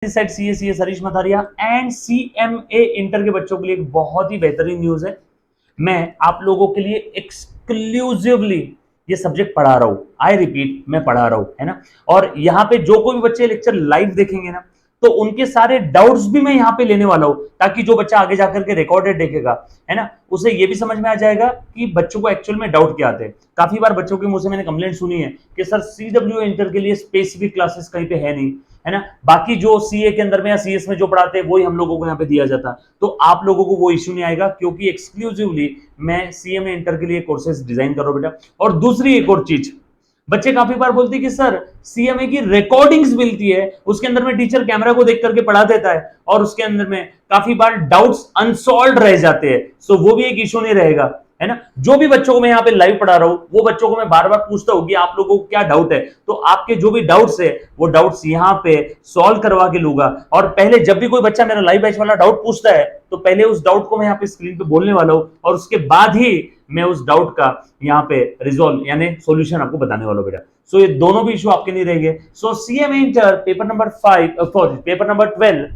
Set CA Harish Matharia and CMA inter के बच्चों के लिए एक बहुत ही बेहतरीन न्यूज है। मैं आप लोगों के लिए एक्सक्लूसिवली ये सब्जेक्ट पढ़ा रहा हूं। आई रिपीट, मैं पढ़ा रहा हूं, है ना। और यहाँ पे जो कोई भी बच्चे लेक्चर लाइव देखेंगे ना, तो उनके सारे डाउट्स भी मैं यहाँ पे लेने वाला हूं, ताकि जो बच्चा आगे जाकर के रिकॉर्डेड देखेगा, है ना, उसे ये भी समझ में आ जाएगा कि बच्चों को एक्चुअल में डाउट क्या आते हैं। काफी बार बच्चों के मुंह से मैंने कंप्लेंट सुनी है कि सर सीडब्ल्यू इंटर के लिए स्पेसिफिक क्लासेस कहीं पे है नहीं, है ना, बाकी जो सीए के अंदर में या सीएस में जो पढ़ाते हैं वही हम लोगों को यहाँ पे दिया जाता। तो आप लोगों को वो इश्यू नहीं आएगा, क्योंकि एक्सक्लूसिवली मैं सीएमए इंटर के लिए कोर्सेज डिजाइन कर रहा हूं बेटा। और दूसरी एक और चीज, बच्चे काफी बार बोलते हैं कि सर सीएमए की रिकॉर्डिंग्स मिलती है, उसके अंदर में टीचर कैमरा को देख करके पढ़ा देता है और उसके अंदर में काफी बार डाउट्स अनसॉल्व रह जाते हैं। सो वो भी एक इश्यू नहीं रहेगा, है ना। जो भी बच्चों को मैं यहाँ पे लाइव पढ़ा रहा हूं, वो बच्चों को मैं बार बार पूछता हूं कि आप लोगों को क्या डाउट है, तो आपके जो भी डाउट्स है वो डाउट्स यहाँ पे सॉल्व करवा के लूंगा। और पहले जब भी कोई बच्चा मेरा लाइव बैच वाला डाउट पूछता है, तो पहले उस डाउट को मैं यहाँ पे स्क्रीन पे बोलने वाला हूं, और उसके बाद ही मैं उस डाउट का यहाँ पे रिजॉल्व यानी सॉल्यूशन आपको बताने वाला हूं बेटा। सो ये दोनों भी इशू आपके नहीं रहेंगे। So CMA inter paper number 12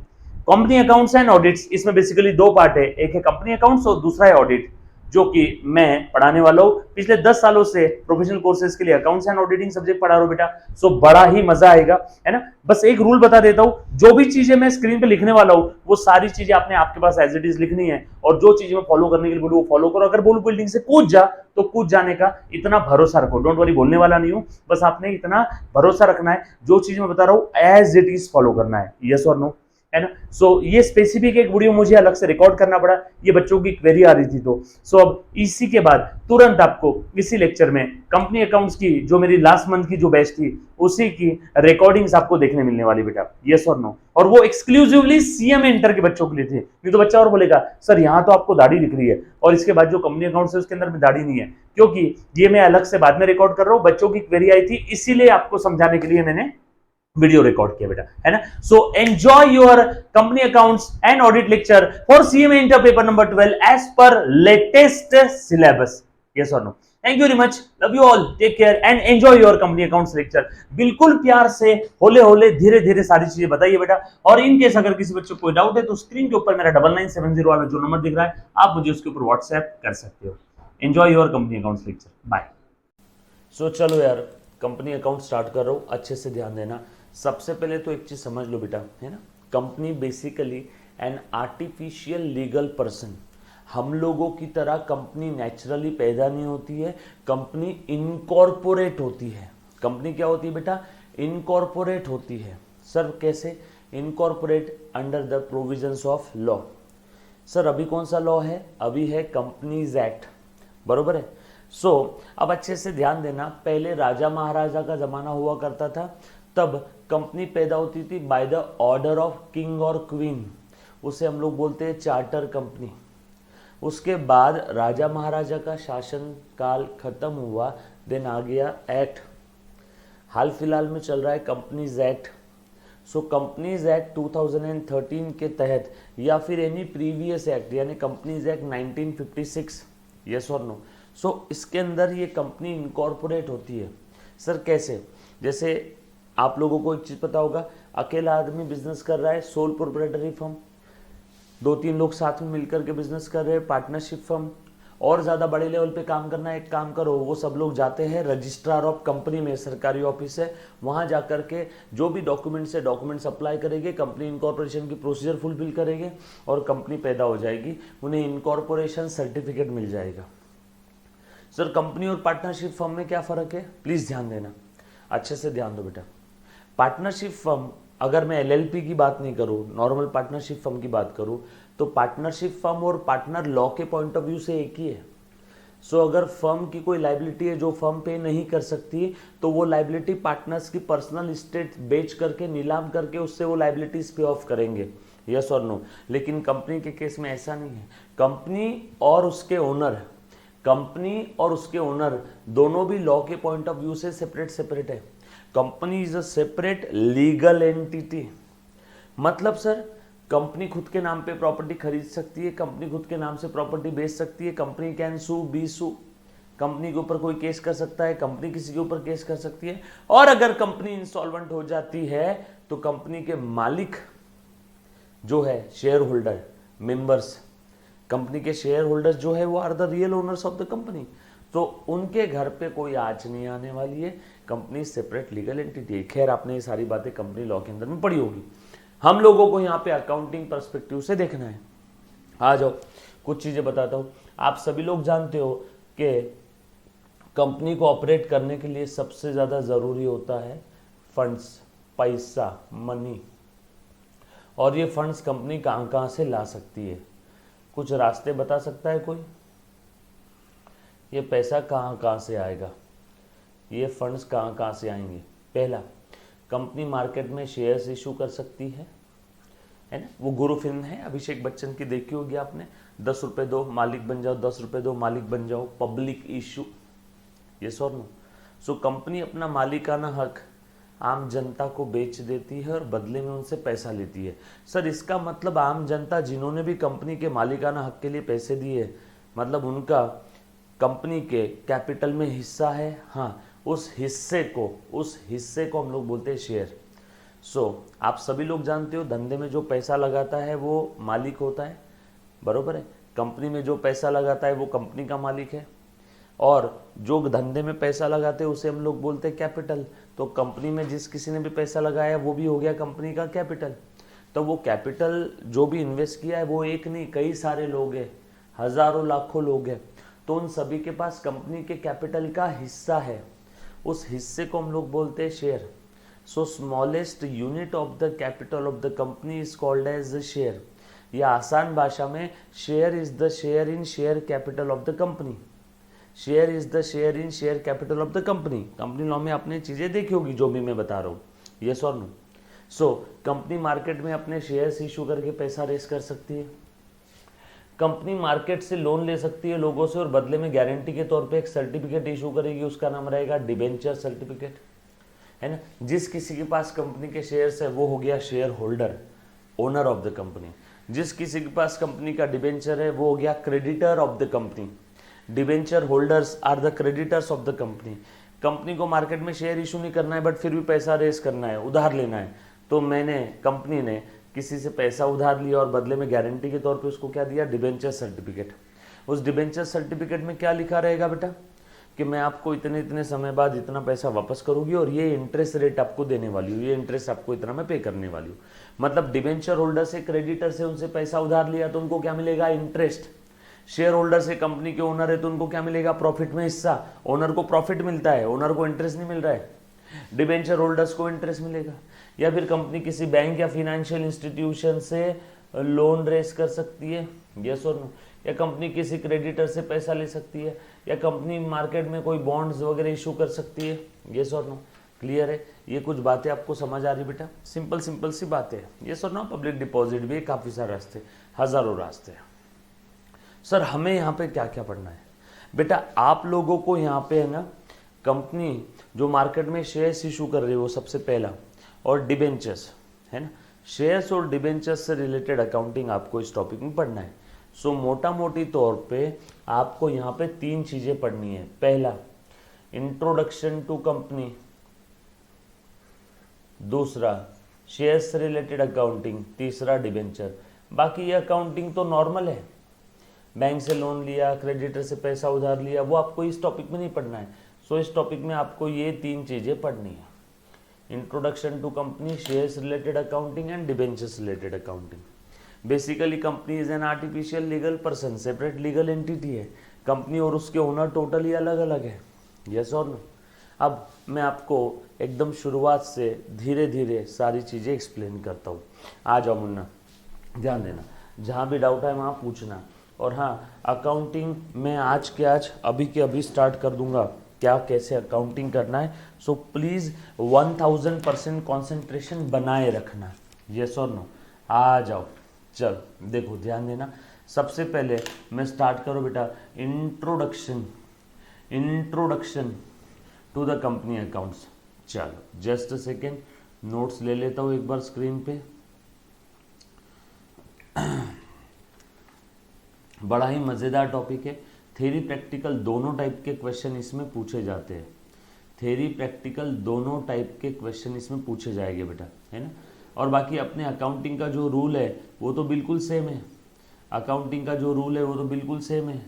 company accounts and audits, इसमें बेसिकली दो पार्ट है, एक है कंपनी अकाउंट्स और दूसरा है ऑडिट, जो कि मैं पढ़ाने वाला हूं। पिछले 10 सालों से प्रोफेशनल कोर्सेज के लिए अकाउंट्स एंड ऑडिटिंग सब्जेक्ट पढ़ा रहा हूं बेटा। सो बड़ा ही मजा आएगा, है ना। बस एक रूल बता देता हूं, जो भी चीजें मैं स्क्रीन पे लिखने वाला हूं वो सारी चीजें आपने आपके पास एज इट इज लिखनी है, और जो चीजें मैं फॉलो करने के लिए बोलूं वो फॉलो करो। अगर बोलूं बिल्डिंग से कूद जा, तो कूद जाने का इतना भरोसा रखो। डोंट वरी, बोलने वाला नहीं हूं, बस आपने इतना भरोसा रखना है, जो चीज मैं बता रहा हूं एज इट इज फॉलो करना है। यस और नो, है ना। सो ये स्पेसिफिक एक वीडियो मुझे अलग से रिकॉर्ड करना पड़ा, ये बच्चों की क्वेरी आ रही थी। तो सो अब इसी के बाद तुरंत आपको इसी लेक्चर में कंपनी अकाउंट्स की जो मेरी लास्ट मंथ की जो बैच थी, उसी की रिकॉर्डिंग्स आपको देखने मिलने वाली बेटा। यस और नो, और वो एक्सक्लूसिवली सीएमए इंटर के बच्चों के लिए थे। नहीं तो बच्चा और बोलेगा सर यहाँ तो आपको दाढ़ी दिख रही है और इसके बाद जो कंपनी अकाउंट्स है उसके अंदर में दाढ़ी नहीं है, क्योंकि ये मैं अलग से बाद में रिकॉर्ड कर रहा हूँ। बच्चों की क्वेरी आई थी, इसीलिए आपको समझाने के लिए मैंने वीडियो रिकॉर्ड किया बेटा, है ना। So enjoy your company accounts and audit lecture for CMA inter paper number 12 as पर लेटेस्ट सिलेबस। यस और no, thank you very much, love you all, take care and enjoy your company accounts lecture. बिल्कुल प्यार से, होले होले, धीरे धीरे सारी चीजें बताइए बेटा। और इन केस अगर किसी बच्चे को कोई डाउट है, तो स्क्रीन के ऊपर मेरा 9970 वाला जो नंबर दिख रहा है, आप मुझे उसके ऊपर व्हाट्सएप कर सकते हो। Enjoy your company accounts lecture, bye. So चलो यार, कंपनी अकाउंट स्टार्ट कर रहा हूँ, अच्छे से ध्यान देना। सबसे पहले तो एक चीज समझ लो बेटा, है ना, company basically N artificial legal person. हम लोगों की तरह कंपनी नेचुरली पैदा नहीं होती है, कंपनी इनकॉर्पोरेट होती है। कंपनी क्या होती है बेटा? इनकॉर्पोरेट होती है। सर कैसे? Incorporate under the provisions of law. Sir अभी कौन सा लॉ है? अभी है कंपनीज एक्ट, बरोबर है। सो अब अच्छे से ध्यान देना, पहले राजा महाराजा का जमाना हुआ करता था, तब कंपनी पैदा होती थी by the order of king और क्वीन, उसे हम लोग बोलते हैं चार्टर कंपनी। उसके बाद राजा महाराजा का शासन काल खत्म हुआ, देन आ गया एक्ट। हाल फिलहाल में चल रहा है कंपनीज एक्ट। सो कंपनीज एक्ट 2013 के तहत, या फिर एनी प्रीवियस एक्ट यानी कंपनीज एक्ट 1956, यस और नो। सो इसके अंदर ये कंपनी इनकॉर्पोरेट होती है। सर कैसे? जैसे आप लोगों को एक चीज पता होगा, अकेला आदमी बिजनेस कर रहा है, सोल प्रोप्राइटरी फर्म, 2-3 लोग साथ में मिलकर के बिजनेस कर रहे हैं, पार्टनरशिप फर्म। और ज्यादा बड़े लेवल पे काम करना है, एक काम करो, वो सब लोग जाते हैं रजिस्ट्रार ऑफ कंपनी में, सरकारी ऑफिस है, वहां जाकर के जो भी डॉक्यूमेंट्स है डॉक्यूमेंट्स अप्लाई करेंगे, कंपनी इनकॉर्पोरेशन की प्रोसीजर फुलफिल करेंगे और कंपनी पैदा हो जाएगी, उन्हें इनकॉर्पोरेशन सर्टिफिकेट मिल जाएगा। सर कंपनी और पार्टनरशिप फर्म में क्या फर्क है? प्लीज ध्यान देना, अच्छे से ध्यान दो बेटा। पार्टनरशिप फर्म, अगर मैं एलएलपी की बात नहीं करूं, नॉर्मल पार्टनरशिप फर्म की बात करूं, तो पार्टनरशिप फर्म और पार्टनर लॉ के पॉइंट ऑफ व्यू से एक ही है। सो अगर फर्म की कोई लाइबिलिटी है जो फर्म पे नहीं कर सकती, तो वो लाइबिलिटी पार्टनर्स की पर्सनल स्टेट बेच करके, नीलाम करके उससे वो लाइबिलिटीज पे ऑफ करेंगे, यस और नो। लेकिन कंपनी के केस में ऐसा नहीं है। कंपनी और उसके ओनर दोनों भी लॉ के पॉइंट ऑफ व्यू से सेपरेट है। Company is a separate legal entity. मतलब सर कंपनी खुद के नाम पे प्रॉपर्टी खरीद सकती है, कंपनी खुद के नाम से प्रॉपर्टी बेच सकती है, company can sue be sue, company के ऊपर कोई केस कर सकता है, कंपनी किसी के ऊपर केस कर सकती है। और अगर कंपनी इंसॉल्वेंट हो जाती है तो कंपनी के मालिक जो है शेयर होल्डर मेंबर्स, कंपनी के शेयर होल्डर्स जो है वो are the real owners of the company, तो उनके घर पे कोई आंच नहीं आने वाली है। कंपनी सेपरेट लीगल एंटिटी है। खैर आपने ये सारी बातें कंपनी लॉ के अंदर में पढ़ी होगी। हम लोगों को यहाँ पे अकाउंटिंग पर्सपेक्टिव से देखना है। आ जाओ कुछ चीजें बताता हूँ। आप सभी लोग जानते हो कि कंपनी को ऑपरेट करने के लिए सबसे ज्यादा जरूरी होता है फंड्स, पैसा, मनी। और ये फंड्स कंपनी कहाँ कहाँ से ला सकती है, कुछ रास्ते बता सकता है कोई? ये पैसा कहाँ कहाँ से आएगा, ये फंड्स कहाँ कहाँ से आएंगे? पहला, कंपनी मार्केट में शेयर्स इशू कर सकती है ना। वो गुरु फिल्म है अभिषेक बच्चन की, देखी होगी आपने, 10 रुपए दो मालिक बन जाओ, 10 रुपए दो मालिक बन जाओ, पब्लिक इशू, ये सो नो। सो कंपनी अपना मालिकाना हक आम जनता को बेच देती है और बदले में उनसे पैसा लेती है। सर इसका मतलब आम जनता जिन्होंने भी कंपनी के मालिकाना हक के लिए पैसे दिए, मतलब उनका कंपनी के कैपिटल में हिस्सा है। हाँ, उस हिस्से को हम लोग बोलते हैं शेयर। सो आप सभी लोग जानते हो धंधे में जो पैसा लगाता है वो मालिक होता है, बरोबर है। कंपनी में जो पैसा लगाता है वो कंपनी का मालिक है, और जो धंधे में पैसा लगाते हैं उसे हम लोग बोलते हैं कैपिटल। तो कंपनी में जिस किसी ने भी पैसा लगाया वो भी हो गया कंपनी का कैपिटल। तो वो कैपिटल जो भी इन्वेस्ट किया है वो एक नहीं कई सारे लोग हैं, हजारों लाखों लोग हैं, तो उन सभी के पास कंपनी के कैपिटल का हिस्सा है। उस हिस्से को हम लोग बोलते हैं share. So smallest unit of the capital of the company is called as the share, या आसान भाषा में share is the share in share capital of the company. Share is the share in share capital of the company. Company law में आपने चीजें देखी होगी जो भी मैं बता रहा हूँ, यस और नो। सो कंपनी मार्केट में अपने शेयर्स इशू करके पैसा रेस कर सकती है। कंपनी मार्केट से लोन ले सकती है लोगों से और बदले में गारंटी के तौर पे एक सर्टिफिकेट इशू करेगी, उसका नाम रहेगा डिबेंचर सर्टिफिकेट, है ना। जिस किसी के पास कंपनी के शेयर्स है वो हो गया share holder, owner of the company. जिस किसी के पास कंपनी का डिबेंचर है वो हो गया creditor of the company. Debenture holders are the creditors of the company. Company को मार्केट में शेयर इशू नहीं करना है बट फिर भी पैसा रेस करना है, उधार लेना है, तो कंपनी ने किसी से पैसा उधार लिया और बदले में गारंटी के तौर पे उसको क्या दिया, डिबेंचर सर्टिफिकेट। उस डिबेंचर सर्टिफिकेट में क्या लिखा रहेगा बेटा कि मैं आपको इतने इतने समय बाद इतना पैसा वापस करूंगी और ये इंटरेस्ट रेट आपको देने वाली हूँ, ये इंटरेस्ट आपको इतना मैं पे करने वाली हूँ। मतलब डिबेंचर होल्डर से क्रेडिटर से उनसे पैसा उधार लिया तो उनको क्या मिलेगा, इंटरेस्ट। शेयर होल्डर से कंपनी के ओनर है तो उनको क्या मिलेगा, प्रॉफिट में हिस्सा। ओनर को प्रॉफिट मिलता है, ओनर को इंटरेस्ट नहीं मिल रहा है, डिबेंचर होल्डर्स को इंटरेस्ट मिलेगा। या फिर कंपनी किसी बैंक या फाइनेंशियल इंस्टीट्यूशन से लोन रेस कर सकती है, यस और नो। या कंपनी किसी क्रेडिटर से पैसा ले सकती है, या कंपनी मार्केट में कोई बॉन्ड्स वगैरह इशू कर सकती है, यस और नो। क्लियर है? ये कुछ बातें आपको समझ आ रही बेटा? सिंपल सिंपल सी बातें है, यस और नो। पब्लिक डिपॉजिट भी काफी सारे रास्ते, हजारों रास्ते हैं। सर हमें यहाँ पे क्या क्या पढ़ना है बेटा? आप लोगों को यहाँ पे है ना, कंपनी जो मार्केट में शेयर्स इशू कर रही है वो सबसे पहला, और डिबेंचर्स, है ना। शेयर्स और डिबेंचर्स से रिलेटेड अकाउंटिंग आपको इस टॉपिक में पढ़ना है। सो मोटा मोटी तौर पे आपको यहाँ पे 3 चीजें पढ़नी है। पहला, इंट्रोडक्शन टू कंपनी। दूसरा, शेयर्स से रिलेटेड अकाउंटिंग। तीसरा, डिबेंचर। बाकी ये अकाउंटिंग तो नॉर्मल है, बैंक से लोन लिया, क्रेडिटर से पैसा उधार लिया, वो आपको इस टॉपिक में नहीं पढ़ना है। सो इस टॉपिक में आपको ये 3 चीजें पढ़नी है, introduction to company, shares related accounting and debentures related accounting. Basically company is an artificial legal person, separate legal entity है। कंपनी और उसके ओनर टोटली अलग अलग है, यस और नो। अब मैं आपको एकदम शुरुआत से धीरे धीरे सारी चीजें एक्सप्लेन करता हूँ। आ जाओ मुन्ना, ध्यान देना, जहाँ भी डाउट है वहाँ पूछना। और हाँ, अकाउंटिंग मैं आज के आज अभी के अभी स्टार्ट कर दूंगा, क्या कैसे अकाउंटिंग करना है। सो प्लीज़ 1000% कॉन्सेंट्रेशन बनाए रखना, यस और नो। आ जाओ, चल देखो ध्यान देना। सबसे पहले मैं स्टार्ट करो बेटा, introduction to the company accounts. चलो जस्ट अ सेकेंड, नोट्स ले लेता हूँ एक बार स्क्रीन पे। बड़ा ही मज़ेदार टॉपिक है। थ्योरी प्रैक्टिकल दोनों टाइप के क्वेश्चन इसमें पूछे जाते हैं। थ्योरी प्रैक्टिकल दोनों टाइप के क्वेश्चन इसमें पूछे जाएंगे बेटा, है ना। और बाकी अपने अकाउंटिंग का जो रूल है वो तो बिल्कुल सेम है, अकाउंटिंग का जो रूल है वो तो बिल्कुल सेम है,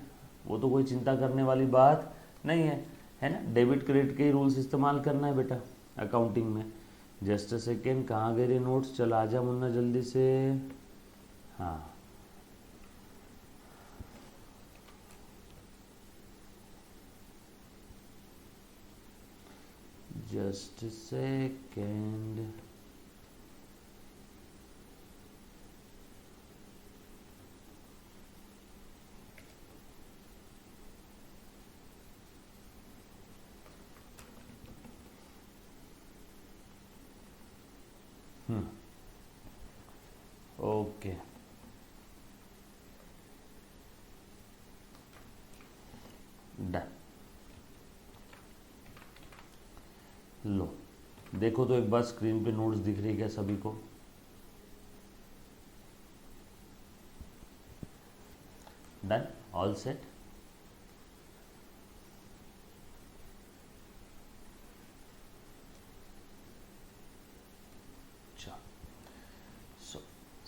वो तो कोई चिंता करने वाली बात नहीं है ना। डेबिट क्रेडिट के ही रूल्स इस्तेमाल करना है बेटा अकाउंटिंग में। जस्ट अ सेकेंड, कहाँ गए रे नोट्स, चल आजा मुन्ना जल्दी से। हाँ, just a second. Okay, done. लो देखो तो एक बार स्क्रीन पे नोट्स दिख रही है क्या सभी को? Done, all set.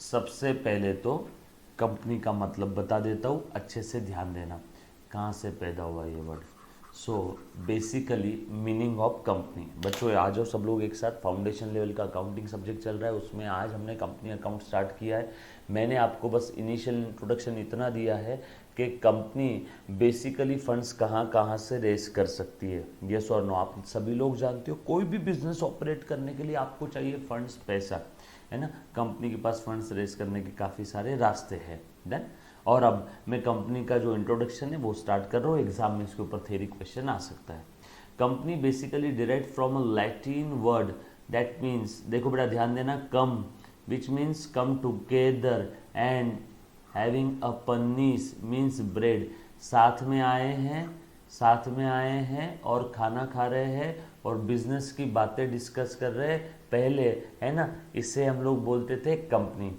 सबसे पहले तो कंपनी का मतलब बता देता हूँ, अच्छे से ध्यान देना कहाँ से पैदा हुआ ये word. So basically meaning of company. बच्चों आ जाओ सब लोग एक साथ, फाउंडेशन लेवल का अकाउंटिंग सब्जेक्ट चल रहा है, उसमें आज हमने कंपनी अकाउंट स्टार्ट किया है। मैंने आपको बस इनिशियल इंट्रोडक्शन इतना दिया है कि कंपनी बेसिकली फंड्स कहाँ कहाँ से रेस कर सकती है, यस और नो। आप सभी लोग जानते हो कोई भी बिजनेस ऑपरेट करने के लिए आपको चाहिए फंड्स, पैसा, है ना। कंपनी के पास फंड्स रेस करने के काफ़ी सारे रास्ते हैं। डन। और अब मैं कंपनी का जो इंट्रोडक्शन है वो स्टार्ट कर रहा हूँ, एग्जाम में इसके ऊपर थ्योरी क्वेश्चन आ सकता है। Company basically derive from a Latin word that means, देखो बेटा ध्यान देना, come which means come together and having a panis means bread. साथ में आए हैं, साथ में आए हैं और खाना खा रहे हैं और बिजनेस की बातें डिस्कस कर रहे हैं पहले, है ना। इसे हम लोग बोलते थे company.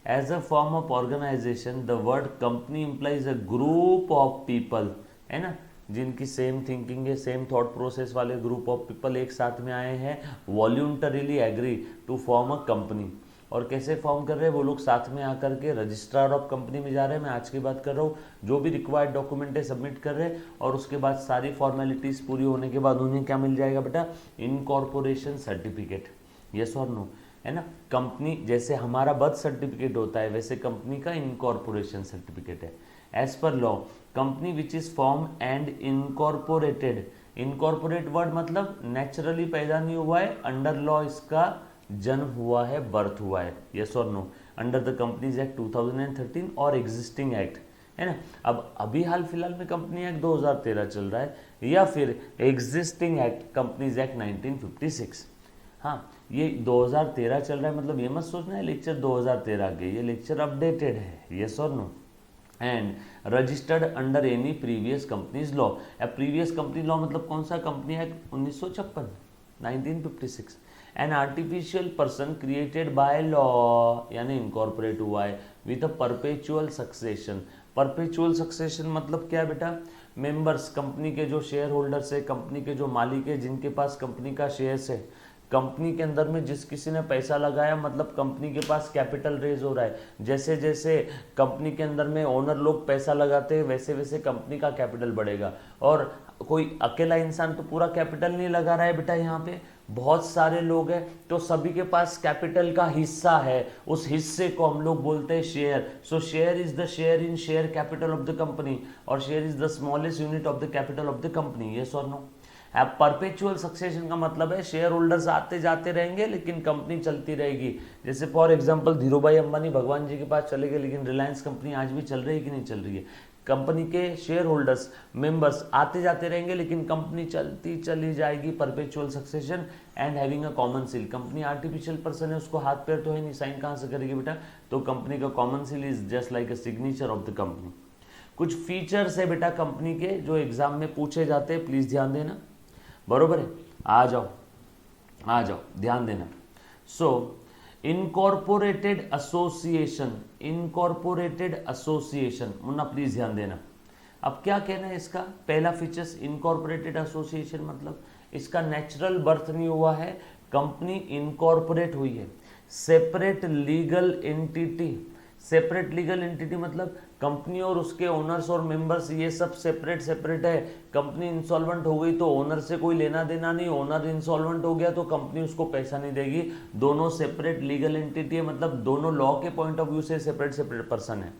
As a form of organisation the word company implies a group of people, है ना, जिनकी सेम थिंकिंग है, सेम थॉट प्रोसेस वाले ग्रुप ऑफ पीपल एक साथ में आए हैं, voluntarily agree to form a company. और कैसे फॉर्म कर रहे हैं वो लोग, साथ में आकर के रजिस्ट्रार ऑफ कंपनी में जा रहे हैं, मैं आज की बात कर रहा हूँ, जो भी रिक्वायर्ड डॉक्यूमेंट है सबमिट कर रहे हैं, और उसके बाद सारी फॉर्मेलिटीज़ पूरी होने के बाद उन्हें क्या मिल जाएगा बेटा, इनकॉर्पोरेशन सर्टिफिकेट, यस और नो, है ना। कंपनी जैसे हमारा बर्थ सर्टिफिकेट होता है वैसे कंपनी का इनकॉर्पोरेशन सर्टिफिकेट है। As per law company which is form and incorporated, incorporate word मतलब नेचुरली पैदा नहीं हुआ है, अंडर लॉ इसका जन्म हुआ है, बर्थ हुआ है, यस और no, under the companies act 2013 और एग्जिस्टिंग एक्ट, है ना। अब अभी हाल फिलहाल में कंपनी एक्ट 2013 चल रहा है, या फिर एग्जिस्टिंग एक्ट कंपनीज एक्ट 1956। हाँ, ये 2013 चल रहा है मतलब ये मत सोचना है लेक्चर 2013 के, ये लेक्चर अपडेटेड है, यस और no. And registered under any previous companies law. अब प्रीवियस कंपनी लॉ मतलब कौन सा, company act 1956, 1956। An artificial person created by law, यानी इनकॉर्पोरेट हुआ है with a perpetual succession. Perpetual succession मतलब क्या है बेटा, मेंबर्स, कंपनी के जो शेयर होल्डर्स है, कंपनी के जो मालिक है, जिनके पास कंपनी का शेयर्स है, कंपनी के अंदर में जिस किसी ने पैसा लगाया मतलब कंपनी के पास कैपिटल रेज हो रहा है। जैसे जैसे कंपनी के अंदर में ओनर लोग पैसा लगाते हैं वैसे वैसे कंपनी का कैपिटल बढ़ेगा। और कोई अकेला इंसान तो पूरा कैपिटल नहीं लगा रहा है बेटा, यहाँ पे बहुत सारे लोग हैं तो सभी के पास कैपिटल का हिस्सा है, उस हिस्से को हम लोग बोलते हैं share. So share is the share in share capital of the company, और share is the smallest unit of the capital of the company, yes और नो। अब परपेचुअल सक्सेशन का मतलब है शेयर होल्डर्स आते जाते रहेंगे लेकिन कंपनी चलती रहेगी। जैसे फॉर एग्जांपल धीरू भाई अंबानी भगवान जी के पास चले गए लेकिन रिलायंस कंपनी आज भी चल रही है कि नहीं चल रही है। कंपनी के शेयर होल्डर्स मेंबर्स आते जाते रहेंगे लेकिन कंपनी चलती चली जाएगी, perpetual succession. And having a common seal, company artificial person है, उसको हाथ पैर तो है नहीं, साइन कहाँ से करेगी बेटा, तो कंपनी का common seal is just like a signature of the company. कुछ फीचर्स है बेटा कंपनी के जो एग्जाम में पूछे जाते हैं, प्लीज ध्यान देना, बरोबर है। आ जाओ आ जाओ, ध्यान देना। So incorporated association, incorporated association, Munna please ध्यान देना। अब क्या कहना है इसका, पहला फीचर्स इनकॉर्पोरेटेड एसोसिएशन मतलब इसका नेचुरल बर्थ नहीं हुआ है, कंपनी इनकॉर्पोरेट हुई है। Separate legal entity. Separate legal entity मतलब कंपनी और उसके ओनर्स और मेंबर्स ये सब सेपरेट सेपरेट है। कंपनी इंसॉल्वेंट हो गई तो ओनर से कोई लेना देना नहीं, ओनर इंसॉल्वेंट हो गया तो कंपनी उसको पैसा नहीं देगी। दोनों सेपरेट लीगल एंटिटी है, मतलब दोनों लॉ के पॉइंट ऑफ व्यू से सेपरेट सेपरेट पर्सन है।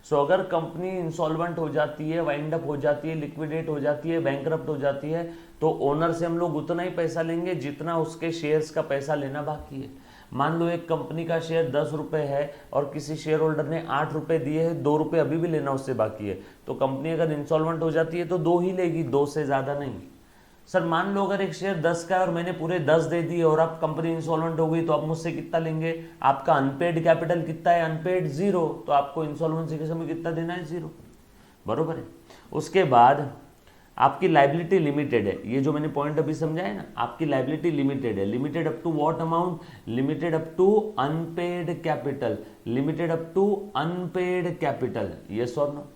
सो अगर कंपनी इंसॉल्वेंट हो जाती है, वाइंड अप हो जाती है, लिक्विडेट हो जाती है, बैंकरप्ट हो जाती है, तो ओनर से हम लोग उतना ही पैसा लेंगे जितना उसके शेयर्स का पैसा लेना बाकी है। मान लो एक कंपनी का शेयर 10 रुपये है और किसी शेयर होल्डर ने 8 रुपये दिए हैं, 2 रुपये अभी भी लेना उससे बाकी है, तो कंपनी अगर इंसॉल्वेंट हो जाती है तो 2 ही लेगी, 2 से ज़्यादा नहीं। सर मान लो अगर एक शेयर 10 का है और मैंने पूरे 10 दे दिए और आप कंपनी इंसॉल्वेंट हो गई तो आप मुझसे कितना लेंगे? आपका अनपेड कैपिटल कितना है? अनपेड 0, तो आपको इंसॉल्वेंसी के समय कितना देना है? 0, बरोबर है। उसके बाद आपकी लाइबिलिटी लिमिटेड है, ये जो मैंने पॉइंट अभी समझाया ना, आपकी लाइबिलिटी लिमिटेड है। Limited up to what amount? Limited up to unpaid capital, limited up to unpaid capital, yes और नो।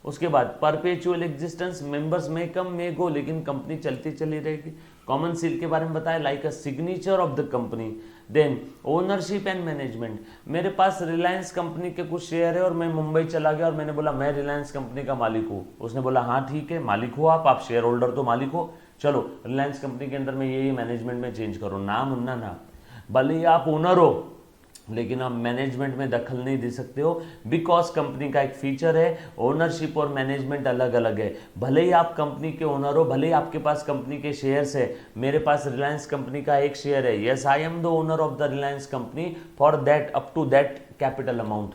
उसके बाद परपेचुअल एग्जिस्टेंस, मेंबर्स में कम में गो, लेकिन कंपनी चलती चली रहेगी। कॉमन सील के बारे में बताया, like a signature of the company. Then ownership and management, मेरे पास रिलायंस कंपनी के कुछ शेयर है और मैं मुंबई चला गया और मैंने बोला मैं रिलायंस कंपनी का मालिक हूँ। उसने बोला हाँ ठीक है, मालिक हो आप शेयर होल्डर तो मालिक हो, चलो रिलायंस कंपनी के अंदर में ये मैनेजमेंट में चेंज करो, नाम ना, भले ही आप ओनर हो लेकिन आप मैनेजमेंट में दखल नहीं दे सकते हो, बिकॉज कंपनी का एक फीचर है ओनरशिप और मैनेजमेंट अलग अलग है। भले ही आप कंपनी के ओनर हो, भले ही आपके पास कंपनी के शेयर्स है, मेरे पास रिलायंस कंपनी का एक शेयर है, yes I am the owner of the Reliance company for that up to that capital amount.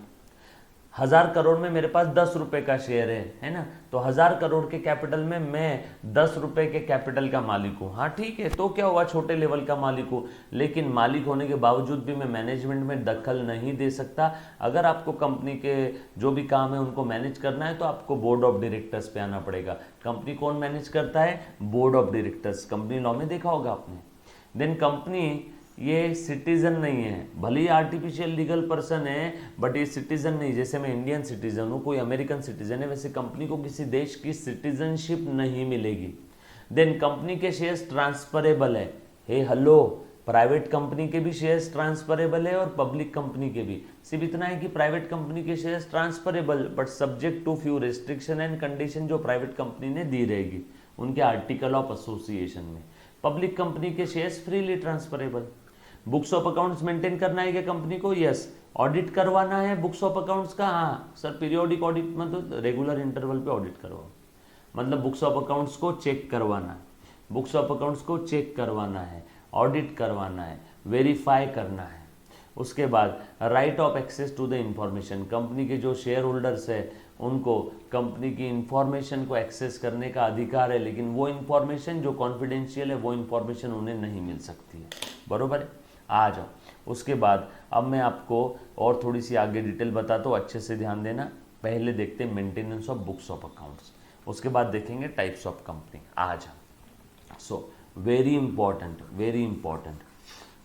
1000 crore में मेरे पास 10 रुपए का शेयर है ना, तो 1000 करोड़ के कैपिटल में मैं 10 रुपए के कैपिटल का मालिक हूँ। हाँ ठीक है, तो क्या हुआ, छोटे लेवल का मालिक हूँ, लेकिन मालिक होने के बावजूद भी मैं मैनेजमेंट में दखल नहीं दे सकता। अगर आपको कंपनी के जो भी काम है उनको मैनेज करना है तो आपको बोर्ड ऑफ डायरेक्टर्स पे आना पड़ेगा। कंपनी कौन मैनेज करता है? Board of directors, company law में देखा होगा आपने। देन कंपनी ये सिटीजन नहीं है, भले ही आर्टिफिशियल लीगल पर्सन है बट ये सिटीजन नहीं। जैसे मैं इंडियन सिटीजन हूँ, कोई अमेरिकन सिटीजन है, वैसे कंपनी को किसी देश की सिटीजनशिप नहीं मिलेगी। देन कंपनी के शेयर्स ट्रांसफरेबल है। हे हेलो, प्राइवेट कंपनी के भी शेयर्स ट्रांसफरेबल है और पब्लिक कंपनी के भी। सिर्फ इतना है कि प्राइवेट कंपनी के shares transferable but subject to few restriction and condition जो प्राइवेट कंपनी ने दी रहेगी उनके आर्टिकल ऑफ एसोसिएशन में। पब्लिक कंपनी के shares freely transferable. Books of accounts maintain करना है क्या कंपनी को? यस। ऑडिट करवाना है बुक्स ऑफ अकाउंट्स का? हाँ सर, पीरियोडिक ऑडिट मतलब रेगुलर इंटरवल पे ऑडिट करवाओ, मतलब बुक्स ऑफ अकाउंट्स को चेक करवाना है, बुक्स ऑफ अकाउंट्स को चेक करवाना है, ऑडिट करवाना है, वेरीफाई करना है। उसके बाद right of access to the information, company के जो शेयर होल्डर्स है उनको कंपनी की इंफॉर्मेशन को एक्सेस करने का अधिकार है, लेकिन वो इंफॉर्मेशन जो कॉन्फिडेंशियल है वो इंफॉर्मेशन उन्हें नहीं मिल सकती है, बरोबर है। आ जाओ, उसके बाद अब मैं आपको और थोड़ी सी आगे डिटेल बताता हूँ, अच्छे से ध्यान देना। पहले देखते हैं maintenance of books of accounts, उसके बाद देखेंगे टाइप्स ऑफ कंपनी। आ जाओ। So very important, very important,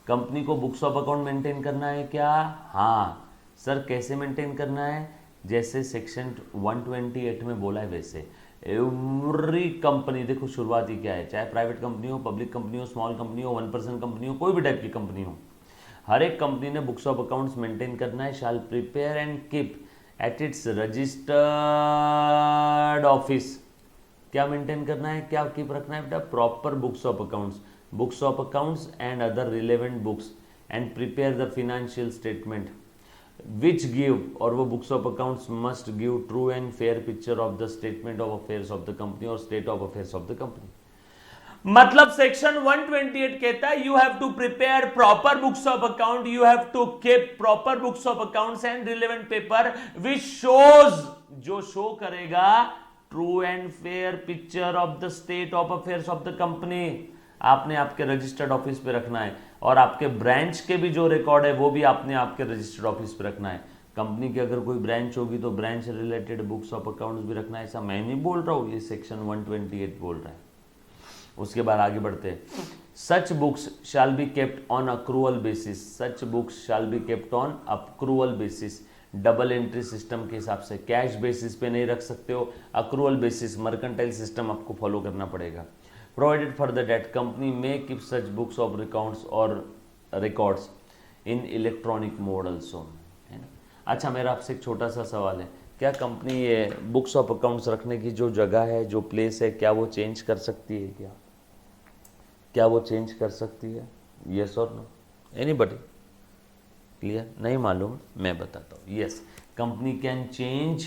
company को बुक्स ऑफ अकाउंट मेंटेन करना है क्या? हाँ सर, कैसे मेंटेन करना है? जैसे सेक्शन 128 में बोला है वैसे एवरी कंपनी, देखो शुरुआत ही क्या है, चाहे प्राइवेट कंपनी हो, पब्लिक कंपनी हो, स्मॉल कंपनी हो, 1% कंपनी हो, कोई भी टाइप की कंपनी हो, हर एक कंपनी ने बुक्स ऑफ अकाउंट्स मेंटेन करना है। Shall prepare and keep at its registered office. क्या मेंटेन करना है, क्या कीप रखना है बेटा? Proper books of accounts, books of accounts and other relevant books and prepare the financial statement which give, और वो books of accounts must give true and fair picture of the statement of affairs of the company और state of affairs of the company. मतलब section 128 कहता है you have to prepare proper books of account, you have to keep proper books of accounts and relevant paper which shows, जो show करेगा true and fair picture of the state of affairs of the company. आपने आपके registered office पे रखना है और आपके branch के भी जो रिकॉर्ड है वो भी आपने आपके रजिस्टर्ड ऑफिस पे रखना है। कंपनी की अगर कोई ब्रांच होगी तो branch related books of accounts भी रखना है। ऐसा मैं नहीं बोल रहा हूँ, ये सेक्शन 128 बोल रहा है। उसके बाद आगे बढ़ते हैं। Such books shall be kept on accrual basis, such books shall be kept on accrual basis, double entry system के हिसाब से, कैश बेसिस पे नहीं रख सकते हो, अक्रूअल बेसिस, मर्केंटाइल सिस्टम आपको फॉलो करना पड़ेगा। Provided further that company may keep such books of accounts or records in electronic mode also, है ना। अच्छा, मेरा आपसे एक छोटा सा सवाल है, क्या कंपनी ये बुक्स ऑफ अकाउंट्स रखने की जो जगह है, जो प्लेस है, क्या वो चेंज कर सकती है? क्या वो चेंज कर सकती है? येस और नो? एनीबडी? क्लियर? नहीं मालूम, मैं बताता हूँ। Yes, company can change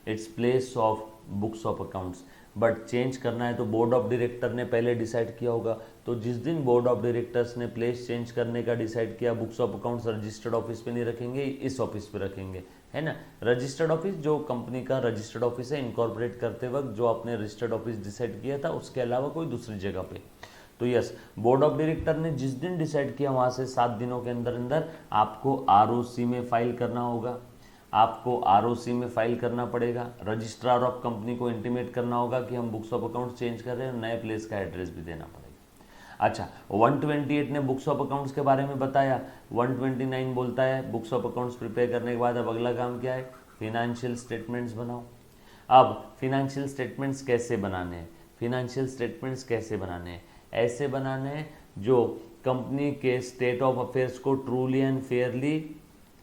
its place of books of accounts, but change करना है तो बोर्ड ऑफ डायरेक्टर ने पहले डिसाइड किया होगा। तो जिस दिन बोर्ड ऑफ डायरेक्टर्स ने प्लेस चेंज करने का डिसाइड किया, books of accounts registered office पे नहीं रखेंगे, इस ऑफिस पे रखेंगे, है ना। रजिस्टर्ड ऑफिस जो कंपनी का रजिस्टर्ड ऑफिस है, इनकॉर्पोरेट करते वक्त जो आपने रजिस्टर्ड ऑफिस डिसाइड किया था, उसके अलावा कोई दूसरी जगह पे। तो यस, बोर्ड ऑफ डायरेक्टर ने जिस दिन डिसाइड किया वहां से 7 दिनों के अंदर अंदर आपको आरओसी में फाइल करना होगा। आपको आरओसी में फाइल करना पड़ेगा। रजिस्ट्रार ऑफ कंपनी को इंटीमेट करना होगा कि हम बुक्स ऑफ अकाउंट्स चेंज कर रहे हैं, नए प्लेस का एड्रेस भी देना पड़ेगा। अच्छा, 128 ने बुक्स ऑफ अकाउंट्स के बारे में बताया। 129 बोलता है बुक्स ऑफ अकाउंट्स प्रिपेयर करने के बाद अब अगला काम क्या है? फिनेंशियल स्टेटमेंट्स बनाओ। अब फिनेंशियल स्टेटमेंट्स कैसे बनाने हैं? फिनेंशियल स्टेटमेंट्स कैसे बनाने हैं? ऐसे बनाने हैं जो कंपनी के स्टेट ऑफ अफेयर्स को ट्रूली एंड फेयरली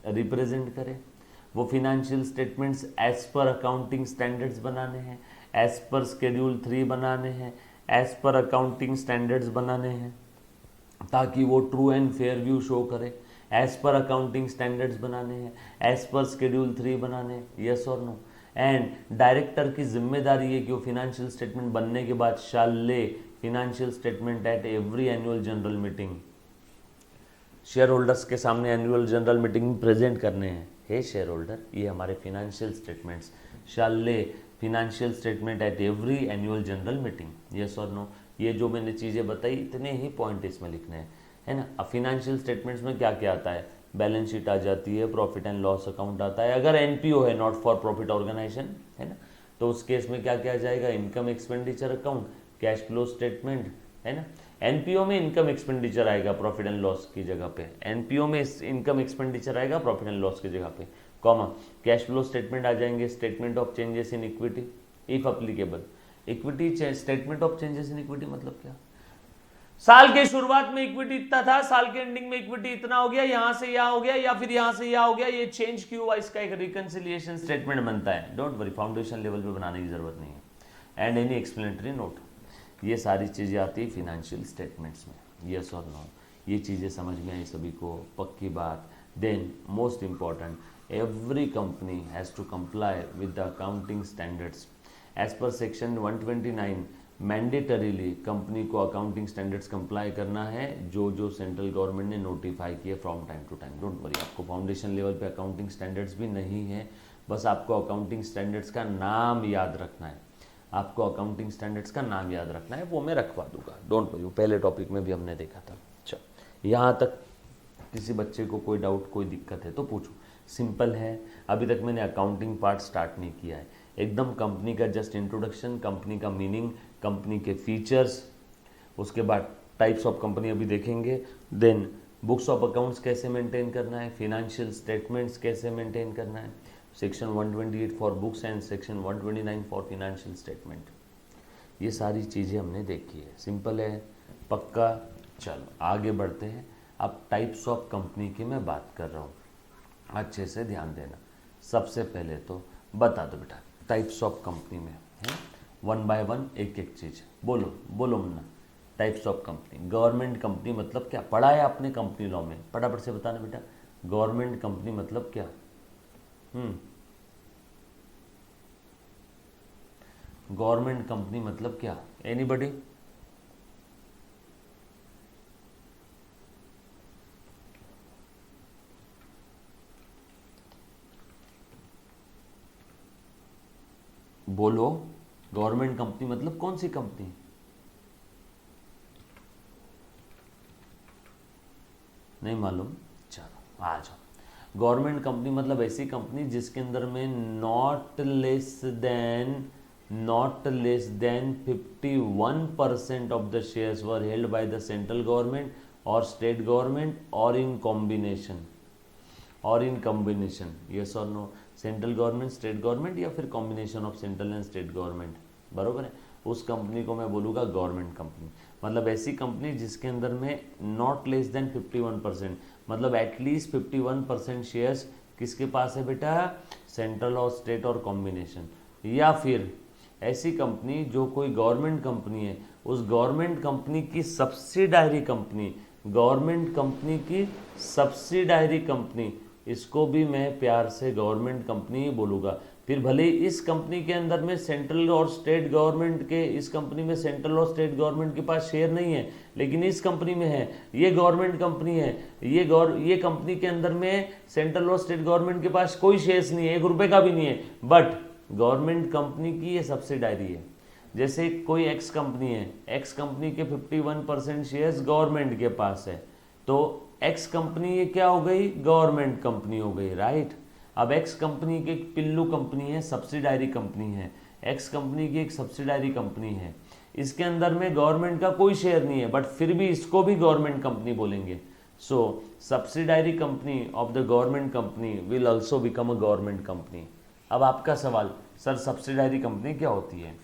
रिप्रेजेंट करे। वो financial statements as per accounting standards बनाने हैं, एज पर शेड्यूल 3 बनाने हैं, एज पर अकाउंटिंग स्टैंडर्ड्स बनाने हैं, ताकि वो true and fair view show करे। एज पर अकाउंटिंग स्टैंडर्ड्स बनाने हैं, एज पर शेड्यूल 3 बनाने हैं, यस और नो। एंड डायरेक्टर की जिम्मेदारी है कि वो फिनेंशियल स्टेटमेंट बनने के बाद शाल ले financial statement at every annual general meeting. Share holders के सामने एनुअल जनरल मीटिंग में प्रेजेंट करने हैं, हे शेयर होल्डर, ये हमारे फिनेंशियल स्टेटमेंट्स, शाल ले financial statement at every annual general meeting, yes और नो। ये जो मैंने चीज़ें बताई, इतने ही पॉइंट इसमें लिखने हैं, है ना। अब फिनेंशियल स्टेटमेंट्स में क्या क्या आता है? बैलेंस शीट आ जाती है, प्रॉफिट एंड लॉस अकाउंट आता है, अगर एनपीओ है, नॉट फॉर प्रॉफिट ऑर्गेनाइजेशन, है ना, तो उस केस में क्या क्या आ जाएगा? Income expenditure account, cash flow statement, है ना। एनपीओ में इनकम एक्सपेंडिचर आएगा प्रॉफिट एंड लॉस की जगह पे, एनपीओ में इनकम एक्सपेंडिचर आएगा प्रॉफिट एंड लॉस की जगह पे, कॉमा, कैश फ्लो स्टेटमेंट आ जाएंगे, statement of changes in equity if applicable. Equity statement of changes in equity मतलब क्या? साल के शुरुआत में इक्विटी इतना था, साल के एंडिंग में इक्विटी इतना हो गया, यहां से यहां हो गया या फिर यहां से यहां हो गया, ये चेंज क्यों हुआ, इसका एक रिकंसिलिएशन स्टेटमेंट बनता है। डोंट वरी, फाउंडेशन लेवल पे बनाने की जरूरत नहीं है। एंड एनी एक्सप्लेनेटरी नोट, ये सारी चीज़ें आती है फिनेंशियल स्टेटमेंट्स में, यस और नो। ये चीज़ें समझ में आई सभी को? पक्की बात। Then most important, every company has to comply with the accounting standards as per section 129। Mandatorily company को अकाउंटिंग स्टैंडर्ड्स कंप्लाई करना है, जो जो सेंट्रल गवर्नमेंट ने नोटिफाई किए from time to time. Don't worry, आपको फाउंडेशन लेवल पे accounting standards भी नहीं है, बस आपको अकाउंटिंग स्टैंडर्ड्स का नाम याद रखना है। आपको अकाउंटिंग स्टैंडर्ड्स का नाम याद रखना है, वो मैं रखवा दूंगा, डोंट वरी। पहले टॉपिक में भी हमने देखा था। अच्छा, यहाँ तक किसी बच्चे को कोई डाउट, कोई दिक्कत है तो पूछो, सिंपल है। अभी तक मैंने अकाउंटिंग पार्ट स्टार्ट नहीं किया है, एकदम कंपनी का जस्ट इंट्रोडक्शन, कंपनी का मीनिंग, कंपनी के फीचर्स, उसके बाद टाइप्स ऑफ कंपनी अभी देखेंगे, देन बुक्स ऑफ अकाउंट्स कैसे मेंटेन करना है, फिनेंशियल स्टेटमेंट्स कैसे मेंटेन करना है, section 128 for books and section 129 for financial statement. ये सारी चीज़ें हमने देखी है, सिंपल है, पक्का। चलो आगे बढ़ते हैं। अब टाइप्स ऑफ कंपनी की मैं बात कर रहा हूँ, अच्छे से ध्यान देना। सबसे पहले तो बता दो बेटा, टाइप्स ऑफ कंपनी में है, वन बाय वन एक एक चीज़ बोलो, बोलो Munna. Types of company, government company मतलब क्या? पढ़ा है आपने कंपनी लॉ में, फटाफट से बताना बेटा, गवर्नमेंट कंपनी मतलब क्या? गवर्नमेंट कंपनी मतलब क्या? एनीबडी? बोलो, गवर्नमेंट कंपनी मतलब कौन सी कंपनी? नहीं मालूम? चलो आ जाओ। गवर्नमेंट कंपनी मतलब ऐसी कंपनी जिसके अंदर में not less than 51% of the shares were held by the central government और स्टेट गवर्नमेंट और इन कॉम्बिनेशन, यस और no. Central government, state government या फिर combination of central and state government, बरोबर है। उस कंपनी को मैं बोलूँगा गवर्नमेंट कंपनी। मतलब ऐसी कंपनी जिसके अंदर में नॉट लेस देन 51%, मतलब एटलीस्ट 51% शेयर्स किसके पास है बेटा, सेंट्रल और स्टेट और कॉम्बिनेशन। या फिर ऐसी कंपनी जो कोई गवर्नमेंट कंपनी है, उस गवर्नमेंट कंपनी की सब्सिडायरी कंपनी, गवर्नमेंट कंपनी की सब्सिडायरी कंपनी, इसको भी मैं प्यार से गवर्नमेंट कंपनी ही बोलूँगा। फिर भले ही इस कंपनी के अंदर में सेंट्रल और स्टेट गवर्नमेंट के, इस कंपनी में सेंट्रल और स्टेट गवर्नमेंट के पास शेयर नहीं है, लेकिन इस कंपनी में है, ये गवर्नमेंट कंपनी है, ये कंपनी के अंदर में सेंट्रल और स्टेट गवर्नमेंट के पास कोई शेयर्स नहीं है, 1 रुपये का भी नहीं है, बट गवर्नमेंट कंपनी की ये सब्सिडायरी है। जैसे कोई एक्स कंपनी है, एक्स कंपनी के 51% शेयर्स गवर्नमेंट के पास है, तो एक्स कंपनी ये क्या हो गई, गवर्नमेंट कंपनी हो गई, राइट। अब एक्स कंपनी की एक पिल्लू कंपनी है, सब्सिडायरी कंपनी है, एक्स कंपनी की एक सब्सिडायरी कंपनी है, इसके अंदर में गवर्नमेंट का कोई शेयर नहीं है, बट फिर भी इसको भी गवर्नमेंट कंपनी बोलेंगे। So subsidiary company of the government company will also become a government company. अब आपका सवाल, सर सब्सिडायरी कंपनी क्या होती है?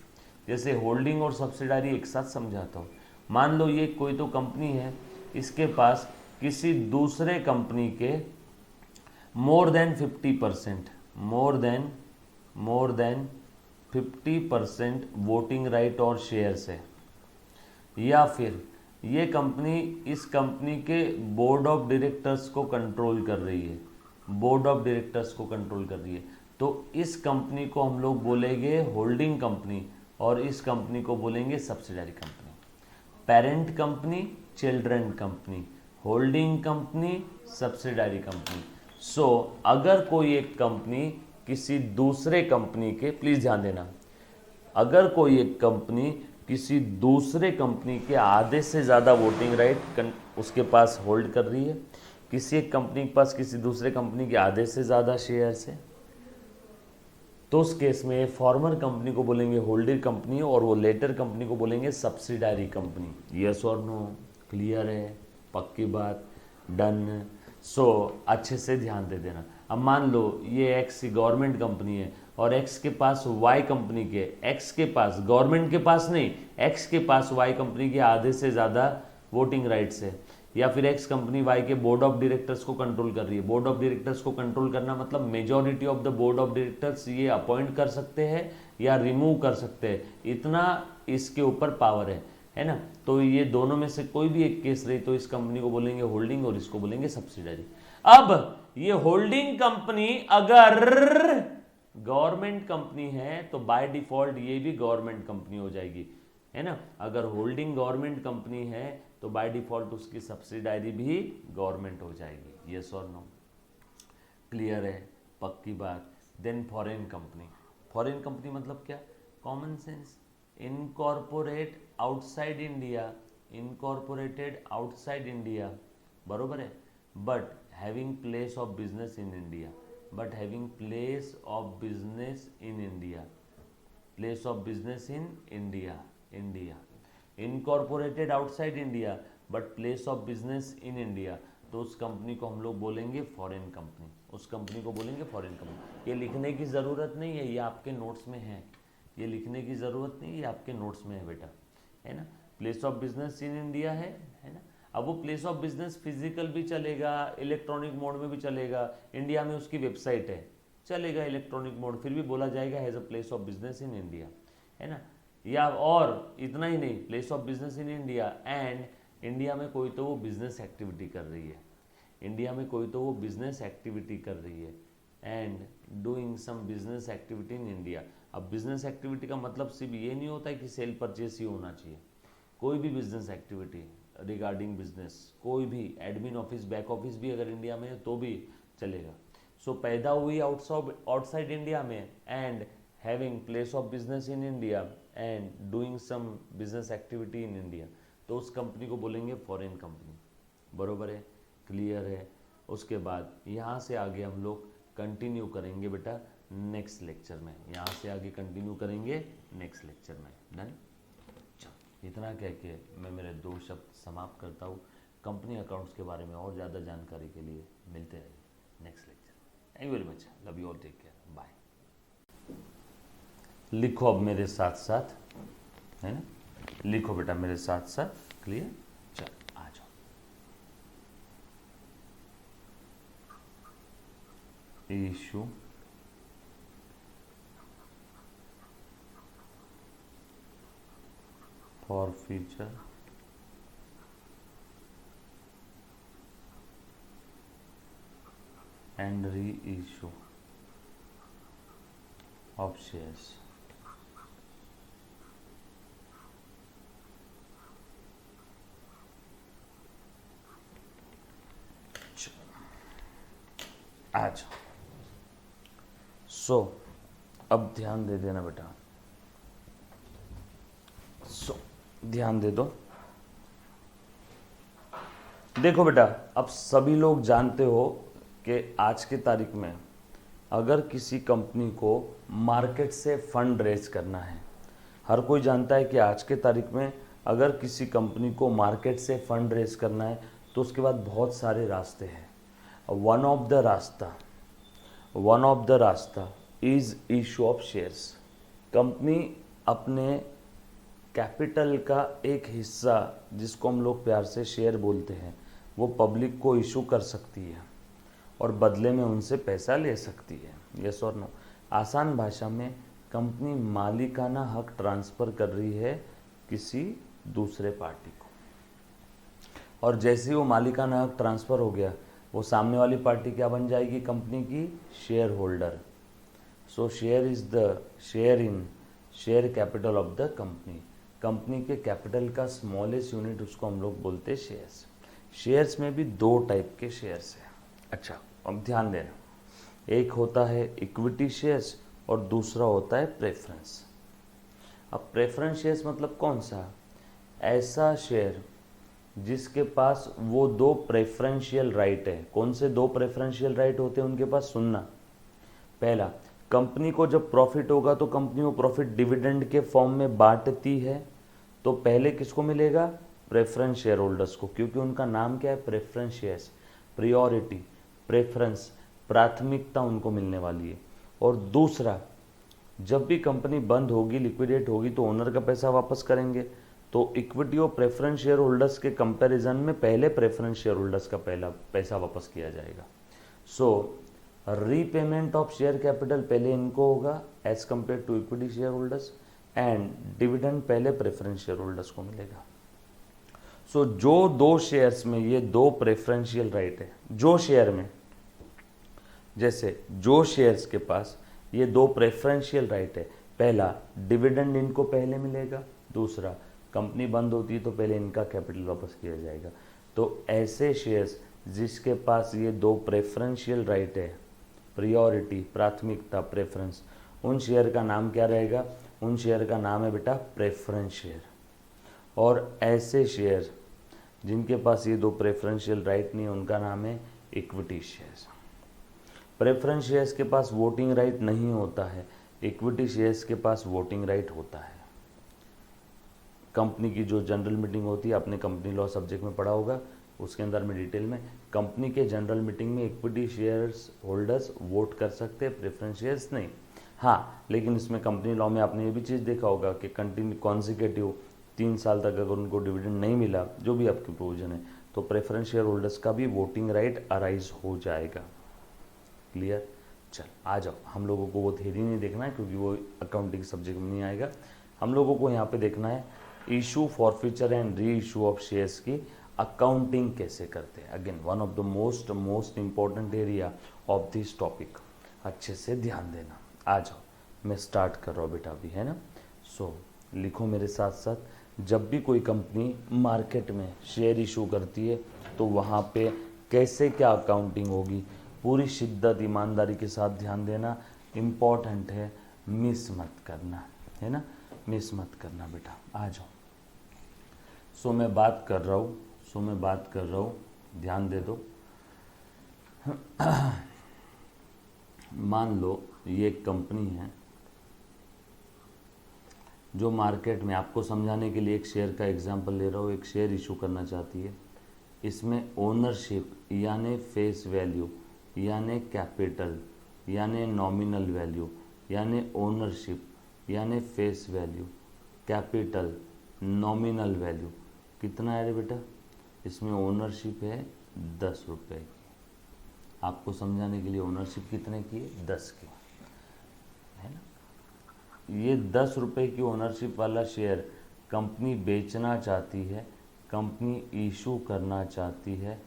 जैसे होल्डिंग और सब्सिडायरी एक साथ समझाता हूँ। मान लो ये कोई तो कंपनी है, इसके पास किसी दूसरे कंपनी के more than 50%, more than 50% voting right और शेयर्स है, या फिर ये कंपनी इस कंपनी के बोर्ड ऑफ डायरेक्टर्स को कंट्रोल कर रही है, बोर्ड ऑफ डायरेक्टर्स को कंट्रोल कर रही है, तो इस कंपनी को हम लोग बोलेंगे होल्डिंग कंपनी और इस कंपनी को बोलेंगे subsidiary company. Parent company, children company, holding company, subsidiary company. So अगर कोई एक कंपनी किसी दूसरे कंपनी के, प्लीज ध्यान देना, अगर कोई एक कंपनी किसी दूसरे कंपनी के आधे से ज़्यादा वोटिंग राइट उसके पास होल्ड कर रही है, किसी एक कंपनी के पास किसी दूसरे कंपनी के आधे से ज़्यादा शेयर्स है, तो उस केस में फॉर्मर कंपनी को बोलेंगे होल्डर कंपनी और वो लेटर कंपनी को बोलेंगे सब्सिडायरी कंपनी। यस और नो, क्लियर है, पक्की बात, डन। सो अच्छे से ध्यान दे देना। अब मान लो ये एक्स गवर्नमेंट कंपनी है और एक्स के पास वाई कंपनी के, एक्स के पास, गवर्नमेंट के पास नहीं, एक्स के पास वाई कंपनी के आधे से ज़्यादा वोटिंग राइट्स है, या फिर एक्स कंपनी वाई के बोर्ड ऑफ डायरेक्टर्स को कंट्रोल कर रही है। बोर्ड ऑफ डायरेक्टर्स को कंट्रोल करना मतलब majority of the board of directors ये अपॉइंट कर सकते हैं या रिमूव कर सकते हैं, इतना इसके ऊपर पावर है ना। तो ये दोनों में से कोई भी एक केस रही तो इस कंपनी को बोलेंगे होल्डिंग और इसको बोलेंगे सब्सिडरी। अब ये होल्डिंग कंपनी अगर गवर्नमेंट कंपनी है तो बाय डिफॉल्ट ये भी गवर्नमेंट कंपनी हो जाएगी, है ना। अगर होल्डिंग गवर्नमेंट कंपनी है तो बाय डिफॉल्ट उसकी सब्सिडायरी भी गवर्नमेंट हो जाएगी। यस और नो, क्लियर है, पक्की बात। Then foreign company, foreign company मतलब क्या, common sense, incorporate outside India, incorporated outside India, बरोबर है, but having place of business in India, but having place of business in India, place of business in India, India, incorporated outside India but place of business in India, तो उस company को हम लोग बोलेंगे foreign company, उस company को बोलेंगे foreign company. ये लिखने की ज़रूरत नहीं है, ये आपके नोट्स में है, ये लिखने की ज़रूरत नहीं है, ये आपके नोट्स में है बेटा, है ना। Place of business in India है ना। अब वो प्लेस ऑफ बिजनेस फिजिकल भी चलेगा, इलेक्ट्रॉनिक मोड में भी चलेगा, इंडिया में उसकी वेबसाइट है, चलेगा इलेक्ट्रॉनिक मोड, फिर भी बोला जाएगा has a place of business in India, है ना। या और इतना ही नहीं, place of business in India and India में कोई तो वो बिजनेस एक्टिविटी कर रही है, इंडिया में कोई तो वो बिजनेस एक्टिविटी कर रही है and doing some business activity in India. अब बिजनेस एक्टिविटी का मतलब सिर्फ ये नहीं होता है कि सेल परचेस ही होना चाहिए, कोई भी बिजनेस एक्टिविटी रिगार्डिंग बिजनेस, कोई भी एडमिन ऑफिस, बैक ऑफिस भी अगर इंडिया में है तो भी चलेगा। सो पैदा हुई आउटसाइड इंडिया में and having place of business in India and doing some business activity in India, तो उस कंपनी को बोलेंगे फॉरेन कंपनी, बरोबर है, क्लियर है। उसके बाद यहाँ से आगे हम लोग कंटिन्यू करेंगे बेटा नेक्स्ट लेक्चर में, यहाँ से आगे कंटिन्यू करेंगे नेक्स्ट लेक्चर में, डन। इतना कह के मैं मेरे 2 शब्द समाप्त करता हूँ। कंपनी अकाउंट्स के बारे में और ज़्यादा जानकारी के लिए मिलते रहिए next lecture. Thank you very much, love you all, take care, bye. लिखो अब मेरे साथ साथ, है ना। लिखो बेटा मेरे साथ साथ, क्लियर। चल आ जाओ। Issue forfeiture and reissue of shares. आज सो अब ध्यान दे देना बेटा, ध्यान दे दो। देखो बेटा, अब सभी लोग जानते हो कि आज की तारीख में अगर किसी कंपनी को मार्केट से फंड रेज करना है, हर कोई जानता है कि आज के तारीख में अगर किसी कंपनी को मार्केट से फंड रेज करना है तो उसके बाद बहुत सारे रास्ते हैं। वन ऑफ द रास्ता is issue of shares. Company अपने कैपिटल का एक हिस्सा, जिसको हम लोग प्यार से शेयर बोलते हैं, वो पब्लिक को इशू कर सकती है और बदले में उनसे पैसा ले सकती है। यस और नो। आसान भाषा में कंपनी मालिकाना हक ट्रांसफ़र कर रही है किसी दूसरे पार्टी को, और जैसे ही वो मालिकाना हक ट्रांसफ़र हो गया, वो सामने वाली पार्टी क्या बन जाएगी? कंपनी की share holder. So share is the share capital of the company. Company के कैपिटल का स्मॉलेस्ट यूनिट, उसको हम लोग बोलते हैं शेयर्स। शेयर्स में भी दो टाइप के शेयर्स हैं। अच्छा, अब ध्यान देना, एक होता है इक्विटी शेयर्स और दूसरा होता है प्रेफरेंस। अब प्रेफरेंस शेयर्स मतलब कौन सा? ऐसा शेयर जिसके पास वो दो प्रेफरेंशियल राइट है। कौन से दो प्रेफरेंशियल राइट होते हैं उनके पास? सुनना। पहला, कंपनी को जब प्रॉफिट होगा तो कंपनी वो प्रॉफिट डिविडेंड के फॉर्म में बांटती है, तो पहले किसको मिलेगा? प्रेफरेंस शेयर होल्डर्स को, क्योंकि उनका नाम क्या है? Preference shares. प्रियोरिटी, प्रेफरेंस, प्राथमिकता उनको मिलने वाली है। और दूसरा, जब भी कंपनी बंद होगी, लिक्विडेट होगी, तो ओनर का पैसा वापस करेंगे। तो इक्विटी और प्रेफरेंस शेयर होल्डर्स के कंपैरिजन में पहले प्रेफरेंस शेयर होल्डर्स का पहला पैसा वापस किया जाएगा। So repayment of share capital पहले इनको होगा as compare to equity shareholders, and dividend पहले प्रेफरेंस शेयर होल्डर्स को मिलेगा। सो जो दो शेयर्स में ये दो प्रेफरेंशियल राइट है, जो शेयर में, जैसे जो शेयर्स के पास ये दो प्रेफरेंशियल राइट है, पहला डिविडेंड इनको पहले मिलेगा, दूसरा कंपनी बंद होती है तो पहले इनका कैपिटल वापस किया जाएगा। तो ऐसे शेयर्स जिसके पास ये दो प्रेफरेंशियल राइट है, प्रियोरिटी, प्राथमिकता, प्रेफरेंस, उन शेयर का नाम क्या रहेगा? उन शेयर का नाम है बेटा प्रेफरेंस शेयर। और ऐसे शेयर जिनके पास ये दो प्रेफरेंशियल राइट नहीं है, उनका नाम है इक्विटी शेयर्स। प्रेफरेंस शेयर्स के पास वोटिंग राइट नहीं होता है, इक्विटी शेयर्स के पास वोटिंग राइट होता है। कंपनी की जो जनरल मीटिंग होती है, आपने कंपनी लॉ सब्जेक्ट में पढ़ा होगा, उसके अंदर में डिटेल में, कंपनी के जनरल मीटिंग में इक्विटी शेयर्स होल्डर्स वोट कर सकते हैं, प्रेफरेंस शेयर्स नहीं। हाँ, लेकिन इसमें कंपनी लॉ में आपने ये भी चीज़ देखा होगा कि कंटिन्यू कॉन्सिक्यूटिव 3 साल तक अगर उनको डिविडेंड नहीं मिला, जो भी आपकी प्रोविजन है, तो प्रेफरेंस शेयर होल्डर्स का भी वोटिंग राइट अराइज हो जाएगा। क्लियर? चल आ जाओ, हम लोगों को वो थ्योरी नहीं देखना है क्योंकि वो अकाउंटिंग सब्जेक्ट में नहीं आएगा। हम लोगों को यहाँ पे देखना है issue, forfeiture and re issue of shares की अकाउंटिंग कैसे करते हैं। Again one of the most important area of this topic. अच्छे से ध्यान देना। आ जाओ, मैं स्टार्ट कर रहा हूँ बेटा अभी, है ना। सो लिखो मेरे साथ साथ, जब भी कोई कंपनी मार्केट में शेयर इशू करती है तो वहाँ पे कैसे क्या अकाउंटिंग होगी, पूरी शिद्दत ईमानदारी के साथ ध्यान देना। इम्पॉर्टेंट है, मिस मत करना, है ना, मिस मत करना बेटा। आ जाओ। सो मैं बात कर रहा हूँ, ध्यान दे दो। मान लो ये एक कंपनी है जो मार्केट में, आपको समझाने के लिए एक शेयर का एग्जांपल ले रहा हूँ, एक शेयर इशू करना चाहती है। इसमें ओनरशिप यानी फेस वैल्यू यानी कैपिटल यानी नॉमिनल वैल्यू यानी ओनरशिप यानी face value capital nominal value कितना है रे बेटा, इसमें ओनरशिप है 10 रुपये की। आपको समझाने के लिए ओनरशिप कितने की है, 10 की है ना। ये 10 रुपये की ओनरशिप वाला शेयर कंपनी बेचना चाहती है, कंपनी इशू करना चाहती है,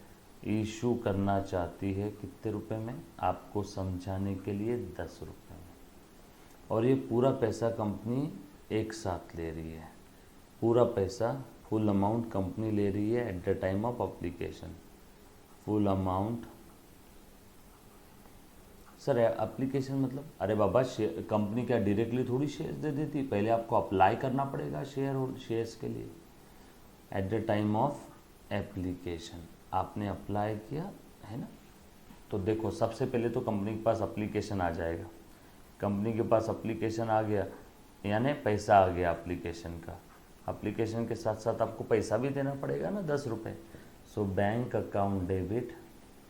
इशू करना चाहती है कितने रुपए में, आपको समझाने के लिए 10 रुपये में। और ये पूरा पैसा कंपनी एक साथ ले रही है, पूरा पैसा फुल अमाउंट कंपनी ले रही है eight the time of application. Full amount sir application मतलब, अरे बाबा कंपनी क्या डायरेक्टली थोड़ी शेयर्स दे देती, पहले आपको अप्लाई करना पड़ेगा शेयर्स के लिए। Eight the time of application आपने अप्लाई किया है ना, तो देखो सबसे पहले तो कंपनी के पास एप्लीकेशन आ जाएगा, कंपनी के पास एप्लीकेशन आ गया यानी पैसा आ गया एप्लीकेशन का, एप्लीकेशन के साथ साथ आपको पैसा भी देना पड़ेगा ना 10 रुपये। So bank account debit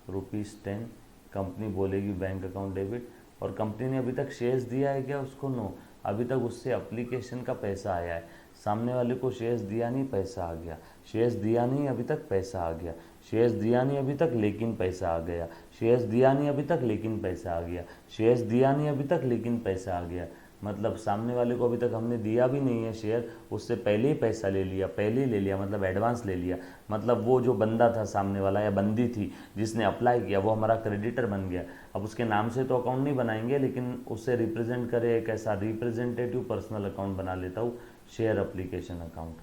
₹10, company बोलेगी बैंक अकाउंट डेबिट, और कंपनी ने अभी तक शेयर्स दिया है क्या उसको, नो, अभी तक उससे एप्लीकेशन का पैसा आया है, सामने वाले को शेयर्स दिया नहीं पैसा आ गया, शेयर्स दिया नहीं अभी तक पैसा आ गया, शेयर्स दिया नहीं अभी तक लेकिन पैसा आ गया, शेयर्स दिया नहीं अभी तक लेकिन पैसा आ गया, शेयर्स दिया नहीं अभी तक लेकिन पैसा आ गया। मतलब सामने वाले को अभी तक हमने दिया भी नहीं है शेयर, उससे पहले ही पैसा ले लिया, पहले ही ले लिया मतलब एडवांस ले लिया, मतलब वो जो बंदा था सामने वाला या बंदी थी जिसने अप्लाई किया वो हमारा क्रेडिटर बन गया। अब उसके नाम से तो अकाउंट नहीं बनाएंगे, लेकिन उसे रिप्रेजेंट करे एक ऐसा रिप्रेजेंटेटिव पर्सनल अकाउंट बना लेता हूँ, share application account.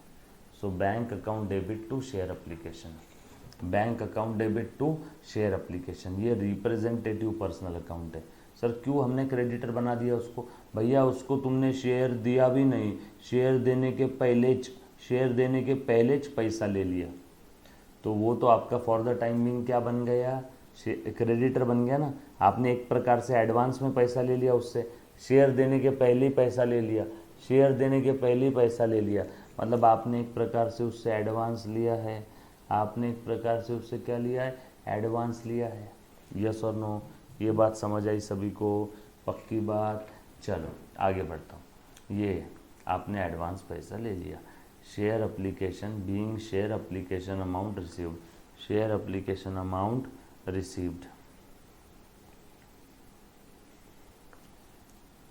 So bank account debit to share application, bank account debit to share application, ये रिप्रेजेंटेटिव पर्सनल अकाउंट है। सर क्यों हमने क्रेडिटर बना दिया उसको, भैया उसको तुमने शेयर दिया भी नहीं, शेयर देने के पहले पैसा ले लिया, तो वो तो आपका फॉर द टाइमिंग क्या बन गया, क्रेडिटर बन गया ना। आपने एक प्रकार से एडवांस में पैसा ले लिया उससे, शेयर देने के पहले ही पैसा ले लिया, शेयर देने के पहले ही पैसा ले लिया, मतलब आपने एक प्रकार से उससे एडवांस लिया है, आपने एक प्रकार से उससे क्या लिया है, एडवांस लिया है। यस और नो, ये बात समझ आई सभी को, पक्की बात। चलो आगे बढ़ता हूँ। ये आपने एडवांस पैसा ले लिया, share application being share application amount received, share application amount received.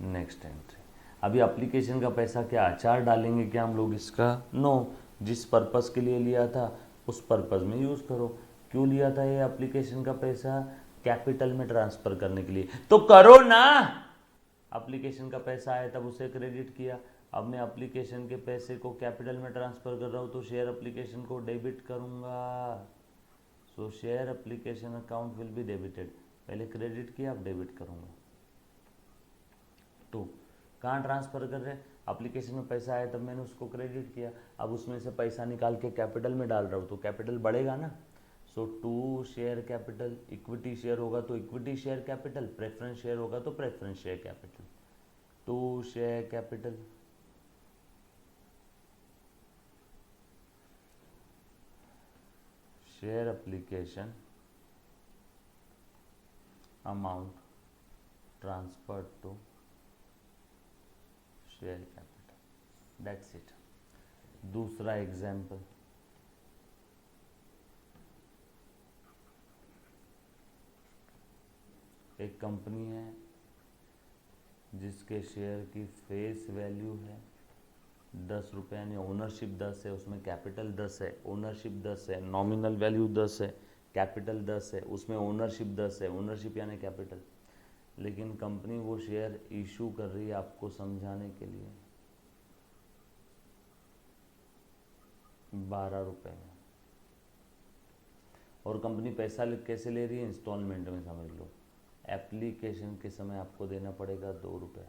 Next entry, अभी एप्लीकेशन का पैसा क्या अचार डालेंगे क्या हम लोग इसका, नो, जिस पर्पस के लिए लिया था उस पर्पस में यूज़ करो। क्यों लिया था ये एप्लीकेशन का पैसा, कैपिटल में ट्रांसफ़र करने के लिए, तो करो ना। एप्लीकेशन का पैसा आया तब उसे क्रेडिट किया, अब मैं एप्लीकेशन के पैसे को कैपिटल में ट्रांसफ़र कर रहा हूँ तो शेयर एप्लीकेशन को डेबिट करूँगा। सो share application account will be debited, पहले क्रेडिट किया अब डेबिट करूँगा। तो कहाँ ट्रांसफ़र कर रहे हैं, एप्लीकेशन में पैसा आया तब मैंने उसको क्रेडिट किया, अब उसमें से पैसा निकाल के कैपिटल में डाल रहा हूँ तो कैपिटल बढ़ेगा ना। So to share capital, equity share होगा तो equity share capital, preference share होगा तो preference share capital, to share capital. Share application amount transfer to share capital, that's it. दूसरा एग्जाम्पल, एक कंपनी है जिसके शेयर की फेस वैल्यू है 10 रुपये, यानी ओनरशिप 10 है, उसमें कैपिटल 10 है, ओनरशिप 10 है, नॉमिनल वैल्यू 10 है, कैपिटल 10 है, उसमें ओनरशिप 10 है, ओनरशिप यानी कैपिटल। लेकिन कंपनी वो शेयर इशू कर रही है आपको समझाने के लिए 12 रुपये में, और कंपनी पैसा कैसे ले रही है, इंस्टॉलमेंट में समझ लो। एप्लीकेशन के समय आपको देना पड़ेगा 2 रुपये,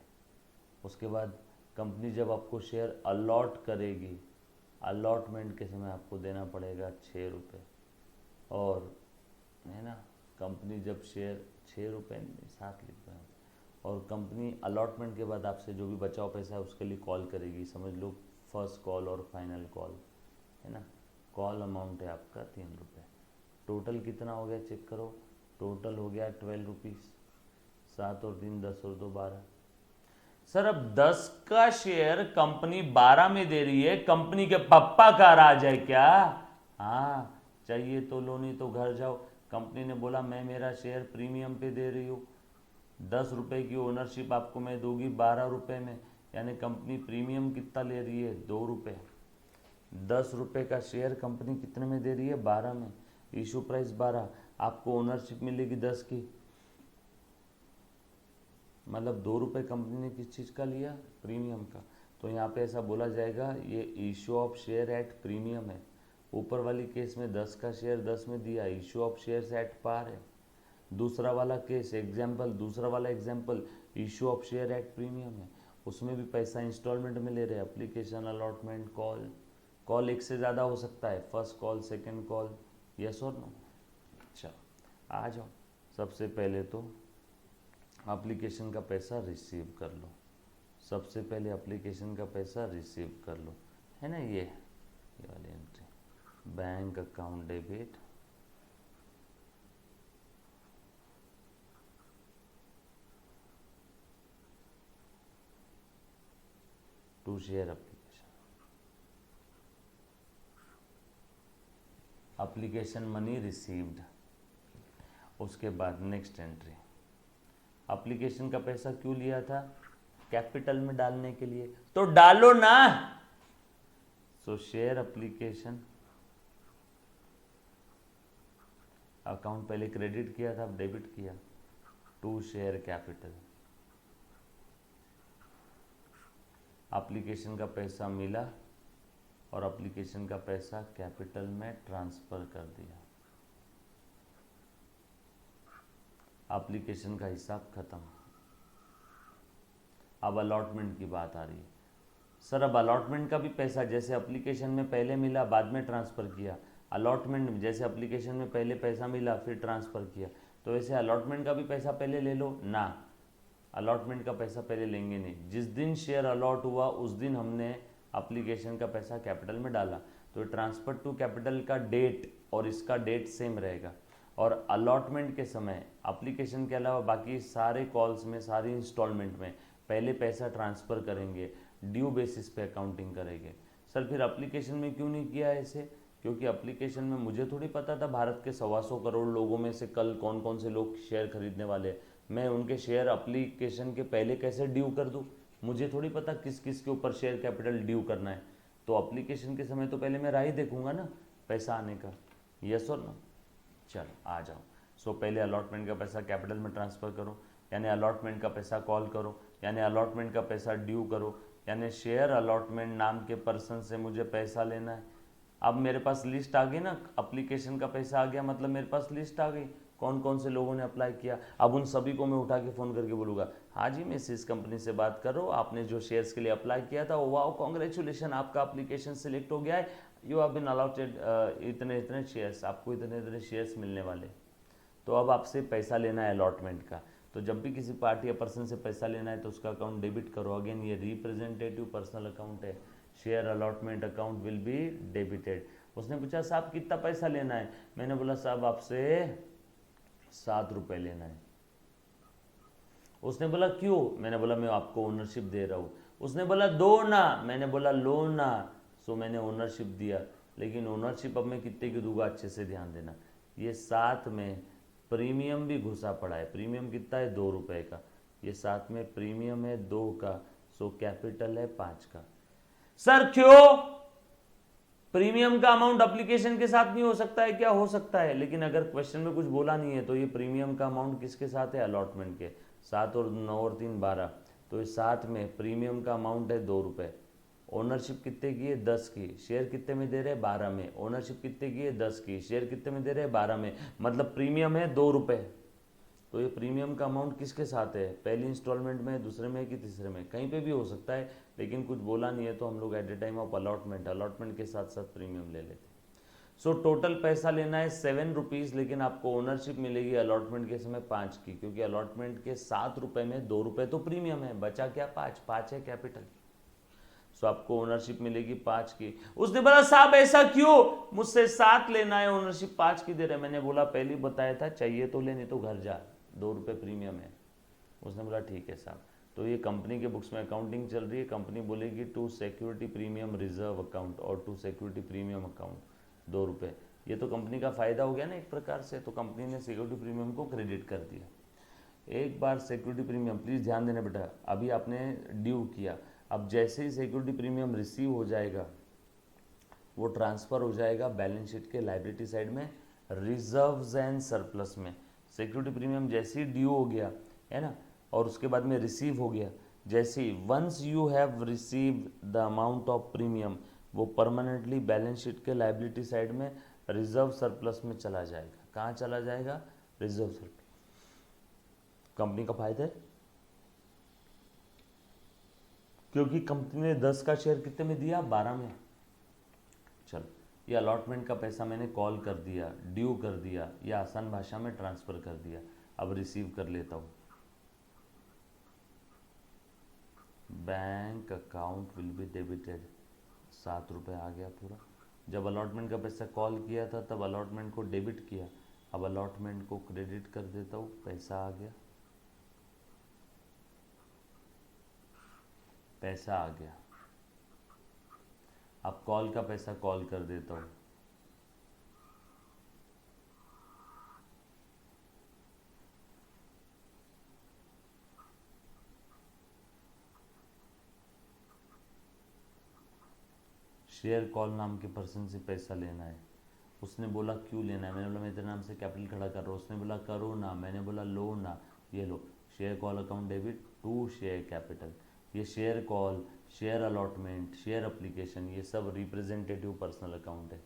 उसके बाद कंपनी जब आपको शेयर अलॉट करेगी, अलॉटमेंट के समय आपको देना पड़ेगा 6 रुपये, और है ना, कंपनी जब शेयर 6 रुपये 7 लिख रहे हैं, और कंपनी अलॉटमेंट के बाद आपसे जो भी बचाव पैसा है उसके लिए कॉल करेगी, समझ लो फर्स्ट कॉल और फाइनल कॉल, है ना। कॉल अमाउंट है आपका 3 रुपये, टोटल कितना हो गया चेक करो, टोटल हो गया 12 रुपीज़, 7 और 3 10 और 2 12। सर अब 10 का शेयर कंपनी 12 में दे रही है, कंपनी के पप्पा का राज है क्या? हाँ, चाहिए तो लो नहीं तो घर जाओ। कंपनी ने बोला मैं मेरा शेयर प्रीमियम पे दे रही हूँ, 10 रुपए की ओनरशिप आपको मैं दूंगी 12 रुपए में, यानी कंपनी प्रीमियम कितना ले रही है? 2 रुपये। 10 रुपए का शेयर कंपनी कितने में दे रही है? 12 में। इशू प्राइस 12, आपको ओनरशिप मिलेगी 10 की, मतलब 2 रुपये कंपनी ने किस चीज़ का लिया? प्रीमियम का। तो यहाँ पे ऐसा बोला जाएगा ये issue of share at premium है। ऊपर वाली केस में 10 का शेयर 10 में दिया, issue of shares at par है। दूसरा वाला केस दूसरा वाला example issue of share at premium है, उसमें भी पैसा इंस्टॉलमेंट में ले रहे हैं। एप्लीकेशन, अलॉटमेंट, कॉल एक से ज़्यादा हो सकता है, first call, second call, yes और नो। अच्छा, आ जाओ। सबसे पहले तो एप्लीकेशन का पैसा रिसीव कर लो, सबसे पहले एप्लीकेशन का पैसा रिसीव कर लो, है ना? ये वाली entry, bank account debit, to share application money received. उसके बाद नेक्स्ट एंट्री, एप्लीकेशन का पैसा क्यों लिया था? कैपिटल में डालने के लिए, तो डालो ना। सो शेयर एप्लीकेशन अकाउंट पहले क्रेडिट किया था, अब डेबिट किया, टू शेयर कैपिटल। एप्लीकेशन का पैसा मिला और एप्लीकेशन का पैसा कैपिटल में ट्रांसफर कर दिया। एप्लीकेशन का हिसाब खत्म। अब अलॉटमेंट की बात आ रही है। सर अब अलॉटमेंट का भी पैसा जैसे एप्लीकेशन में पहले मिला बाद में ट्रांसफ़र किया, अलॉटमेंट में जैसे एप्लीकेशन में पहले पैसा मिला फिर ट्रांसफ़र किया, तो वैसे अलॉटमेंट का भी पैसा पहले ले लो ना। अलॉटमेंट का पैसा पहले लेंगे नहीं। जिस दिन शेयर अलॉट हुआ उस दिन हमने एप्लीकेशन का पैसा कैपिटल में डाला, तो ट्रांसफ़र टू कैपिटल का डेट और इसका डेट सेम रहेगा। और अलॉटमेंट के समय एप्लीकेशन के अलावा बाकी सारे कॉल्स में, सारी इंस्टॉलमेंट में पहले पैसा ट्रांसफ़र करेंगे, ड्यू बेसिस पे अकाउंटिंग करेंगे। सर फिर एप्लीकेशन में क्यों नहीं किया ऐसे? क्योंकि एप्लीकेशन में मुझे थोड़ी पता था भारत के 125 करोड़ लोगों में से कल कौन कौन से लोग शेयर खरीदने वाले हैं। मैं उनके शेयर एप्लीकेशन के पहले कैसे ड्यू कर दूँ? मुझे थोड़ी पता किस किस के ऊपर शेयर कैपिटल ड्यू करना है। तो एप्लीकेशन के समय तो पहले मैं राह ही देखूंगा ना पैसा आने का, यस और नो। चलो आ जाओ। सो पहले अलॉटमेंट का पैसा कैपिटल में ट्रांसफ़र करो, यानी अलॉटमेंट का पैसा कॉल करो, यानी अलॉटमेंट का पैसा ड्यू करो, यानी शेयर अलॉटमेंट नाम के पर्सन से मुझे पैसा लेना है। अब मेरे पास लिस्ट आ गई ना, एप्लीकेशन का पैसा आ गया, मतलब मेरे पास लिस्ट आ गई कौन कौन से लोगों ने अप्लाई किया। अब उन सभी को मैं उठा के फ़ोन करके बोलूँगा, हाँ जी मैं इस कंपनी से बात कर रहा हूँ, आपने जो शेयर्स के लिए अप्लाई किया था, वाओ कॉन्ग्रेचुलेशन, आपका एप्लीकेशन सिलेक्ट हो गया है, यू हैव बीन अलॉटेड इतने इतने शेयर्स, आपको इतने इतने शेयर्स मिलने वाले। तो अब आपसे पैसा लेना है अलॉटमेंट का। तो जब भी किसी पार्टी या पर्सन से पैसा लेना है तो उसका अकाउंट डेबिट करो। अगेन ये रिप्रेजेंटेटिव पर्सनल अकाउंट है, share allotment account will be debited. उसने पूछा साहब कितना पैसा लेना है? मैंने बोला साहब आपसे 7 रुपये लेना है। उसने बोला क्यों? मैंने बोला मैं आपको ओनरशिप दे रहा हूँ। उसने बोला दो ना, मैंने बोला लो ना। सो मैंने ओनरशिप दिया, लेकिन ओनरशिप अब मैं कितने की दूंगा अच्छे से ध्यान देना। ये साथ में प्रीमियम भी घुसा पड़ा है। प्रीमियम कितना है? 2 रुपये का। ये साथ में प्रीमियम है 2 का, सो कैपिटल है 5 का। सर क्यों? प्रीमियम का अमाउंट एप्लीकेशन के साथ नहीं हो सकता है क्या? हो सकता है, लेकिन अगर क्वेश्चन में कुछ बोला नहीं है तो ये प्रीमियम का अमाउंट किसके साथ है? अलॉटमेंट के। 7 और 9 और 3 12, तो इस साथ में प्रीमियम का अमाउंट है 2 रुपये। ओनरशिप कितने की है? 10 की। शेयर कितने में दे रहे हैं? 12 में। ओनरशिप कितने की है? 10 की। शेयर कितने में दे रहे हैं? 12 में। मतलब प्रीमियम है 2 रुपये। तो ये प्रीमियम का अमाउंट किसके साथ है? पहली इंस्टॉलमेंट में, दूसरे में कि तीसरे में? कहीं पे भी हो सकता है, लेकिन कुछ बोला नहीं है तो हम लोग eight the time of allotment के साथ साथ प्रीमियम ले लेते। सो टोटल पैसा लेना है 7 रुपीज़, लेकिन आपको ओनरशिप मिलेगी अलॉटमेंट के समय 5 की, क्योंकि अलॉटमेंट के 7 रुपये में 2 रुपये तो प्रीमियम है, बचा क्या? 5 है कैपिटल। सो आपको ओनरशिप मिलेगी 5 की। उसने बोला साहब ऐसा क्यों? मुझसे 7 लेना है, ओनरशिप 5 की दे रहे। मैंने बोला पहले ही बताया था, चाहिए तो ले नहीं तो घर जा, 2 रुपये प्रीमियम है। उसने बोला ठीक है साहब। तो ये कंपनी के बुक्स में अकाउंटिंग चल रही है, कंपनी बोलेगी to security premium reserve account और टू सिक्योरिटी प्रीमियम अकाउंट 2 रुपये। ये तो कंपनी का फ़ायदा हो गया ना एक प्रकार से, तो कंपनी ने सिक्योरिटी प्रीमियम को क्रेडिट कर दिया। एक बार सिक्योरिटी प्रीमियम, प्लीज़ ध्यान देना बेटा, अभी आपने ड्यू किया, अब जैसे ही सिक्योरिटी प्रीमियम रिसीव हो जाएगा वो ट्रांसफ़र हो जाएगा बैलेंस शीट के लायबिलिटी साइड में रिजर्व्स एंड सरप्लस में। सिक्योरिटी प्रीमियम जैसे ही ड्यू हो गया है ना, और उसके बाद में रिसीव हो गया, जैसे ही once you have receive the amount of premium, वो परमानेंटली बैलेंस शीट के लायबिलिटी साइड में रिजर्व सरप्लस में चला जाएगा। कहाँ चला जाएगा? Reserve surplus. कंपनी का फायदा है, क्योंकि कंपनी ने 10 का शेयर कितने में दिया? 12 में। चलो, ये अलॉटमेंट का पैसा मैंने कॉल कर दिया, ड्यू कर दिया, या आसान भाषा में ट्रांसफ़र कर दिया। अब रिसीव कर लेता हूँ। Bank account will be debited, 7 रुपये आ गया पूरा। जब अलॉटमेंट का पैसा कॉल किया था तब अलॉटमेंट को डेबिट किया, अब अलॉटमेंट को क्रेडिट कर देता हूँ, पैसा आ गया, पैसा आ गया। अब कॉल का पैसा कॉल कर देता हूँ, शेयर कॉल नाम के पर्सन से पैसा लेना है। उसने बोला क्यों लेना है, मैंने बोला मैं तेरे नाम से कैपिटल खड़ा कर रहा हूँ। उसने बोला करो ना, मैंने बोला लो ना, ये लो share call account debit to share capital. ये share call, share allotment, share application, ये सब रिप्रेजेंटेटिव पर्सनल अकाउंट है।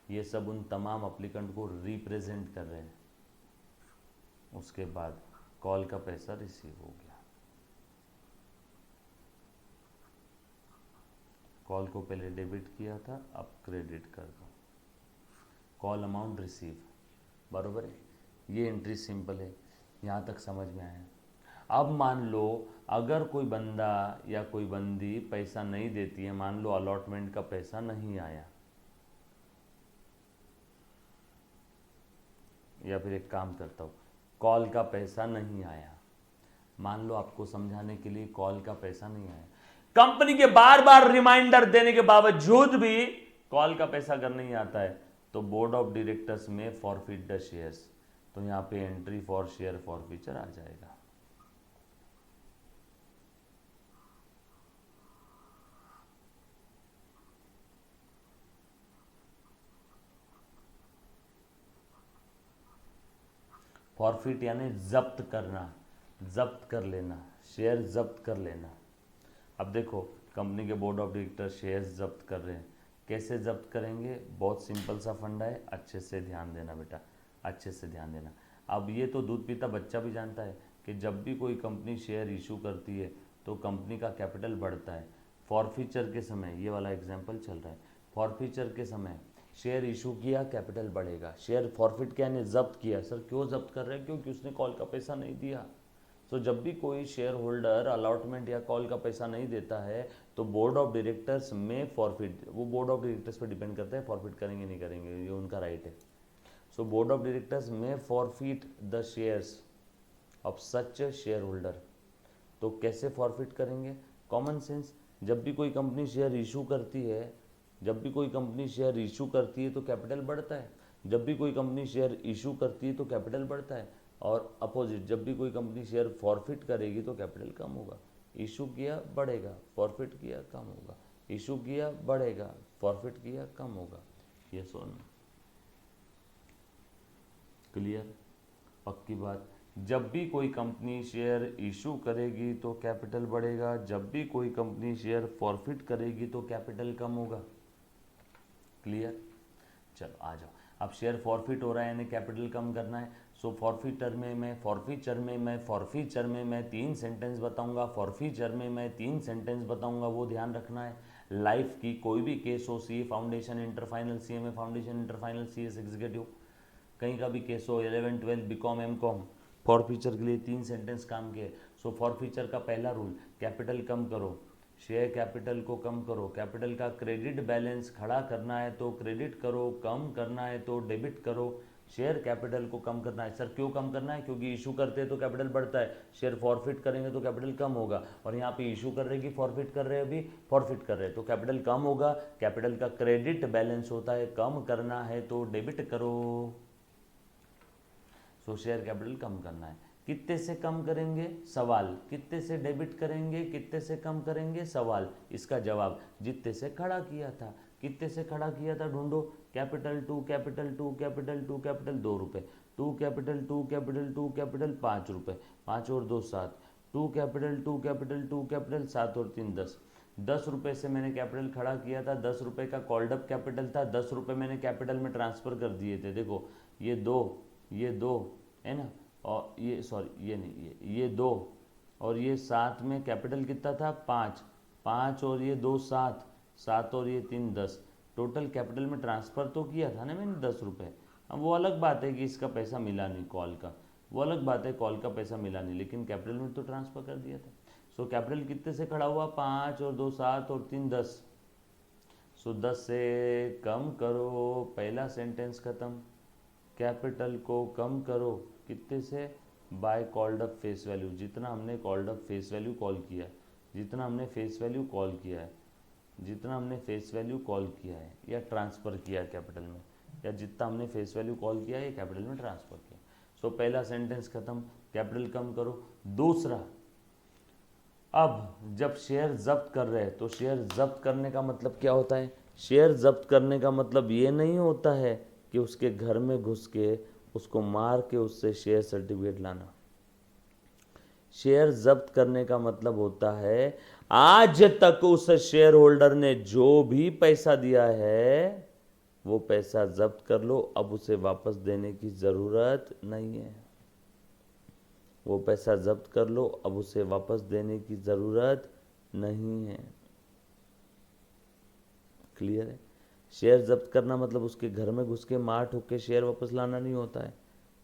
ये सब उन तमाम अप्लीकेंट को रिप्रेजेंट कर रहे हैं। उसके बाद कॉल का पैसा रिसीव हो गया, कॉल को पहले डेबिट किया था, अब क्रेडिट कर दो, कॉल अमाउंट रिसीव, बराबर है। ये एंट्री सिंपल है, यहाँ तक समझ में आया। अब मान लो अगर कोई बंदा या कोई बंदी पैसा नहीं देती है, मान लो अलॉटमेंट का पैसा नहीं आया, या फिर एक काम करता हूँ, कॉल का पैसा नहीं आया, मान लो आपको समझाने के लिए कॉल का पैसा नहीं आया, कंपनी के बार बार रिमाइंडर देने के बावजूद भी कॉल का पैसा अगर नहीं आता है तो बोर्ड ऑफ डायरेक्टर्स में फॉरफिट द शेयर्स, तो यहाँ पे एंट्री फॉर शेयर फॉरफीचर आ जाएगा। फॉरफिट यानी जब्त करना, जब्त कर लेना, शेयर जब्त कर लेना। अब देखो कंपनी के बोर्ड ऑफ डायरेक्टर शेयर्स जब्त कर रहे हैं, कैसे जब्त करेंगे? बहुत सिंपल सा फंडा है, अच्छे से ध्यान देना बेटा, अच्छे से ध्यान देना। अब ये तो दूध पीता बच्चा भी जानता है कि जब भी कोई कंपनी शेयर इशू करती है तो कंपनी का कैपिटल बढ़ता है। फॉरफीचर के समय, ये वाला एग्जाम्पल चल रहा है, फॉरफीचर के समय शेयर इशू किया, कैपिटल बढ़ेगा। शेयर फॉरफिट क्या ने जब्त किया, सर क्यों जब्त कर रहे हैं? क्योंकि उसने कॉल का पैसा नहीं दिया। तो जब भी कोई शेयर होल्डर अलॉटमेंट या कॉल का पैसा नहीं देता है तो बोर्ड ऑफ डायरेक्टर्स में फॉरफिट, वो बोर्ड ऑफ डायरेक्टर्स पर डिपेंड करता है फॉरफिट करेंगे नहीं करेंगे, ये उनका राइट है। सो बोर्ड ऑफ डायरेक्टर्स में forfeit the shares of such share holder. तो कैसे फॉरफिट करेंगे? कॉमन सेंस, जब भी कोई कंपनी शेयर इशू करती है, जब भी कोई कंपनी शेयर इशू करती है तो कैपिटल बढ़ता है, जब भी कोई कंपनी शेयर इशू करती है तो कैपिटल बढ़ता है, और अपोजिट जब भी कोई कंपनी शेयर फॉरफिट करेगी तो कैपिटल कम होगा। इशू किया बढ़ेगा, फॉरफिट किया कम होगा, इशू किया बढ़ेगा, फॉरफिट किया कम होगा। ये सोन क्लियर, पक्की बात। जब भी कोई कंपनी शेयर इशू करेगी तो कैपिटल बढ़ेगा, जब भी कोई कंपनी शेयर फॉरफिट करेगी तो कैपिटल कम होगा। क्लियर, चलो आ जाओ। अब शेयर फॉरफिट हो रहा है यानी कैपिटल कम करना है। सो फॉरफिटर में मैं फॉरफीचर में मैं 3 सेंटेंस बताऊंगा, फॉरफीचर में मैं 3 सेंटेंस बताऊंगा, वो ध्यान रखना है। लाइफ की कोई भी केस हो, C foundation inter final, CMA foundation inter final, CS executive, कहीं का भी केस हो, 11 12 BCom MCom, फॉरफीचर के लिए 3 सेंटेंस काम के। सो फॉरफीचर का पहला रूल, कैपिटल कम करो, शेयर कैपिटल को कम करो। कैपिटल का क्रेडिट बैलेंस खड़ा करना है तो क्रेडिट करो, कम करना है तो डेबिट करो। शेयर कैपिटल को कम करना है। सर क्यों कम करना है? क्योंकि इशू करते हैं तो कैपिटल बढ़ता है, शेयर फॉरफिट करेंगे तो कैपिटल कम होगा, और यहाँ पे इशू कर रहे हैं कि फॉरफिट कर रहे हैं, अभी फॉरफिट कर रहे हैं तो कैपिटल कम होगा। कैपिटल का क्रेडिट बैलेंस होता है, कम करना है तो डेबिट करो। सो शेयर कैपिटल कम करना है। कितने से कम करेंगे? सवाल। कितने से डेबिट करेंगे? कितने से कम करेंगे? सवाल। इसका जवाब जितने से खड़ा किया था। कितने से खड़ा किया था ढूंढो। Capital to capital to capital to capital 2 रुपये, to capital to capital to capital 5 रुपये, 5 और 2 7, to capital to capital to capital 7 और 3 10। 10 रुपये से मैंने कैपिटल खड़ा किया था, 10 रुपये का कॉल्ड अप कैपिटल था, 10 रुपये मैंने कैपिटल में ट्रांसफ़र कर दिए थे। देखो ये दो है ना, और ये सॉरी ये नहीं, ये 2 और ये 7 में कैपिटल कितना था? 5, 5 और ये 2 7, 7 और ये 3 10। टोटल कैपिटल में ट्रांसफ़र तो किया था ना मैंने 10 रुपये। अब वो अलग बात है कि इसका पैसा मिला नहीं कॉल का, वो अलग बात है कॉल का पैसा मिला नहीं, लेकिन कैपिटल में तो ट्रांसफ़र कर दिया था। सो कैपिटल कितने से खड़ा हुआ? 5 और 2 7 और 3 10। सो 10 से कम करो, पहला सेंटेंस ख़त्म। कैपिटल को कम करो कितने से? By called up face value. जितना हमने called up face value call किया है, जितना हमने फेस वैल्यू कॉल किया है, जितना हमने फेस वैल्यू कॉल किया है या ट्रांसफ़र किया है कैपिटल में, या जितना हमने फेस वैल्यू कॉल किया है या कैपिटल में ट्रांसफ़र किया। सो पहला सेंटेंस खत्म, कैपिटल कम करो। दूसरा, अब जब शेयर जब्त कर रहे हैं तो शेयर जब्त करने का मतलब क्या होता है? शेयर जब्त करने का मतलब ये नहीं होता है कि उसके घर में घुस के उसको मार के उससे शेयर सर्टिफिकेट लाना। शेयर जब्त करने का मतलब होता है आज तक उस शेयर होल्डर ने जो भी पैसा दिया है वो पैसा जब्त कर लो, अब उसे वापस देने की ज़रूरत नहीं है। वो पैसा जब्त कर लो, अब उसे वापस देने की ज़रूरत नहीं है। क्लियर है? शेयर जब्त करना मतलब उसके घर में घुस के मार ठोक के शेयर वापस लाना नहीं होता है,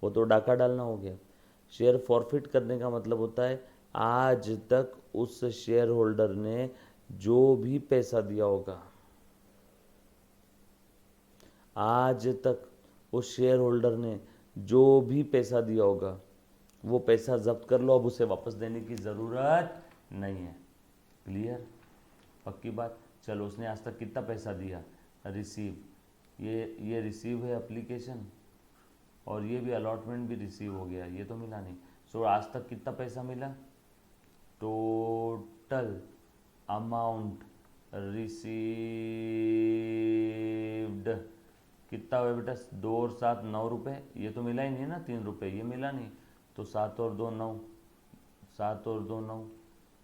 वो तो डाका डालना हो गया। शेयर फॉरफिट करने का मतलब होता है आज तक उस शेयर होल्डर ने जो भी पैसा दिया होगा, आज तक उस शेयर होल्डर ने जो भी पैसा दिया होगा वो पैसा जब्त कर लो, अब उसे वापस देने की ज़रूरत नहीं है। क्लियर? पक्की बात? चलो, उसने आज तक कितना पैसा दिया? रिसीव, ये रिसीव है एप्लीकेशन, और ये भी अलॉटमेंट भी रिसीव हो गया, ये तो मिला नहीं। सो आज तक कितना पैसा मिला? टोटल अमाउंट रिसीव्ड कितना हुआ बेटा? 2 और 7 9 रुपये। ये तो मिला ही नहीं ना, 3 रुपये ये मिला नहीं, तो 7 और 2 9, 7 और 2 9।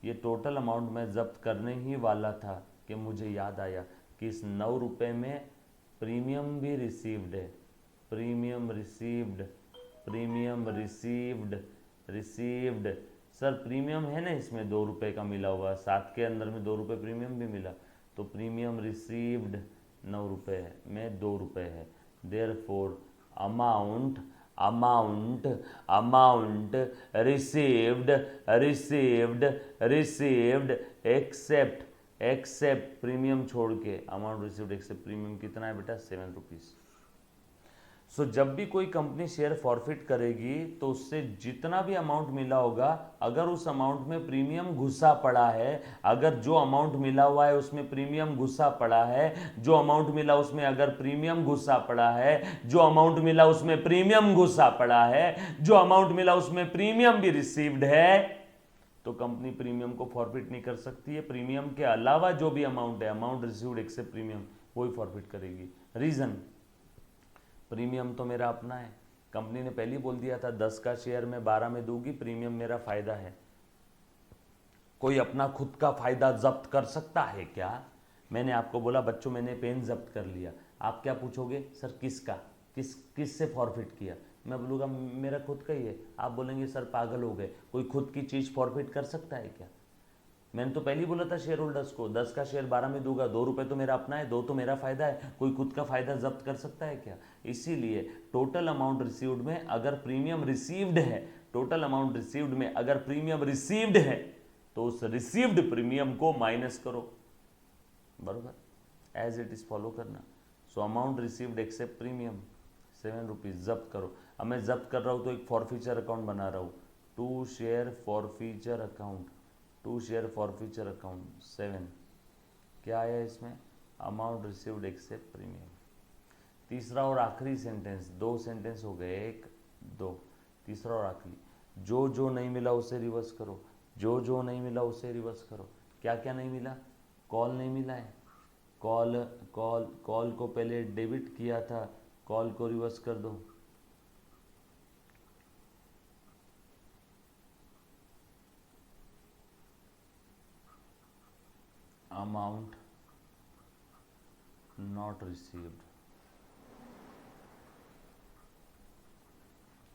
ये टोटल अमाउंट मैं जब्त करने ही वाला था कि मुझे याद आया कि इस 9 रुपये में प्रीमियम भी रिसीव्ड है। Premium received, premium received, received. Sir premium है ना इसमें 2 रुपये का मिला हुआ, 7 के अंदर में 2 रुपये प्रीमियम भी मिला, तो प्रीमियम रिसीव्ड 9 रुपये है में 2 रुपये है। Therefore amount amount amount received received received except premium छोड़ के अमाउंट रिसीव्ड एक्सेप्ट प्रीमियम कितना है बेटा? 7 रुपीज़। सो जब भी कोई कंपनी शेयर फॉरफिट करेगी तो उससे जितना भी अमाउंट मिला होगा, अगर उस अमाउंट में प्रीमियम घुसा पड़ा है, अगर जो अमाउंट मिला हुआ है उसमें प्रीमियम घुसा पड़ा है, जो अमाउंट मिला उसमें अगर प्रीमियम घुसा पड़ा है, जो अमाउंट मिला उसमें प्रीमियम घुसा पड़ा है, जो अमाउंट मिला उसमें प्रीमियम भी रिसीव्ड है, तो कंपनी प्रीमियम को फॉरफिट नहीं कर सकती है। प्रीमियम के अलावा जो भी अमाउंट है, अमाउंट रिसीव्ड एक्सेप्ट प्रीमियम, वही फॉरफिट करेगी। रीजन, प्रीमियम तो मेरा अपना है, कंपनी ने पहले ही बोल दिया था 10 का शेयर मैं 12 में दूंगी, प्रीमियम मेरा फायदा है। कोई अपना खुद का फायदा जब्त कर सकता है क्या? मैंने आपको बोला बच्चों मैंने पेन जब्त कर लिया, आप क्या पूछोगे? सर किसका, किस से फॉरफिट किया? मैं बोलूँगा मेरा खुद का ही है। आप बोलेंगे सर पागल हो गए, कोई खुद की चीज़ फॉरफिट कर सकता है क्या? मैंने तो पहले ही बोला था शेयर होल्डर्स को 10 का शेयर 12 में दूंगा, 2 रुपये तो मेरा अपना है, 2 तो मेरा फायदा है, कोई खुद का फायदा जब्त कर सकता है क्या? इसीलिए टोटल अमाउंट रिसीव्ड में अगर प्रीमियम रिसीव्ड है, टोटल अमाउंट रिसीव्ड में अगर प्रीमियम रिसीव्ड है तो उस रिसीव्ड प्रीमियम को माइनस करो, बरोबर, एज इट इज फॉलो करना। सो amount received except premium 7 rupees जब्त करो। अब मैं जब्त कर रहा हूँ तो एक फॉरफीचर अकाउंट बना रहा हूँ, to share forfeiture account, to share forfeiture account 7। क्या आया इसमें? Amount received except premium. तीसरा और आखिरी सेंटेंस, 2 सेंटेंस हो गए, 1 2, तीसरा और आखिरी, जो जो नहीं मिला उसे रिवर्स करो, जो जो नहीं मिला उसे रिवर्स करो। क्या क्या नहीं मिला? कॉल नहीं मिला है, कॉल कॉल कॉल को पहले डेबिट किया था, कॉल को रिवर्स कर दो। Amount not received,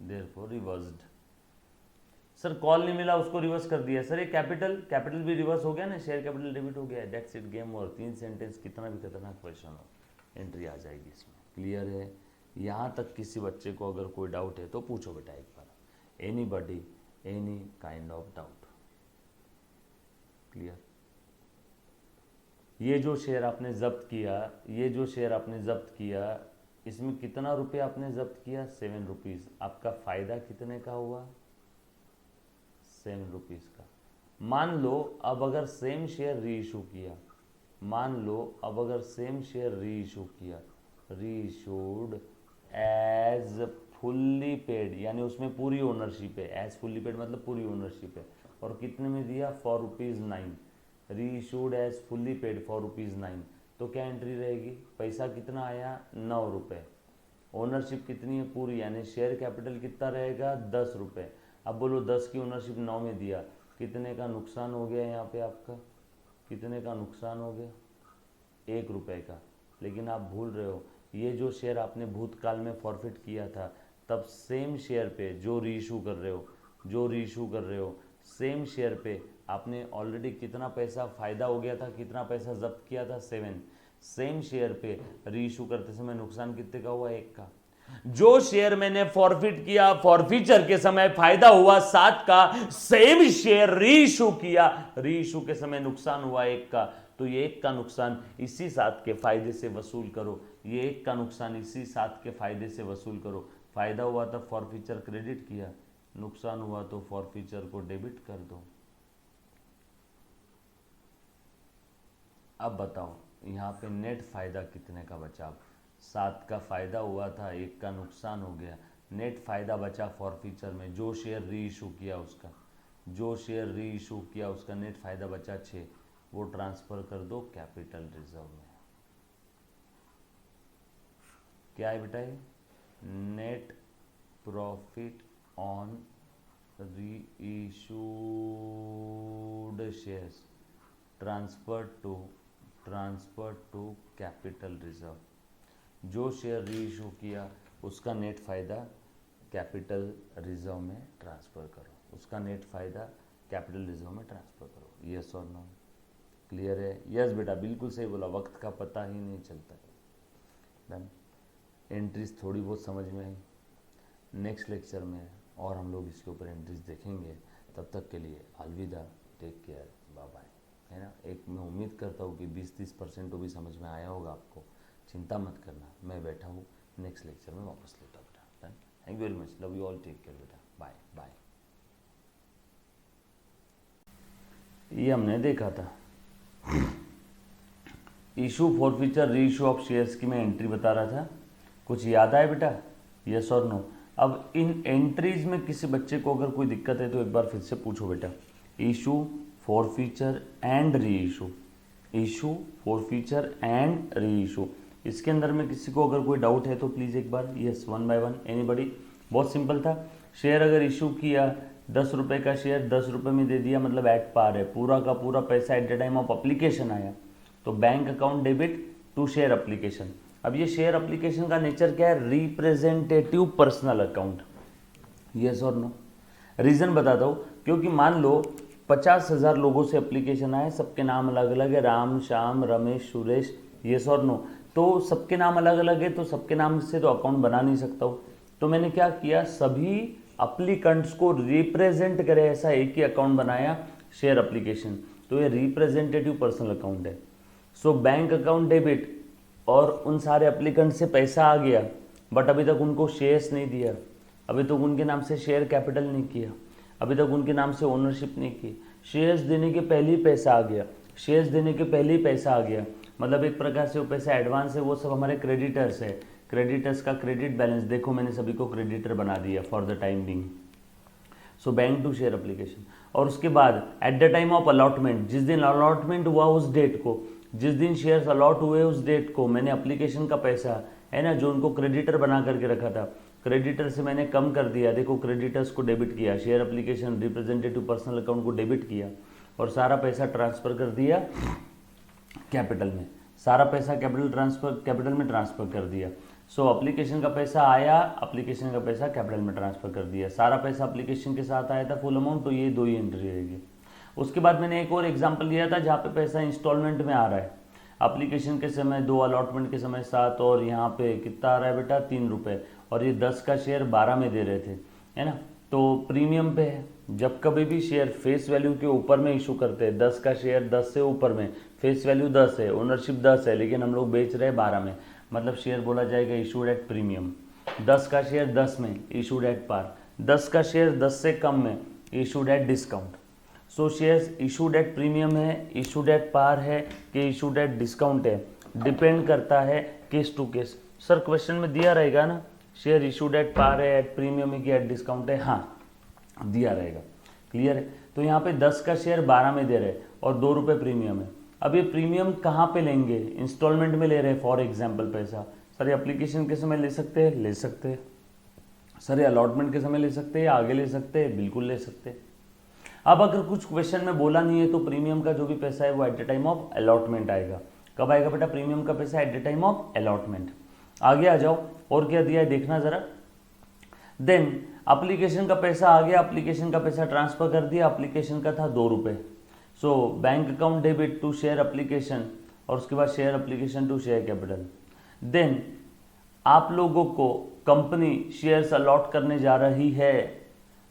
therefore reversed. Sir call नहीं मिला उसको रिवर्स कर दिया। सर ये कैपिटल भी रिवर्स हो गया ना, शेयर कैपिटल डेबिट हो गया, that's it, game over. 3 sentence, कितना भी खतरनाक क्वेश्चन हो, एंट्री आ जाएगी इसमें। क्लियर है? यहाँ तक किसी बच्चे को अगर कोई डाउट है तो पूछो बेटा एक बार, anybody, any kind of doubt. Clear? ये जो शेयर आपने जब्त किया, ये जो शेयर आपने जब्त किया, इसमें कितना रुपये आपने जब्त किया? 7 रुपीज़। आपका फ़ायदा कितने का हुआ? 7 रुपीज़ का। मान लो अब अगर सेम शेयर री इशू किया, मान लो अब अगर सेम शेयर री इशू किया, री इशूड एज फुल्ली पेड, यानी उसमें पूरी ओनरशिप है, एज फुल्ली पेड मतलब पूरी ओनरशिप है, और कितने में दिया? ₹4.9। री इशूड एज फुल्ली पेड ₹4.9, तो क्या एंट्री रहेगी? पैसा कितना आया? 9 रुपये। ओनरशिप कितनी है? पूरी, यानी शेयर कैपिटल कितना रहेगा? 10 रुपये। अब बोलो 10 की ओनरशिप 9 में दिया, कितने का नुकसान हो गया यहाँ पे आपका? कितने का नुकसान हो गया? 1 रुपये का। लेकिन आप भूल रहे हो, ये जो शेयर आपने भूतकाल में फॉरफिट किया था, तब सेम शेयर पे जो री इशू कर रहे हो, जो री इशू कर रहे हो, सेम शेयर पे आपने ऑलरेडी कितना पैसा फ़ायदा हो गया था, कितना पैसा जब्त किया था? 7। सेम शेयर पे री इशू करते समय नुकसान कितने का हुआ? 1 का। जो शेयर मैंने फॉरफिट किया, फॉरफीचर के समय फायदा हुआ 7 का, सेम शेयर री इशू किया, री इशू के समय नुकसान हुआ 1 का, तो ये 1 का नुकसान इसी 7 के फायदे से वसूल करो, ये 1 का नुकसान इसी 7 के फायदे से वसूल करो। फायदा हुआ तो फॉरफीचर क्रेडिट किया, नुकसान हुआ तो फॉरफीचर को डेबिट कर दो। अब बताओ यहाँ पे नेट फायदा कितने का बचा? 7 का फायदा हुआ था, 1 का नुकसान हो गया, नेट फायदा बचा फॉरफीचर में, जो शेयर री इशू किया उसका, जो शेयर री इशू किया उसका नेट फायदा बचा 6, वो ट्रांसफर कर दो कैपिटल रिजर्व में। क्या है बेटा ये? Net profit on reissued shares transfer to capital reserve. जो शेयर री इशू किया उसका नेट फ़ायदा कैपिटल रिजर्व में ट्रांसफ़र करो, उसका नेट फ़ायदा कैपिटल रिजर्व में ट्रांसफ़र करो। यस और नो? क्लियर है? यस बेटा, बिल्कुल सही बोला, वक्त का पता ही नहीं चलता। डन। एंट्रीज थोड़ी बहुत समझ में आई। नेक्स्ट लेक्चर में और हम लोग इसके ऊपर एंट्रीज देखेंगे। तब तक के लिए अलविदा, टेक केयर, बाय बाय। है ना? एक मैं उम्मीद करता हूँ कि 20-30% तो भी समझ में आया होगा आपको। चिंता मत करना, मैं बैठा हूँ, नेक्स्ट लेक्चर में वापस लेता हूँ बेटा। Thank you very much, love you all, take care बेटा, बाय बाय। ये हमने देखा था issue forfeiture reissue of shares की मैं एंट्री बता रहा था, कुछ याद आया बेटा? यस और नो? अब इन एंट्रीज में किसी बच्चे को अगर कोई दिक्कत है तो एक बार फिर से पूछो बेटा। Issue forfeiture and re issue, issue forfeiture and re issue, इसके अंदर में किसी को अगर कोई डाउट है तो प्लीज़ एक बार यस, 1 बाय 1 एनीबडी। बहुत सिंपल था। शेयर अगर इशू किया, 10 रुपये का शेयर 10 रुपये में दे दिया, मतलब एट पार है, पूरा का पूरा पैसा at the time of application आया, तो bank account debit to share application. अब ये शेयर अप्लीकेशन का नेचर क्या है? Representative personal account. यस और नो? रीज़न बताता हूँ, क्योंकि मान लो 50,000 लोगों से एप्लीकेशन आए, सबके नाम अलग अलग है, राम, श्याम, रमेश, सुरेश। यस और नो? तो सबके नाम अलग अलग है, तो सबके नाम से तो अकाउंट बना नहीं सकता हूँ। तो मैंने क्या किया, सभी अप्लीकेंट्स को रिप्रेजेंट करे ऐसा एक ही अकाउंट बनाया, शेयर अप्लीकेशन। तो ये रिप्रेजेंटेटिव पर्सनल अकाउंट है। सो बैंक अकाउंट डेबिट, और उन सारे एप्लीकेंट से पैसा आ गया, बट अभी तक उनको शेयर्स नहीं दिया, अभी तक उनके नाम से शेयर कैपिटल नहीं किया, अभी तक उनके नाम से ओनरशिप नहीं की। शेयर्स देने के पहले ही पैसा आ गया, शेयर्स देने के पहले ही पैसा आ गया, मतलब एक प्रकार से वो पैसा एडवांस है, वो सब हमारे क्रेडिटर्स है। क्रेडिटर्स का क्रेडिट बैलेंस देखो, मैंने सभी को क्रेडिटर बना दिया for the time being. So bank to share application. और उसके बाद at the time of allotment, जिस दिन अलॉटमेंट हुआ उस डेट को, जिस दिन शेयर्स अलॉट हुए उस डेट को मैंने एप्लीकेशन का पैसा है ना, जो उनको क्रेडिटर बना करके रखा था, क्रेडिटर से मैंने कम कर दिया। देखो क्रेडिटर्स को डेबिट किया, share application representative personal account को डेबिट किया और सारा पैसा ट्रांसफर कर दिया कैपिटल में, सारा पैसा कैपिटल में ट्रांसफर कर दिया। सो एप्लीकेशन का पैसा आया, एप्लीकेशन का पैसा कैपिटल में ट्रांसफर कर दिया, सारा पैसा एप्लीकेशन के साथ आया था फुल अमाउंट, तो ये दो ही एंट्री रहेगी। उसके बाद मैंने एक और एग्जांपल लिया था जहाँ पे पैसा इंस्टॉलमेंट में आ रहा है, एप्लीकेशन के समय 2, अलॉटमेंट के समय 7, और यहाँ पे कितना आ रहा है बेटा 3 रुपये, और ये 10 का शेयर 12 में दे रहे थे, है ना, तो प्रीमियम पे है। जब कभी भी शेयर फेस वैल्यू के ऊपर में इशू करते हैं, 10 का शेयर 10 से ऊपर में, फेस वैल्यू 10 है, ओनरशिप 10 है, लेकिन हम लोग बेच रहे हैं 12 में, मतलब शेयर बोला जाएगा इशूड एट प्रीमियम। 10 का शेयर 10 में इशूड एट पार, 10 का शेयर 10 से कम में issued at discount. So shares issued at premium है, इशूड एट पार है कि इशूड एट डिस्काउंट है, डिपेंड करता है case to case. Sir question में दिया रहेगा ना शेयर इशूड एट पार है, एट प्रीमियम है कि एट डिस्काउंट है, हाँ दिया रहेगा, क्लियर है। तो यहाँ पे 10 का शेयर 12 में दे रहे और 2 रुपये प्रीमियम है। अब ये प्रीमियम कहाँ पे लेंगे, इंस्टॉलमेंट में ले रहे हैं फॉर एग्जाम्पल पैसा। सर ये एप्लीकेशन के समय ले सकते हैं, ले सकते हैं। सर ये अलॉटमेंट के समय ले सकते हैं, आगे ले सकते हैं, बिल्कुल ले सकते हैं। अब अगर कुछ क्वेश्चन में बोला नहीं है तो प्रीमियम का जो भी पैसा है वो eight the time of allotment आएगा। कब आएगा बेटा प्रीमियम का पैसा? At the time of allotment. आगे आ जाओ, और क्या दिया है देखना जरा। देन एप्लीकेशन का पैसा आ गया, एप्लीकेशन का पैसा ट्रांसफर कर दिया, एप्लीकेशन का था 2 रुपये। So bank account debit to share application, और उसके बाद share application to share capital. Then आप लोगों को कंपनी शेयर्स अलॉट करने जा रही है,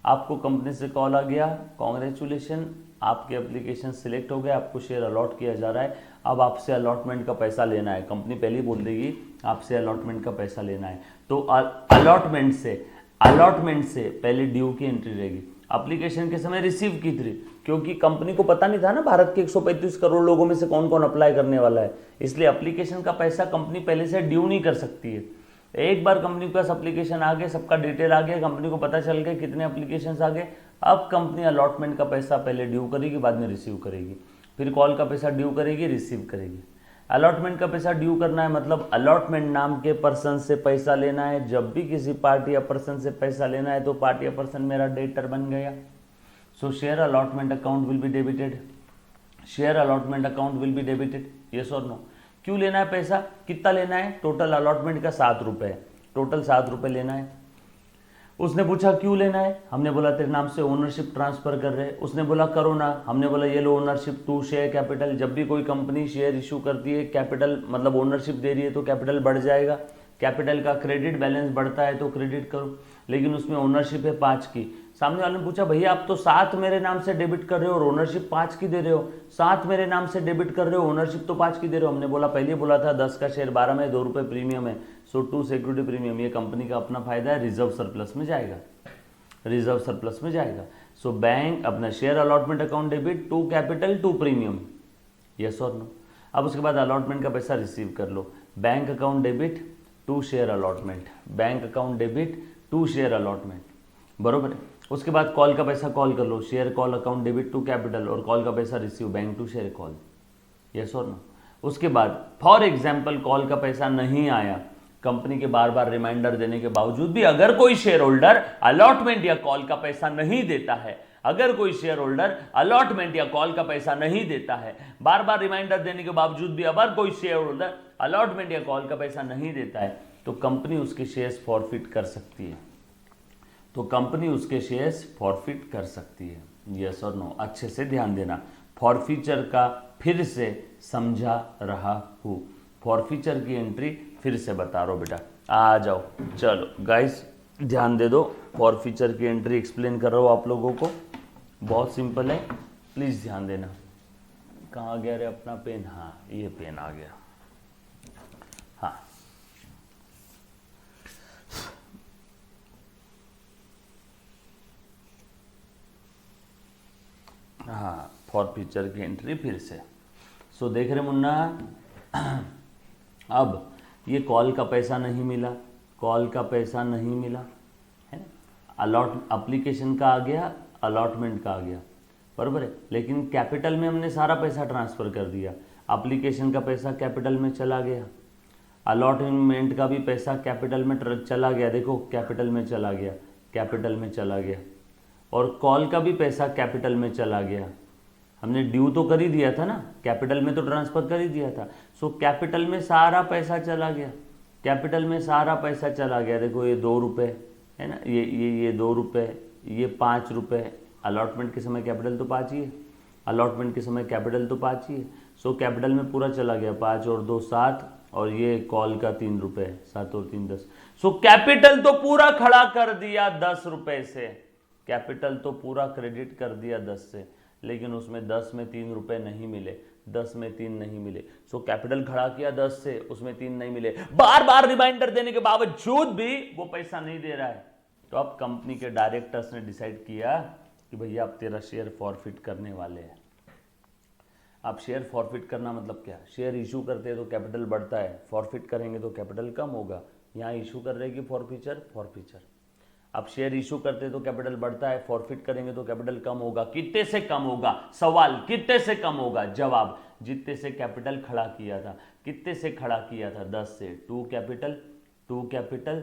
आपको कंपनी से कॉल आ गया, कॉन्ग्रेचुलेशन आपके एप्लीकेशन सिलेक्ट हो गया, आपको शेयर अलॉट किया जा रहा है। अब आपसे अलॉटमेंट का पैसा लेना है, कंपनी पहले ही बोल देगी आपसे अलॉटमेंट का पैसा लेना है। तो अलॉटमेंट से पहले ड्यू की एंट्री रहेगी। एप्लीकेशन के समय रिसीव की थी, क्योंकि कंपनी को पता नहीं था ना भारत के 135 करोड़ लोगों में से कौन कौन अप्लाई करने वाला है, इसलिए एप्लीकेशन का पैसा कंपनी पहले से ड्यू नहीं कर सकती है। एक बार कंपनी के पास एप्लीकेशन आ गए, सबका डिटेल आ गया, कंपनी को पता चल गया कितने एप्लीकेशंस आ गए, अब कंपनी अलॉटमेंट का पैसा पहले ड्यू करेगी, बाद में रिसीव करेगी, फिर कॉल का पैसा ड्यू करेगी, रिसीव करेगी। अलॉटमेंट का पैसा ड्यू करना है मतलब अलॉटमेंट नाम के पर्सन से पैसा लेना है। जब भी किसी पार्टी या पर्सन से पैसा लेना है तो पार्टी या पर्सन मेरा डेटर बन गया। सो share allotment account will be debited, share allotment account will be debited, yes और नो। क्यों लेना है पैसा, कितना लेना है? टोटल अलॉटमेंट का 7 रुपये, टोटल 7 रुपये लेना है। उसने पूछा क्यों लेना है, हमने बोला तेरे नाम से ओनरशिप ट्रांसफर कर रहे हैं। उसने बोला करो ना, हमने बोला ये लो ओनरशिप टू शेयर कैपिटल। जब भी कोई कंपनी शेयर इशू करती है, कैपिटल मतलब ओनरशिप दे रही है तो कैपिटल बढ़ जाएगा, कैपिटल का क्रेडिट बैलेंस बढ़ता है तो क्रेडिट करो, लेकिन उसमें ओनरशिप है 5 की। सामने वाले ने पूछा भैया आप तो 7 मेरे नाम से डेबिट कर रहे हो और ओनरशिप 5 की दे रहे हो, 7 मेरे नाम से डेबिट कर रहे हो, ओनरशिप तो 5 की दे रहे हो। हमने बोला पहले बोला था 10 का शेयर 12 में 2 रुपये प्रीमियम है, सो टू सिक्योरिटी प्रीमियम, ये कंपनी का अपना फायदा है, रिजर्व सरप्लस में जाएगा, रिजर्व सरप्लस में जाएगा। सो बैंक अपना share allotment account debit to capital to premium, yes और नो। अब उसके बाद अलॉटमेंट का पैसा रिसीव कर लो, bank account debit to share allotment, bank account debit to share allotment, बरोबर है। उसके बाद कॉल का पैसा कॉल कर लो, share call account debit to capital, और कॉल का पैसा receive bank to share call, yes और नो। उसके बाद फॉर एग्जाम्पल कॉल का पैसा नहीं आया, कंपनी के बार बार रिमाइंडर देने के बावजूद भी अगर कोई शेयर होल्डर अलॉटमेंट या कॉल का पैसा नहीं देता है, अगर कोई शेयर होल्डर अलॉटमेंट या कॉल का पैसा नहीं देता है, बार बार रिमाइंडर देने के बावजूद भी अगर कोई शेयर होल्डर अलॉटमेंट या कॉल का पैसा नहीं देता है, तो कंपनी उसके शेयर्स फॉरफिट कर सकती है, तो कंपनी उसके शेयर्स फॉरफिट कर सकती है, यस और नो। अच्छे से ध्यान देना, फॉरफीचर का फिर से समझा रहा हूँ, फॉरफीचर की एंट्री फिर से बता रहा हूँ बेटा, आ जाओ चलो गाइस ध्यान दे दो, फॉरफीचर की एंट्री एक्सप्लेन कर रहा हूँ आप लोगों को, बहुत सिंपल है, प्लीज ध्यान देना। कहाँ गया रे अपना पेन, हाँ ये पेन आ गया, हाँ हाँ, फॉरफीचर की एंट्री फिर से। सो देख रहे मुन्ना, अब ये कॉल का पैसा नहीं मिला, कॉल का पैसा नहीं मिला है ना, अलॉट एप्लीकेशन का आ गया, अलॉटमेंट का आ गया, बराबर है। लेकिन कैपिटल में हमने सारा पैसा ट्रांसफ़र कर दिया, एप्लीकेशन का पैसा कैपिटल में चला गया, अलॉटमेंट का भी पैसा कैपिटल में चला गया, देखो कैपिटल में चला गया, कैपिटल में चला गया, और कॉल का भी पैसा कैपिटल में चला गया। हमने ड्यू तो कर ही दिया था ना, कैपिटल में तो ट्रांसफ़र कर ही दिया था। सो कैपिटल में सारा पैसा चला गया, कैपिटल में सारा पैसा चला गया। देखो ये 2 रुपये है ना, ये 2 रुपये, ये 5 रुपये। अलॉटमेंट के समय कैपिटल तो 5 ही है, अलॉटमेंट के समय कैपिटल तो 5 ही है। सो कैपिटल में पूरा चला गया, 5 और 2 7, और ये कॉल का 3 रुपये, 7 और 3 10। सो कैपिटल तो पूरा खड़ा कर दिया 10 रुपये से, कैपिटल तो पूरा क्रेडिट कर दिया 10 से, लेकिन उसमें 10 में 3 रुपये नहीं मिले, 10 में 3 नहीं मिले। सो कैपिटल खड़ा किया 10 से, उसमें 3 नहीं मिले, बार बार रिमाइंडर देने के बावजूद भी वो पैसा नहीं दे रहा है। तो अब कंपनी के डायरेक्टर्स ने डिसाइड किया कि भैया अब तेरा शेयर फॉरफिट करने वाले हैं। अब शेयर फॉरफिट करना मतलब क्या, शेयर इशू करते हैं तो कैपिटल बढ़ता है, फॉरफिट करेंगे तो कैपिटल कम होगा। यहाँ इशू कर रहे कि फॉरफीचर, फॉरफीचर। अब शेयर इशू करते तो कैपिटल बढ़ता है, फॉरफिट करेंगे तो कैपिटल कम होगा। कितने से कम होगा, सवाल कितने से कम होगा, जवाब जितने से कैपिटल खड़ा किया था। कितने से खड़ा किया था, 10 से। 2 कैपिटल 2 कैपिटल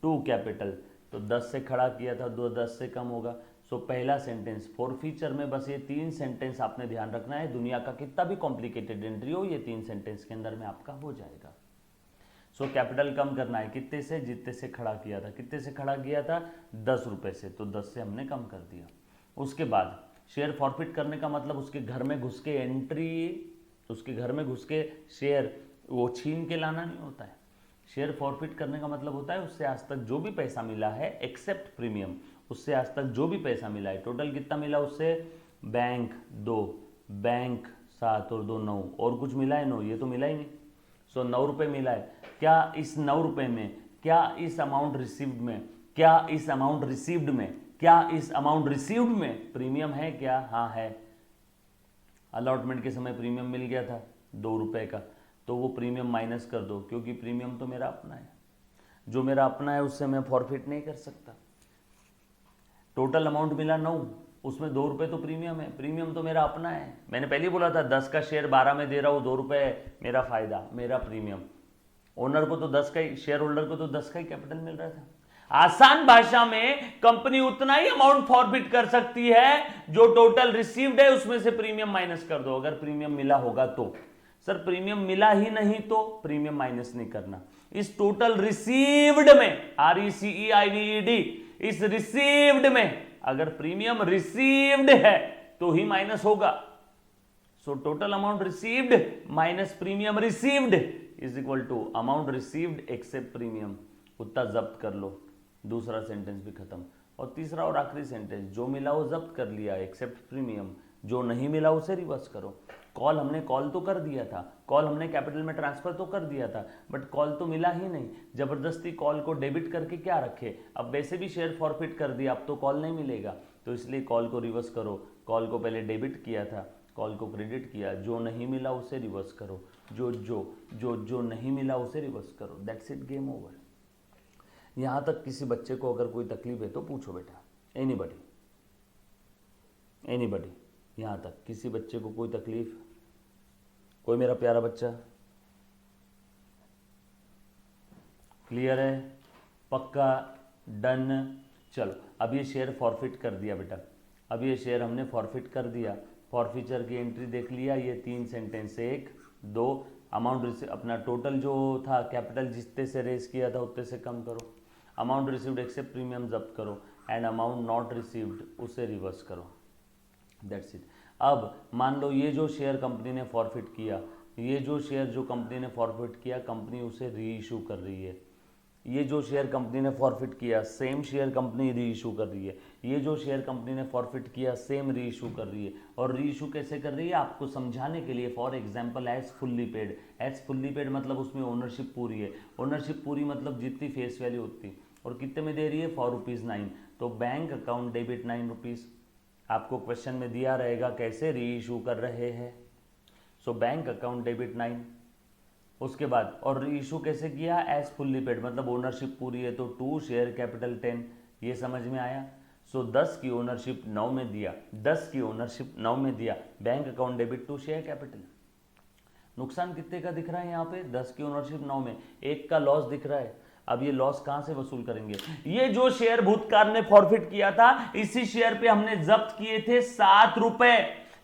2 कैपिटल, तो 10 से खड़ा किया था, 10 से कम होगा। सो पहला सेंटेंस फॉरफीचर में बस ये 3 सेंटेंस आपने ध्यान रखना है, दुनिया का कितना भी कॉम्प्लिकेटेड एंट्री हो, ये 3 सेंटेंस के अंदर में आपका हो जाएगा। सो कैपिटल कम करना है, कितने से, जितने से खड़ा किया था। कितने से खड़ा किया था, 10 रुपये से, तो 10 से हमने कम कर दिया। उसके बाद शेयर फॉरफिट करने का मतलब उसके घर में घुस के एंट्री, उसके घर में घुस के शेयर वो छीन के लाना नहीं होता है। शेयर फॉरफिट करने का मतलब होता है उससे आज तक जो भी पैसा मिला है एक्सेप्ट प्रीमियम, उससे आज तक जो भी पैसा मिला है, टोटल कितना मिला उससे, बैंक 2, बैंक 7 और 2 9, और कुछ मिला है 9, ये तो मिला ही नहीं। सो 9 रुपये मिला है। क्या इस 9 रुपये में, क्या इस अमाउंट रिसीव्ड में, क्या इस अमाउंट रिसीव्ड में, क्या इस अमाउंट रिसीव्ड में प्रीमियम है क्या, हाँ है। अलॉटमेंट के समय प्रीमियम मिल गया था 2 रुपये का, तो वो प्रीमियम माइनस कर दो, क्योंकि प्रीमियम तो मेरा अपना है, जो मेरा अपना है उससे मैं फॉरफिट नहीं कर सकता। टोटल अमाउंट मिला 9, उसमें 2 रुपये तो प्रीमियम है, प्रीमियम तो मेरा अपना है। मैंने पहले ही बोला था 10 का शेयर 12 में दे रहा हूँ, 2 रुपये मेरा फायदा, मेरा प्रीमियम। ओनर को तो 10 का ही, शेयर होल्डर को तो 10 का ही कैपिटल मिल रहा था। आसान भाषा में कंपनी उतना ही अमाउंट फॉरफिट कर सकती है जो टोटल रिसीव्ड है उसमें से प्रीमियम माइनस कर दो, अगर प्रीमियम मिला होगा तो। सर प्रीमियम मिला ही नहीं तो प्रीमियम माइनस नहीं करना। इस टोटल रिसीव्ड में, RECEIVED, इस रिसीव्ड में अगर प्रीमियम रिसीव्ड है तो ही माइनस होगा। So total amount received minus premium received is equal to amount received except premium, उतना जब्त कर लो। दूसरा सेंटेंस भी खत्म। और तीसरा और आखिरी सेंटेंस, जो मिला वो जब्त कर लिया एक्सेप्ट प्रीमियम, जो नहीं मिला उसे रिवर्स करो। कॉल हमने कॉल तो कर दिया था, कॉल हमने कैपिटल में ट्रांसफर तो कर दिया था, बट कॉल तो मिला ही नहीं। जबरदस्ती कॉल को डेबिट करके क्या रखे, अब वैसे भी शेयर फॉरफिट कर दिया, अब तो कॉल नहीं मिलेगा, तो इसलिए कॉल को रिवर्स करो। कॉल को पहले डेबिट किया था, कॉल को क्रेडिट किया, जो नहीं मिला उसे रिवर्स करो, जो नहीं मिला उसे रिवर्स करो। That's it, game over. यहाँ तक किसी बच्चे को अगर कोई तकलीफ है तो पूछो बेटा, एनीबडी, यहाँ तक किसी बच्चे को कोई तकलीफ, कोई मेरा प्यारा बच्चा, क्लियर है, पक्का, डन। चलो अब ये शेयर फॉरफिट कर दिया बेटा, अब ये शेयर हमने फॉरफिट कर दिया, फॉरफीचर की एंट्री देख लिया। ये 3 सेंटेंस, 1 2, अमाउंट अपना टोटल जो था कैपिटल जितने से रेस किया था उतने से कम करो, अमाउंट रिसीव्ड एक्सेप्ट प्रीमियम जब्त करो, एंड अमाउंट नॉट रिसीव्ड उसे रिवर्स करो। That's it. अब मान लो ये जो शेयर कंपनी ने फॉरफिट किया, ये जो शेयर जो कंपनी ने फॉरफिट किया, कंपनी उसे री इशू कर रही है। ये जो शेयर कंपनी ने फॉरफिट किया, सेम शेयर कंपनी री इशू कर रही है। ये जो शेयर कंपनी ने फॉरफिट किया, सेम री इशू कर रही है। और री इशू कैसे कर रही है आपको समझाने के लिए, for example as fully paid. As fully paid मतलब उसमें ओनरशिप पूरी है, ओनरशिप पूरी मतलब जितनी फेस वैल्यू उतनी, और कितने में दे रही है, 4 रुपीज़ 9। तो बैंक अकाउंट डेबिट 9 रुपीज़, आपको क्वेश्चन में दिया रहेगा कैसे री इशू कर रहे हैं। सो बैंक अकाउंट डेबिट 9, उसके बाद और री इशू कैसे किया, एज फुल्ली पेड, मतलब ओनरशिप पूरी है तो 2, शेयर कैपिटल 10, ये समझ में आया। सो 10 की ओनरशिप 9 में दिया, 10 की ओनरशिप 9 में दिया, bank account debit to share capital. नुकसान कितने का दिख रहा है यहाँ पे, 10 की ओनरशिप 9 में, 1 का लॉस दिख रहा है। अब ये लॉस कहां से वसूल करेंगे, ये जो शेयर भूतकाल ने फॉरफिट किया था, इसी शेयर पे हमने जब्त किए थे 7 रुपए,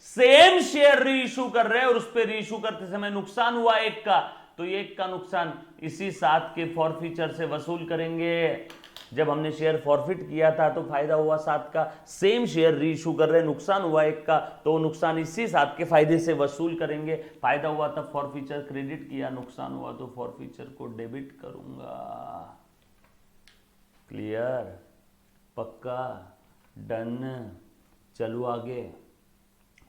सेम शेयर री इशू कर रहे हैं और उस पर री इशू करते समय नुकसान हुआ 1 का, तो 1 का नुकसान इसी 7 के फॉरफीचर से वसूल करेंगे। जब हमने शेयर फॉरफिट किया था तो फायदा हुआ 7 का, सेम शेयर री इशू कर रहे, नुकसान हुआ 1 का, तो नुकसान इसी 7 के फायदे से वसूल करेंगे। फायदा हुआ तब फॉरफीचर क्रेडिट किया, नुकसान हुआ तो फॉरफीचर को डेबिट करूंगा। क्लियर, पक्का, डन। चलो आगे।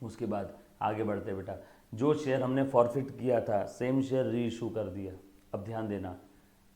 उसके बाद आगे बढ़ते बेटा, जो शेयर हमने फॉरफिट किया था सेम शेयर री इशू कर दिया। अब ध्यान देना,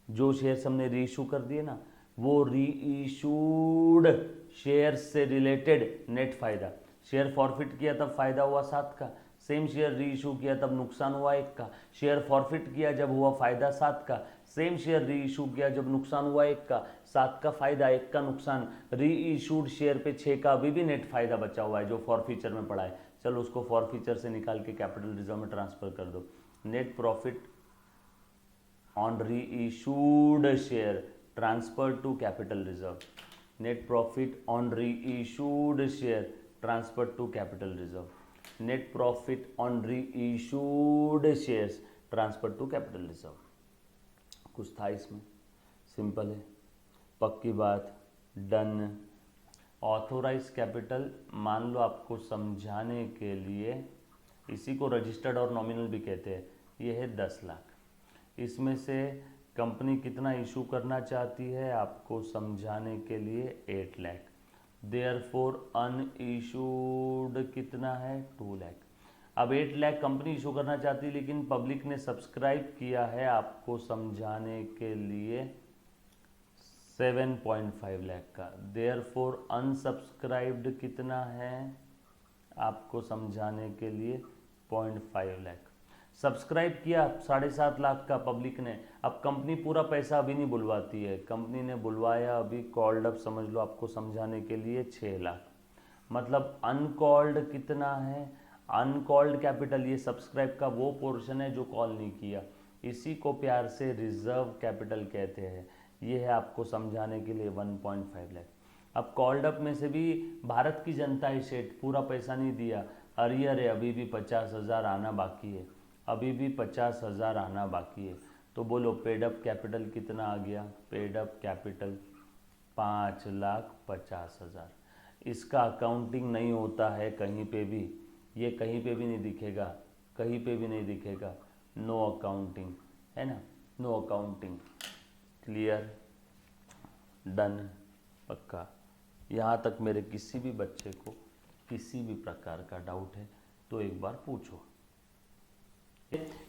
जो शेयर्स हमने री इशू कर दिए ना, वो री इशूड शेयर से रिलेटेड नेट फायदा, शेयर फॉरफिट किया तब फायदा हुआ 7 का, सेम शेयर री इशू किया तब नुकसान हुआ 1 का, शेयर फॉरफिट किया जब हुआ फायदा 7 का, सेम शेयर री इशू किया जब नुकसान हुआ 1 का, 7 का फायदा 1 का नुकसान, री इशूड शेयर पे 6 का अभी भी नेट फायदा बचा हुआ है जो फॉरफीचर में पड़ा है। चलो उसको फॉरफीचर से निकाल के कैपिटल रिजर्व में ट्रांसफर कर दो। Net profit on reissued share transfer to capital reserve, net profit on reissued share transfer to capital reserve, net profit on reissued shares transfer to capital reserve. कुछ था इसमें, simple है, पक्की बात, done. Authorise capital मान लो आपको समझाने के लिए, इसी को रजिस्टर्ड और नॉमिनल भी कहते हैं, ये है 10 लाख। इसमें से कंपनी कितना इशू करना चाहती है आपको समझाने के लिए 8 लाख, देयरफॉर अनइशूड कितना है 2 लाख। अब 8 लाख कंपनी इशू करना चाहती है लेकिन पब्लिक ने सब्सक्राइब किया है आपको समझाने के लिए 7.5 लाख का, देयरफॉर अनसब्सक्राइब्ड कितना है आपको समझाने के लिए 0.5 लाख। सब्सक्राइब किया 7.5 लाख का पब्लिक ने, अब कंपनी पूरा पैसा अभी नहीं बुलवाती है, कंपनी ने बुलवाया अभी कॉल्ड अप, समझ लो आपको समझाने के लिए 6 लाख, मतलब अनकॉल्ड कितना है, अनकॉल्ड कैपिटल, ये सब्सक्राइब का वो पोर्शन है जो कॉल नहीं किया, इसी को प्यार से रिजर्व कैपिटल कहते हैं। ये है आपको समझाने के लिए 1.5 लाख। अब कॉल्ड अप में से भी भारत की जनता है सेठ, पूरा पैसा नहीं दिया, अरियर है, अभी भी 50,000 आना बाकी है, अभी भी 50,000 आना बाकी है, तो बोलो पेड अप कैपिटल कितना आ गया, पेड अप कैपिटल 5,50,000। इसका अकाउंटिंग नहीं होता है कहीं पे भी, ये कहीं पे भी नहीं दिखेगा, कहीं पे भी नहीं दिखेगा, नो अकाउंटिंग है ना, नो अकाउंटिंग। क्लियर, डन, पक्का। यहाँ तक मेरे किसी भी बच्चे को किसी भी प्रकार का डाउट है तो एक बार पूछो।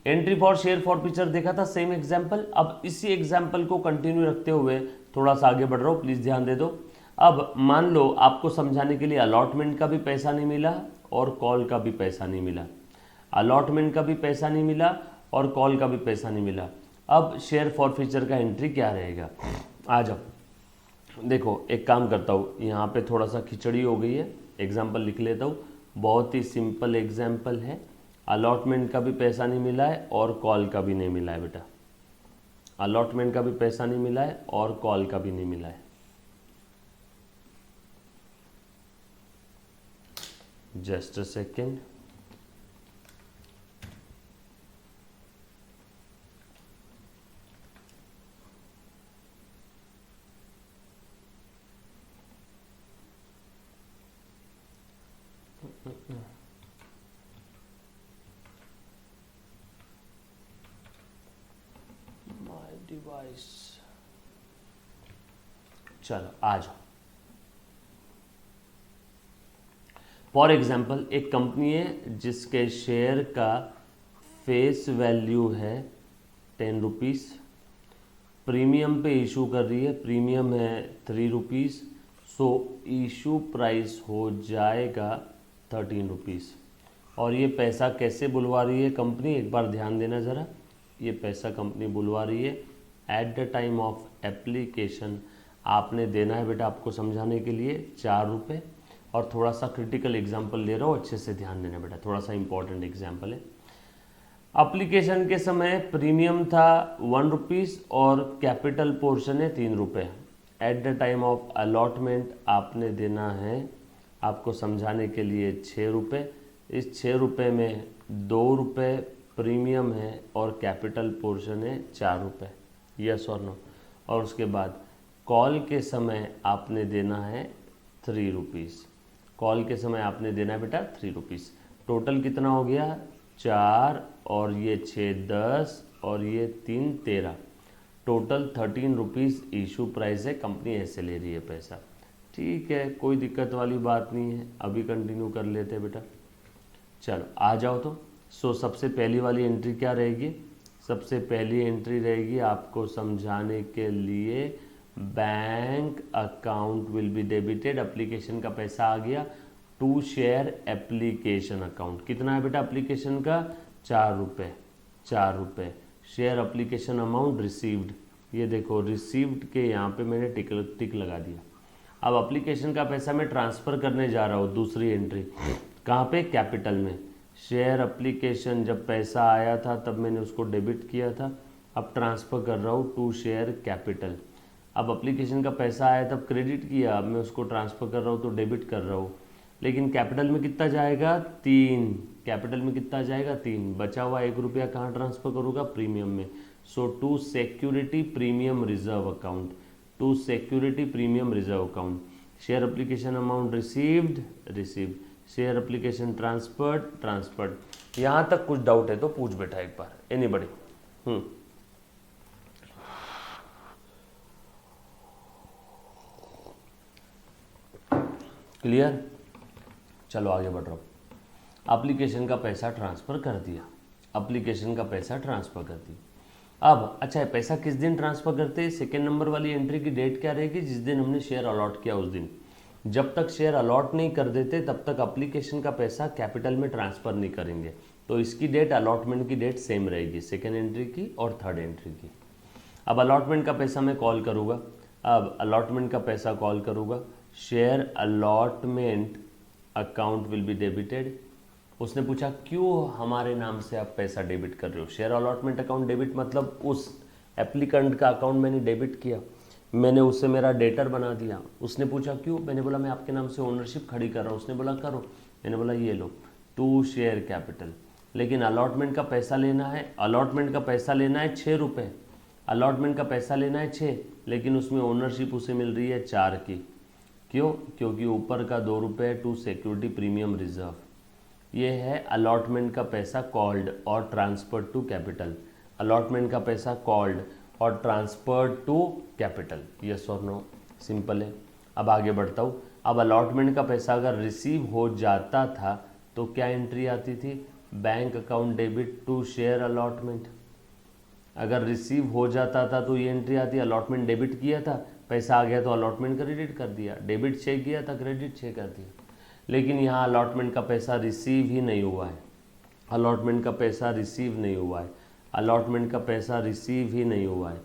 एंट्री फॉर शेयर फॉरफीचर देखा था, सेम एग्जाम्पल। अब इसी एग्जाम्पल को कंटिन्यू रखते हुए थोड़ा सा आगे बढ़ रहा हूँ, प्लीज ध्यान दे दो। अब मान लो आपको समझाने के लिए अलॉटमेंट का भी पैसा नहीं मिला और कॉल का भी पैसा नहीं मिला, अलॉटमेंट का भी पैसा नहीं मिला और कॉल का भी पैसा नहीं मिला। अब शेयर फॉरफीचर का एंट्री क्या रहेगा, आ जाओ। देखो एक काम करता हूँ, यहाँ पे थोड़ा सा खिचड़ी हो गई है, एग्जाम्पल लिख लेता हूँ, बहुत ही सिंपल एग्जाम्पल है। अलॉटमेंट का भी पैसा नहीं मिला है और कॉल का भी नहीं मिला है बेटा, अलॉटमेंट का भी पैसा नहीं मिला है और कॉल का भी नहीं मिला है। जस्ट अ सेकेंड, डिवाइस, चलो आ जाओ। फॉर एग्जाम्पल एक कंपनी है जिसके शेयर का फेस वैल्यू है 10 रुपीज़, प्रीमियम पे इशू कर रही है, प्रीमियम है 3 रुपीज़, सो इशू प्राइस हो जाएगा 13 रुपीज़। और ये पैसा कैसे बुलवा रही है कंपनी, एक बार ध्यान देना ज़रा। ये पैसा कंपनी बुलवा रही है eight the time of application. आपने देना है बेटा, आपको समझाने के लिए 4 रुपये। और थोड़ा सा क्रिटिकल एग्जाम्पल ले रहा हूँ, अच्छे से ध्यान देना बेटा, थोड़ा सा इंपॉर्टेंट एग्जाम्पल है। एप्लीकेशन के समय प्रीमियम था 1 रुपीज़ और कैपिटल पोर्शन है 3 रुपये। Eight the time of allotment आपने देना है, आपको समझाने के लिए 6 रुपये। इस 6 रुपये में 2 रुपये प्रीमियम है और कैपिटल पोर्शन है 4 रुपये। यस और नो। और उसके बाद कॉल के समय आपने देना है 3 रुपीज़। कॉल के समय आपने देना है बेटा 3 रुपीज़। टोटल कितना हो गया, 4 और ये 6 10 और ये 3 13। टोटल 13 रुपीज़ इशू प्राइस है। कंपनी ऐसे ले रही है पैसा। ठीक है, कोई दिक्कत वाली बात नहीं है। अभी कंटिन्यू कर लेते हैं बेटा। चलो आ जाओ तो। सो सबसे पहली वाली एंट्री क्या रहेगी, सबसे पहली एंट्री रहेगी आपको समझाने के लिए, bank account will be debited. Application का पैसा आ गया टू शेयर एप्लीकेशन अकाउंट। कितना है बेटा एप्लीकेशन का, 4 रुपये। 4 रुपये शेयर एप्लीकेशन अमाउंट रिसीव्ड। ये देखो रिसीव्ड के यहाँ पे मैंने टिक लगा दिया। अब एप्लीकेशन का पैसा मैं ट्रांसफ़र करने जा रहा हूँ, दूसरी एंट्री कहाँ पे, कैपिटल में। शेयर एप्लीकेशन जब पैसा आया था तब मैंने उसको डेबिट किया था, अब ट्रांसफ़र कर रहा हूँ टू शेयर कैपिटल। अब एप्लीकेशन का पैसा आया तब क्रेडिट किया, अब मैं उसको ट्रांसफ़र कर रहा हूँ तो डेबिट कर रहा हूँ। लेकिन कैपिटल में कितना जाएगा, 3। कैपिटल में कितना जाएगा, 3। बचा हुआ 1 रुपया कहाँ ट्रांसफ़र करूँगा, प्रीमियम में। So to security premium reserve account. To security premium reserve account. Share application amount received. Share application transferred. यहाँ तक कुछ डाउट है तो पूछ बेटा एक बार, एनीबडी। क्लियर, चलो आगे बढ़ रहा हूँ। एप्लीकेशन का पैसा ट्रांसफ़र कर दिया, एप्लीकेशन का पैसा ट्रांसफ़र कर दिया। अब अच्छा है, पैसा किस दिन ट्रांसफ़र करते हैं, सेकेंड नंबर वाली एंट्री की डेट क्या रहेगी, जिस दिन हमने शेयर अलॉट किया उस दिन। जब तक शेयर अलॉट नहीं कर देते तब तक एप्लीकेशन का पैसा कैपिटल में ट्रांसफ़र नहीं करेंगे। तो इसकी डेट अलॉटमेंट की डेट सेम रहेगी, सेकेंड एंट्री की और थर्ड एंट्री की। अब अलॉटमेंट का पैसा मैं कॉल करूँगा, अब अलॉटमेंट का पैसा कॉल करूँगा, share allotment account will be debited. उसने पूछा क्यों हमारे नाम से आप पैसा डेबिट कर रहे हो। शेयर अलॉटमेंट अकाउंट डेबिट मतलब उस एप्लीकेंट का अकाउंट मैंने डेबिट किया, मैंने उससे मेरा डेटर बना दिया। उसने पूछा क्यों, मैंने बोला मैं आपके नाम से ओनरशिप खड़ी कर रहा हूँ। उसने बोला करो, मैंने बोला ये लो, टू शेयर कैपिटल। लेकिन अलॉटमेंट का पैसा लेना है, अलॉटमेंट का पैसा लेना है 6 रुपये। अलॉटमेंट का पैसा लेना है 6, लेकिन उसमें ओनरशिप उसे मिल रही है 4 की। क्यों, क्योंकि ऊपर का 2 रुपये टू सिक्योरिटी प्रीमियम रिजर्व। ये है अलॉटमेंट का पैसा कॉल्ड और ट्रांसफर टू कैपिटल। अलॉटमेंट का पैसा कॉल्ड और ट्रांसफर टू कैपिटल। यस और नो, सिंपल है। अब आगे बढ़ता हूँ। अब अलॉटमेंट का पैसा अगर रिसीव हो जाता था तो क्या एंट्री आती थी, bank account debit to share allotment. अगर रिसीव हो जाता था तो ये एंट्री आती, अलॉटमेंट डेबिट किया था, पैसा आ गया तो अलॉटमेंट क्रेडिट कर दिया, डेबिट चेक किया था क्रेडिट चेक कर दिया। लेकिन यहाँ अलॉटमेंट का पैसा रिसीव ही नहीं हुआ है, अलॉटमेंट का पैसा रिसीव नहीं हुआ है, अलॉटमेंट का पैसा रिसीव ही नहीं हुआ है,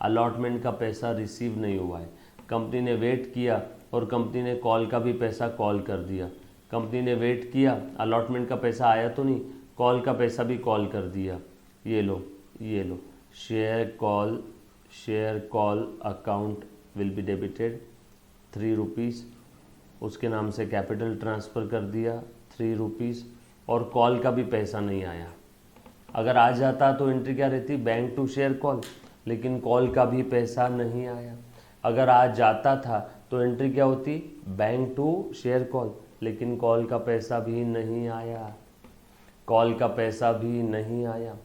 अलॉटमेंट का पैसा रिसीव नहीं हुआ है। कंपनी ने वेट किया और कंपनी ने कॉल का भी पैसा कॉल कर दिया। कंपनी ने वेट किया, अलॉटमेंट का पैसा आया तो नहीं, कॉल का पैसा भी कॉल कर दिया। ये लो, ये लो, share call account will be debited 3 rupees. उसके नाम से कैपिटल ट्रांसफ़र कर दिया 3 रुपीज़ और कॉल का भी पैसा नहीं आया। अगर आ जाता तो एंट्री क्या रहती, बैंक टू शेयर कॉल, लेकिन कॉल का भी पैसा नहीं आया। अगर आ जाता था तो एंट्री क्या होती, बैंक टू शेयर कॉल, लेकिन कॉल का पैसा भी नहीं आया, कॉल का पैसा भी नहीं आया।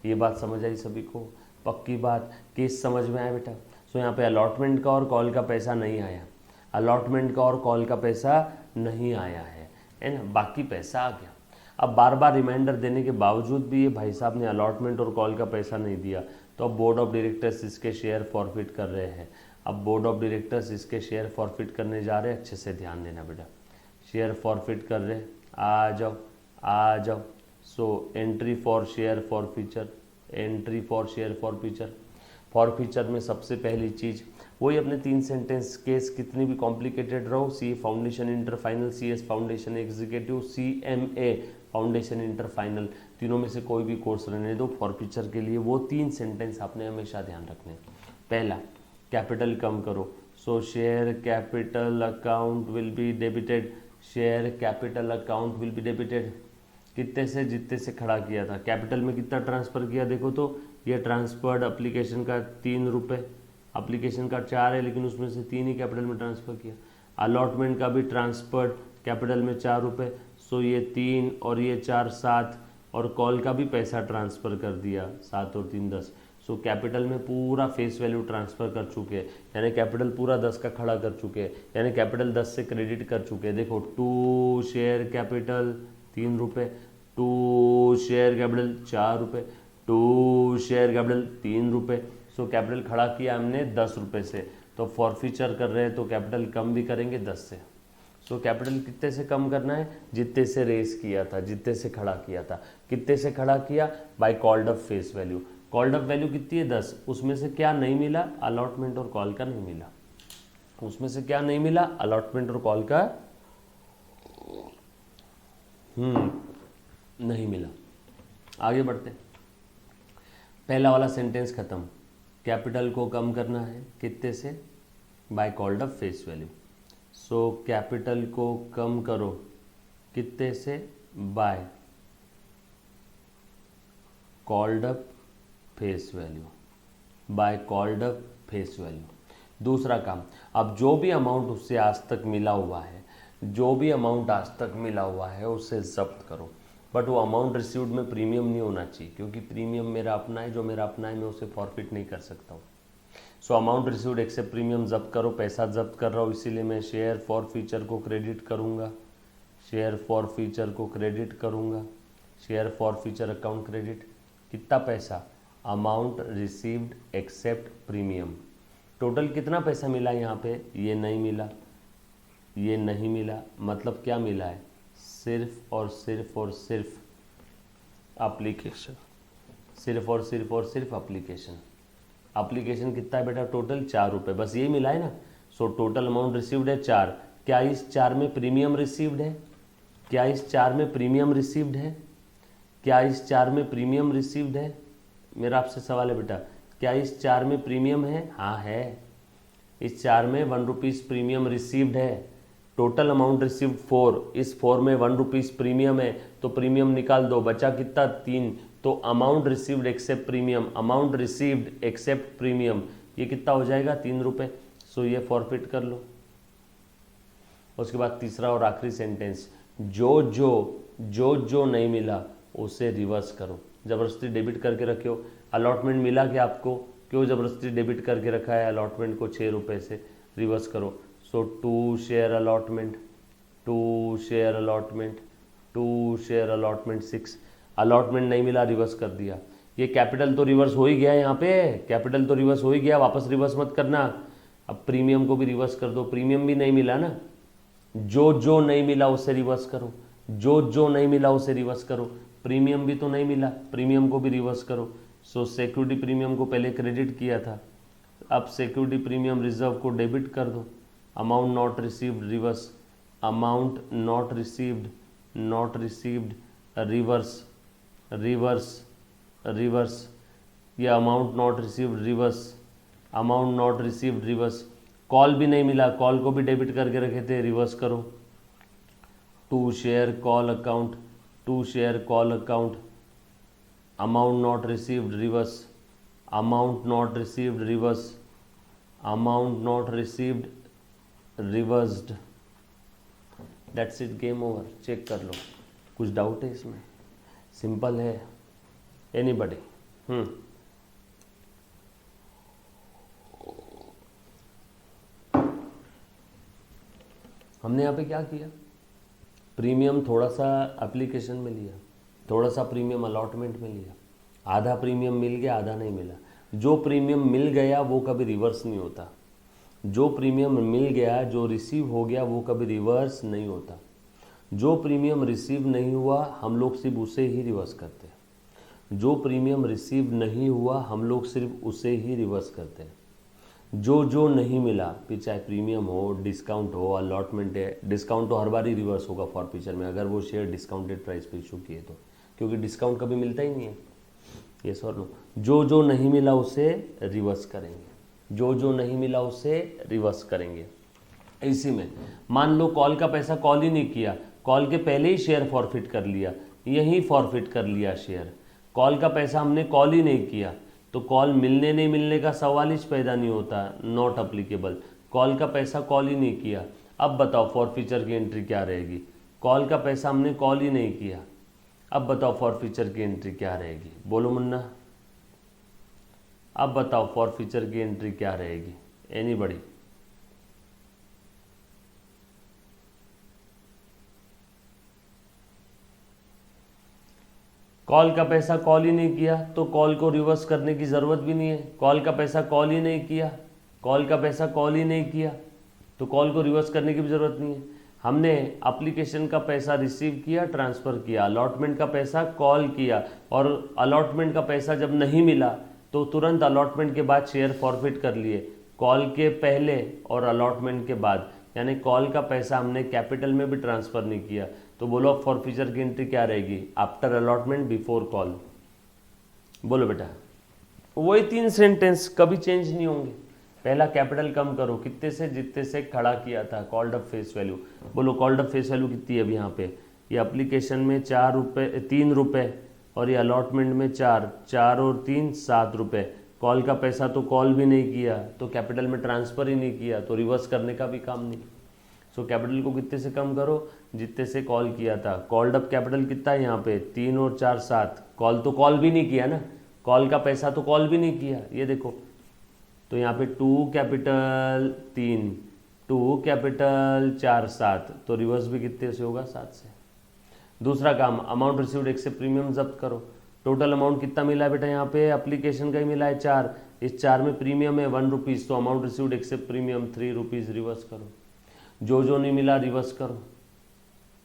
ये बात समझ आई सभी को, पक्की बात, केस समझ में आया बेटा। सो यहाँ पे अलॉटमेंट का और कॉल का पैसा नहीं आया, अलॉटमेंट का और कॉल का पैसा नहीं आया है ना, बाकी पैसा आ गया। अब बार बार रिमाइंडर देने के बावजूद भी ये भाई साहब ने अलॉटमेंट और कॉल का पैसा नहीं दिया, तो अब बोर्ड ऑफ डायरेक्टर्स इसके शेयर फॉरफिट कर रहे हैं। अब बोर्ड ऑफ डायरेक्टर्स इसके शेयर फॉरफिट करने जा रहे हैं, अच्छे से ध्यान देना बेटा। शेयर फॉरफिट कर रहे, आ जाओ आ जाओ। So entry for share for future, entry for share for future. For future में सबसे पहली चीज़ वही अपने 3 सेंटेंस केस, कितनी भी कॉम्प्लिकेटेड रहो, C foundation inter final, C S foundation executive, CMA foundation inter final, तीनों में से कोई भी कोर्स रहने दो। फॉर फ्यूचर के लिए वो 3 सेंटेंस आपने हमेशा ध्यान रखने। पहला, कैपिटल कम करो, सो share capital account will be debited, share capital account will be debited. कितने से, जितने से खड़ा किया था। कैपिटल में कितना ट्रांसफ़र किया देखो तो, ये ट्रांसफर्ड एप्लीकेशन का 3 रुपये, एप्लीकेशन का 4 है लेकिन उसमें से 3 ही कैपिटल में ट्रांसफ़र किया। अलॉटमेंट का भी ट्रांसफर्ड कैपिटल में 4 रुपये, सो ये 3 और ये 4 7, और कॉल का भी पैसा ट्रांसफ़र कर दिया 7 और 3 10। सो कैपिटल में पूरा फेस वैल्यू ट्रांसफ़र कर चुके हैं, यानी कैपिटल पूरा 10 का खड़ा कर चुके हैं, यानी कैपिटल 10 से क्रेडिट कर चुके हैं। देखो 2 शेयर कैपिटल 3 रुपये, 2 शेयर कैपिटल 4 रुपये, 2 शेयर कैपिटल 3 रुपये। सो कैपिटल खड़ा किया हमने 10 रुपये से, तो फॉर फ्यूचर कर रहे हैं तो कैपिटल कम भी करेंगे 10 से। सो कैपिटल कितने से कम करना है, जितने से रेस किया था, जितने से खड़ा किया था। कितने से खड़ा किया, by called up face value. Called up value कितनी है 10, उसमें से क्या नहीं मिला, अलॉटमेंट और कॉल का नहीं मिला। उसमें से क्या नहीं मिला, अलॉटमेंट और कॉल का नहीं मिला। आगे बढ़ते, पहला वाला सेंटेंस खत्म। कैपिटल को कम करना है कितने से, by called up face value. So capital को कम करो कितने से, by called up face value, by called up face value. दूसरा काम, अब जो भी अमाउंट उससे आज तक मिला हुआ है, जो भी अमाउंट आज तक मिला हुआ है उसे जब्त करो, बट वो अमाउंट रिसीव्ड में प्रीमियम नहीं होना चाहिए, क्योंकि प्रीमियम मेरा अपना है, जो मेरा अपना है मैं उसे फॉरफिट नहीं कर सकता हूँ। सो अमाउंट रिसीव्ड एक्सेप्ट प्रीमियम जब्त करो, पैसा जब्त कर रहा हूँ, इसीलिए मैं शेयर फॉर फ्यूचर को क्रेडिट करूँगा, शेयर फॉर फ्यूचर को क्रेडिट करूँगा, share for future account credit. कितना पैसा, amount received except premium. Total कितना पैसा मिला यहाँ पे, ये नहीं मिला, ये नहीं मिला, मतलब क्या मिला है, सिर्फ और सिर्फ और सिर्फ एप्लीकेशन, सिर्फ और सिर्फ और सिर्फ एप्लीकेशन। एप्लीकेशन कितना है बेटा, टोटल 4 रुपये, बस यही मिला है ना। सो टोटल अमाउंट रिसीव्ड है 4। क्या इस 4 में प्रीमियम रिसीव्ड है, क्या इस 4 में प्रीमियम रिसीव्ड है, क्या इस 4 में प्रीमियम रिसीव्ड है। मेरा आपसे सवाल है बेटा, क्या इस 4 में प्रीमियम है, हाँ है। इस 4 में 1 रुपीज़ प्रीमियम रिसीव्ड है। टोटल अमाउंट रिसीव्ड 4, इस 4 में 1 रुपीज़ प्रीमियम है, तो प्रीमियम निकाल दो, बचा कितना 3। तो amount received except premium, amount received except premium, ये कितना हो जाएगा 3 रुपये। सो ये फॉरफिट कर लो। उसके बाद तीसरा और आखिरी सेंटेंस, जो जो नहीं मिला उसे रिवर्स करो। ज़बरदस्ती डेबिट करके रखे हो, अलॉटमेंट मिला कि आपको, क्यों ज़बरदस्ती डेबिट करके रखा है अलॉटमेंट को 6 रुपये से, रिवर्स करो। सो 2 share allotment, 2 share allotment, 2 share allotment 6। Allotment नहीं मिला, रिवर्स कर दिया। ये कैपिटल तो रिवर्स हो ही गया, यहाँ पे कैपिटल तो रिवर्स हो ही गया, वापस रिवर्स मत करना। अब प्रीमियम को भी रिवर्स कर दो, प्रीमियम भी नहीं मिला ना, जो नहीं मिला उसे रिवर्स करो, जो नहीं मिला उसे रिवर्स करो। प्रीमियम भी तो नहीं मिला, प्रीमियम को भी रिवर्स करो। सो सिक्योरिटी प्रीमियम को पहले क्रेडिट किया था, अब सिक्योरिटी प्रीमियम रिजर्व को डेबिट कर दो। Amount not received reverse, amount not received, not received reverse, reverse reverse. ये amount not received reverse, amount not received reverse. Call भी नहीं मिला, कॉल को भी डेबिट करके रखे थे, रिवर्स करो। 2 share call account, 2 share call account, amount not received reverse, amount not received reverse, amount not received reversed. That's it, game over. Check कर लो, कुछ डाउट है इसमें, सिंपल है। एनीबडी? हमने यहाँ पे क्या किया, प्रीमियम थोड़ा सा एप्लीकेशन में लिया, थोड़ा सा प्रीमियम अलॉटमेंट में लिया, आधा प्रीमियम मिल गया, आधा नहीं मिला। जो प्रीमियम मिल गया वो कभी रिवर्स नहीं होता, जो प्रीमियम मिल गया, जो रिसीव हो गया, वो कभी रिवर्स नहीं होता। जो प्रीमियम रिसीव नहीं हुआ हम लोग सिर्फ उसे ही रिवर्स करते हैं। जो प्रीमियम रिसीव नहीं हुआ हम लोग सिर्फ उसे ही रिवर्स करते हैं। जो नहीं मिला, फिर चाहे प्रीमियम हो, डिस्काउंट हो, अलॉटमेंट है, डिस्काउंट तो हर बार ही रिवर्स होगा फॉरफीचर में अगर वो शेयर डिस्काउंटेड प्राइस पे इशू किए तो, क्योंकि डिस्काउंट कभी मिलता ही नहीं है। यस और नो? जो नहीं मिला उसे रिवर्स करेंगे, जो नहीं मिला उसे रिवर्स करेंगे। इसी में मान लो कॉल का पैसा कॉल ही नहीं किया, कॉल के पहले ही शेयर फॉरफिट कर लिया, यही फॉरफिट कर लिया शेयर। कॉल का पैसा हमने कॉल ही नहीं किया तो कॉल मिलने नहीं मिलने का सवाल ही पैदा नहीं होता, नॉट अप्लीकेबल। कॉल का पैसा कॉल ही नहीं किया, अब बताओ फॉरफीचर की एंट्री क्या रहेगी? कॉल का पैसा हमने कॉल ही नहीं किया, अब बताओ फॉरफीचर की एंट्री क्या रहेगी? बोलो मुन्ना, अब बताओ फॉरफीचर की एंट्री क्या रहेगी? एनीबॉडी? कॉल का पैसा कॉल ही नहीं किया तो कॉल को रिवर्स करने की ज़रूरत भी नहीं है। कॉल का पैसा कॉल ही नहीं किया, कॉल का पैसा कॉल ही नहीं किया तो कॉल को रिवर्स करने की भी ज़रूरत नहीं है। हमने एप्लीकेशन का पैसा रिसीव किया, ट्रांसफ़र किया, अलॉटमेंट का पैसा कॉल किया, और अलॉटमेंट का पैसा जब नहीं मिला तो तुरंत अलॉटमेंट के बाद शेयर फॉरफिट कर लिए, कॉल के पहले और अलॉटमेंट के बाद। यानी कॉल का पैसा हमने कैपिटल में भी ट्रांसफ़र नहीं किया। तो बोलो अब फॉरफीचर की एंट्री क्या रहेगी? After allotment before call. बोलो बेटा, वही 3 सेंटेंस कभी चेंज नहीं होंगे। पहला कैपिटल कम करो, कितने से? जितने से खड़ा किया था, कॉल्ड अप फेस वैल्यू। बोलो कॉल्ड अप फेस वैल्यू कितनी है अभी यहाँ पे? ये एप्लीकेशन में 4 रुपये, 3 रुपये, और ये अलॉटमेंट में 4, 4 और 3 7 रुपये। कॉल का पैसा तो कॉल भी नहीं किया तो कैपिटल में ट्रांसफ़र ही नहीं किया तो रिवर्स करने का भी काम नहीं। सो कैपिटल को कितने से कम करो? जितने से कॉल किया था। कॉल्ड अप कैपिटल कितना है यहाँ पे? 3 और 4 7। कॉल तो कॉल भी नहीं किया ना, कॉल का पैसा तो कॉल भी नहीं किया, ये देखो। तो यहाँ पे 2 कैपिटल 3, 2 कैपिटल 4 7, तो रिवर्स भी कितने से होगा? 7 से। दूसरा काम, अमाउंट रिसीव्ड एक्सेप्ट प्रीमियम जब्त करो। टोटल अमाउंट कितना मिला है बेटा? यहाँ पे एप्लीकेशन का ही मिला है 4, इस 4 में प्रीमियम है 1 रुपीज़, तो amount received except premium 3 rupees reverse करो। जो नहीं मिला रिवर्स करो,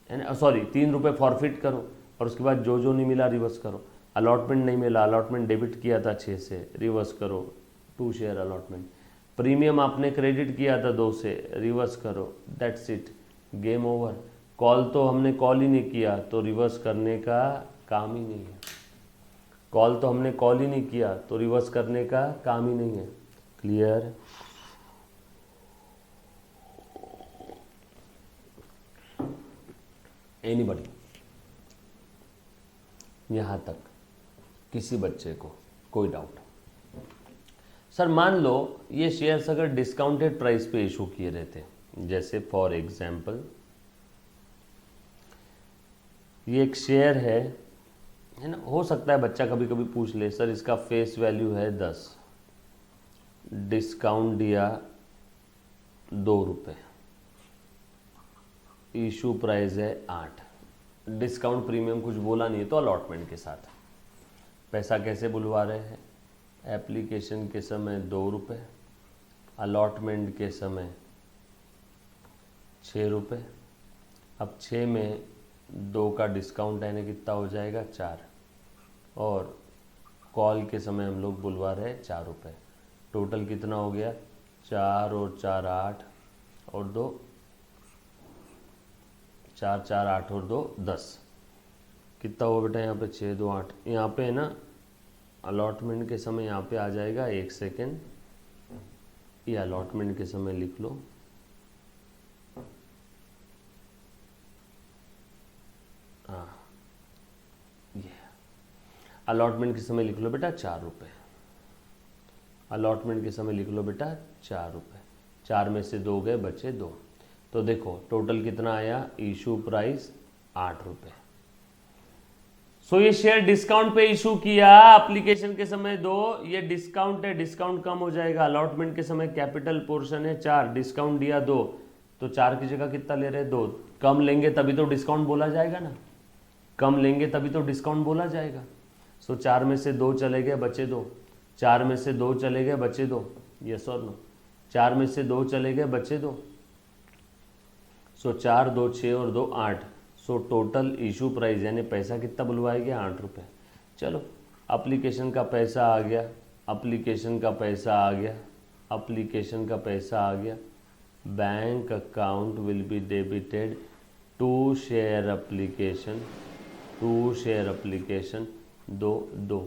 है ना, सॉरी 3 रुपये फॉरफिट करो, और उसके बाद जो नहीं मिला रिवर्स करो। अलॉटमेंट नहीं मिला, अलॉटमेंट डेबिट किया था 6 से, रिवर्स करो 2 शेयर अलॉटमेंट। प्रीमियम आपने क्रेडिट किया था 2 से, रिवर्स करो। That's it, game over. Call तो हमने कॉल ही नहीं किया तो रिवर्स करने का काम ही नहीं है। कॉल तो हमने कॉल ही नहीं किया तो रिवर्स करने का काम ही नहीं है। क्लियर? एनीबॉडी? यहाँ तक किसी बच्चे को कोई डाउट? सर मान लो ये शेयर्स अगर डिस्काउंटेड प्राइस पे इशू किए रहते, जैसे फॉर एग्जांपल ये एक शेयर है ना, हो सकता है बच्चा कभी कभी पूछ ले, सर इसका फेस वैल्यू है 10, डिस्काउंट दिया 2 रुपये, इशू प्राइस है 8, डिस्काउंट प्रीमियम कुछ बोला नहीं है तो अलॉटमेंट के साथ पैसा कैसे बुलवा रहे हैं? एप्लीकेशन के समय 2 रुपये, अलॉटमेंट के समय 6 रुपये। अब 6 में 2 का डिस्काउंट यानी कितना हो जाएगा? 4, और कॉल के समय हम लोग बुलवा रहे हैं 4 रुपये। टोटल कितना हो गया? 4 और 4 8, और 2 4 4 8 और 2 10। कितना हुआ बेटा यहाँ पे? 6 2 8। यहाँ पे है ना अलॉटमेंट के समय यहाँ पे आ जाएगा 1 सेकेंड, ये अलॉटमेंट के समय लिख लो। हाँ, ये अलॉटमेंट के समय लिख लो बेटा 4 रुपये। अलॉटमेंट के समय लिख लो बेटा 4 रुपये। 4 में से 2 गए, बचे 2। तो देखो टोटल कितना आया? इशू प्राइस 8 रुपये। सो ये शेयर डिस्काउंट पे इशू किया, एप्लीकेशन के समय 2, ये डिस्काउंट है, डिस्काउंट कम हो जाएगा। अलॉटमेंट के समय कैपिटल पोर्शन है 4, डिस्काउंट दिया 2, तो 4 की जगह कितना ले रहे? 2। कम लेंगे तभी तो डिस्काउंट बोला जाएगा ना, कम लेंगे तभी तो डिस्काउंट बोला जाएगा। सो 4 में से 2 चले गए, बचे 2। 4 में से 2 चले गए, बचे 2। यस और नो? 4 में से 2 चले गए, बचे 2। सो 4 2 6 और 2 8। सो टोटल इशू प्राइस यानी पैसा कितना बुलवाएंगे, 8 रुपये। चलो एप्लीकेशन का पैसा आ गया, एप्लीकेशन का पैसा आ गया, एप्लीकेशन का पैसा आ गया। Bank account will be debited to share application, to share application 2 2।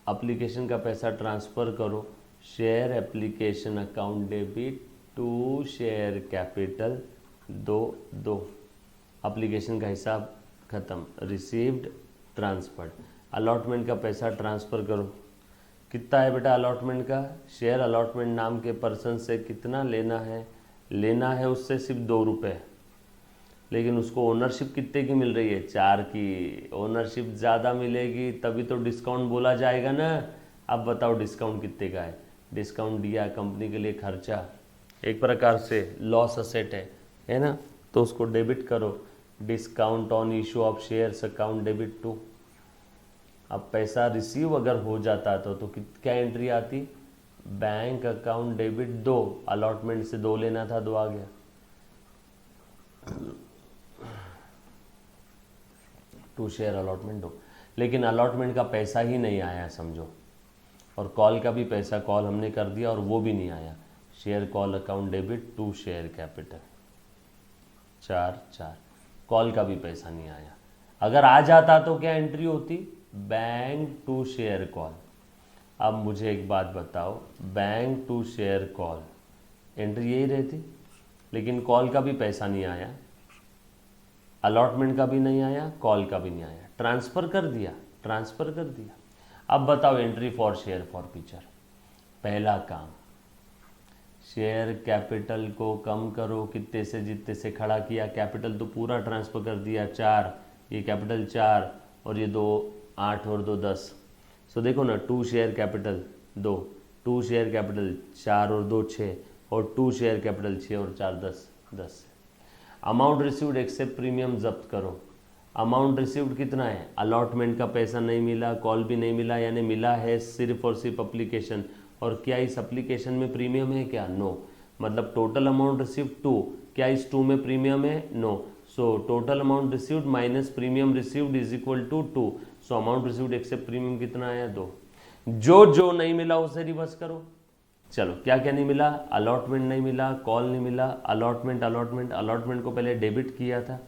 Application का पैसा ट्रांसफ़र करो, share application account debit to share capital 2 2। Application का हिसाब ख़त्म, रिसीव्ड ट्रांसफर्ड। अलॉटमेंट का पैसा ट्रांसफ़र करो, कितना है बेटा अलॉटमेंट का, शेयर अलॉटमेंट नाम के पर्सन से कितना लेना है, लेना है उससे सिर्फ 2 रुपये, लेकिन उसको ओनरशिप कितने की मिल रही है, 4 की। ओनरशिप ज़्यादा मिलेगी तभी तो डिस्काउंट बोला जाएगा ना। अब बताओ डिस्काउंट कितने का है, डिस्काउंट दिया कंपनी के लिए खर्चा, एक प्रकार से लॉस असेट है ना, तो उसको डेबिट करो, discount on issue of shares account debit to. अब पैसा रिसीव अगर हो जाता तो क्या एंट्री आती, बैंक अकाउंट डेबिट 2, अलॉटमेंट से 2 लेना था, 2 आ गया। टू शेयर अलॉटमेंट 2, लेकिन अलॉटमेंट का पैसा ही नहीं आया समझो, और कॉल का भी पैसा कॉल हमने कर दिया और वो भी नहीं आया। Share call account debit to share capital 4 4, call का भी पैसा नहीं आया। अगर आ जाता तो क्या एंट्री होती, बैंक टू शेयर कॉल। अब मुझे एक बात बताओ, bank to share call entry यही रहती, लेकिन कॉल का भी पैसा नहीं आया, अलॉटमेंट का भी नहीं आया, कॉल का भी नहीं आया, ट्रांसफ़र कर दिया, ट्रांसफ़र कर दिया। अब बताओ entry for share for future. पहला काम, शेयर कैपिटल को कम करो, कितने से जितने से खड़ा किया, कैपिटल तो पूरा ट्रांसफ़र कर दिया 4, ये कैपिटल 4 और ये 2 8 और 2 10। सो देखो ना, 2 शेयर कैपिटल 2, 2 शेयर कैपिटल 4 और 2 6, और 2 शेयर कैपिटल 6 और 4 10 10। अमाउंट रिसीव्ड एक्सेप्ट प्रीमियम जब्त करो। अमाउंट रिसीव्ड कितना है, अलॉटमेंट का पैसा नहीं मिला, कॉल भी नहीं मिला, यानी मिला है सिर्फ और सिर्फ एप्लीकेशन। और क्या इस एप्लीकेशन में प्रीमियम है क्या, नो। मतलब टोटल अमाउंट रिसीव्ड 2, क्या इस 2 में प्रीमियम है, no. So total amount received minus premium received is equal to 2। So amount received except premium कितना आया, 2। जो नहीं मिला उसे रिवर्स करो। चलो क्या क्या नहीं मिला, अलॉटमेंट नहीं मिला, कॉल नहीं मिला, अलॉटमेंट अलॉटमेंट अलॉटमेंट को पहले डेबिट किया था,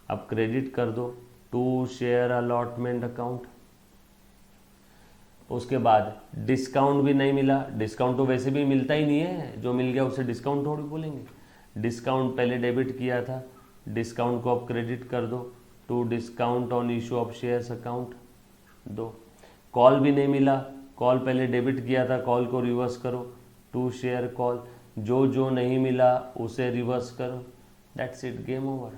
अब क्रेडिट कर दो टू शेयर अलॉटमेंट अकाउंट। उसके बाद डिस्काउंट भी नहीं मिला, डिस्काउंट तो वैसे भी मिलता ही नहीं है, जो मिल गया उसे डिस्काउंट थोड़ी बोलेंगे। डिस्काउंट पहले डेबिट किया था, डिस्काउंट को अब क्रेडिट कर दो to discount on issue of shares account 2। Call भी नहीं मिला, कॉल पहले डेबिट किया था, कॉल को रिवर्स करो टू शेयर कॉल। जो नहीं मिला उसे रिवर्स करो, दैट्स इट, गेम ओवर।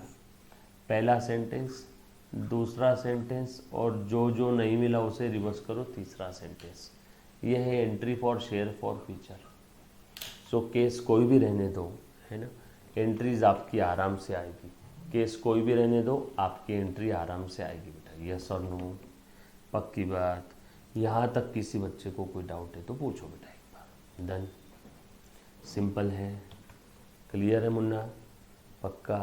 पहला सेंटेंस, दूसरा सेंटेंस, और जो नहीं मिला उसे रिवर्स करो, तीसरा सेंटेंस। ये है entry for share for future. So case कोई भी रहने दो, है ना, एंट्रीज आपकी आराम से आएगी। केस कोई भी रहने दो, आपकी एंट्री आराम से आएगी बेटा, यस और नो, पक्की बात। यहाँ तक किसी बच्चे को कोई डाउट है तो पूछो बेटा एक बार। डन, सिंपल है, क्लियर है मुन्ना, पक्का।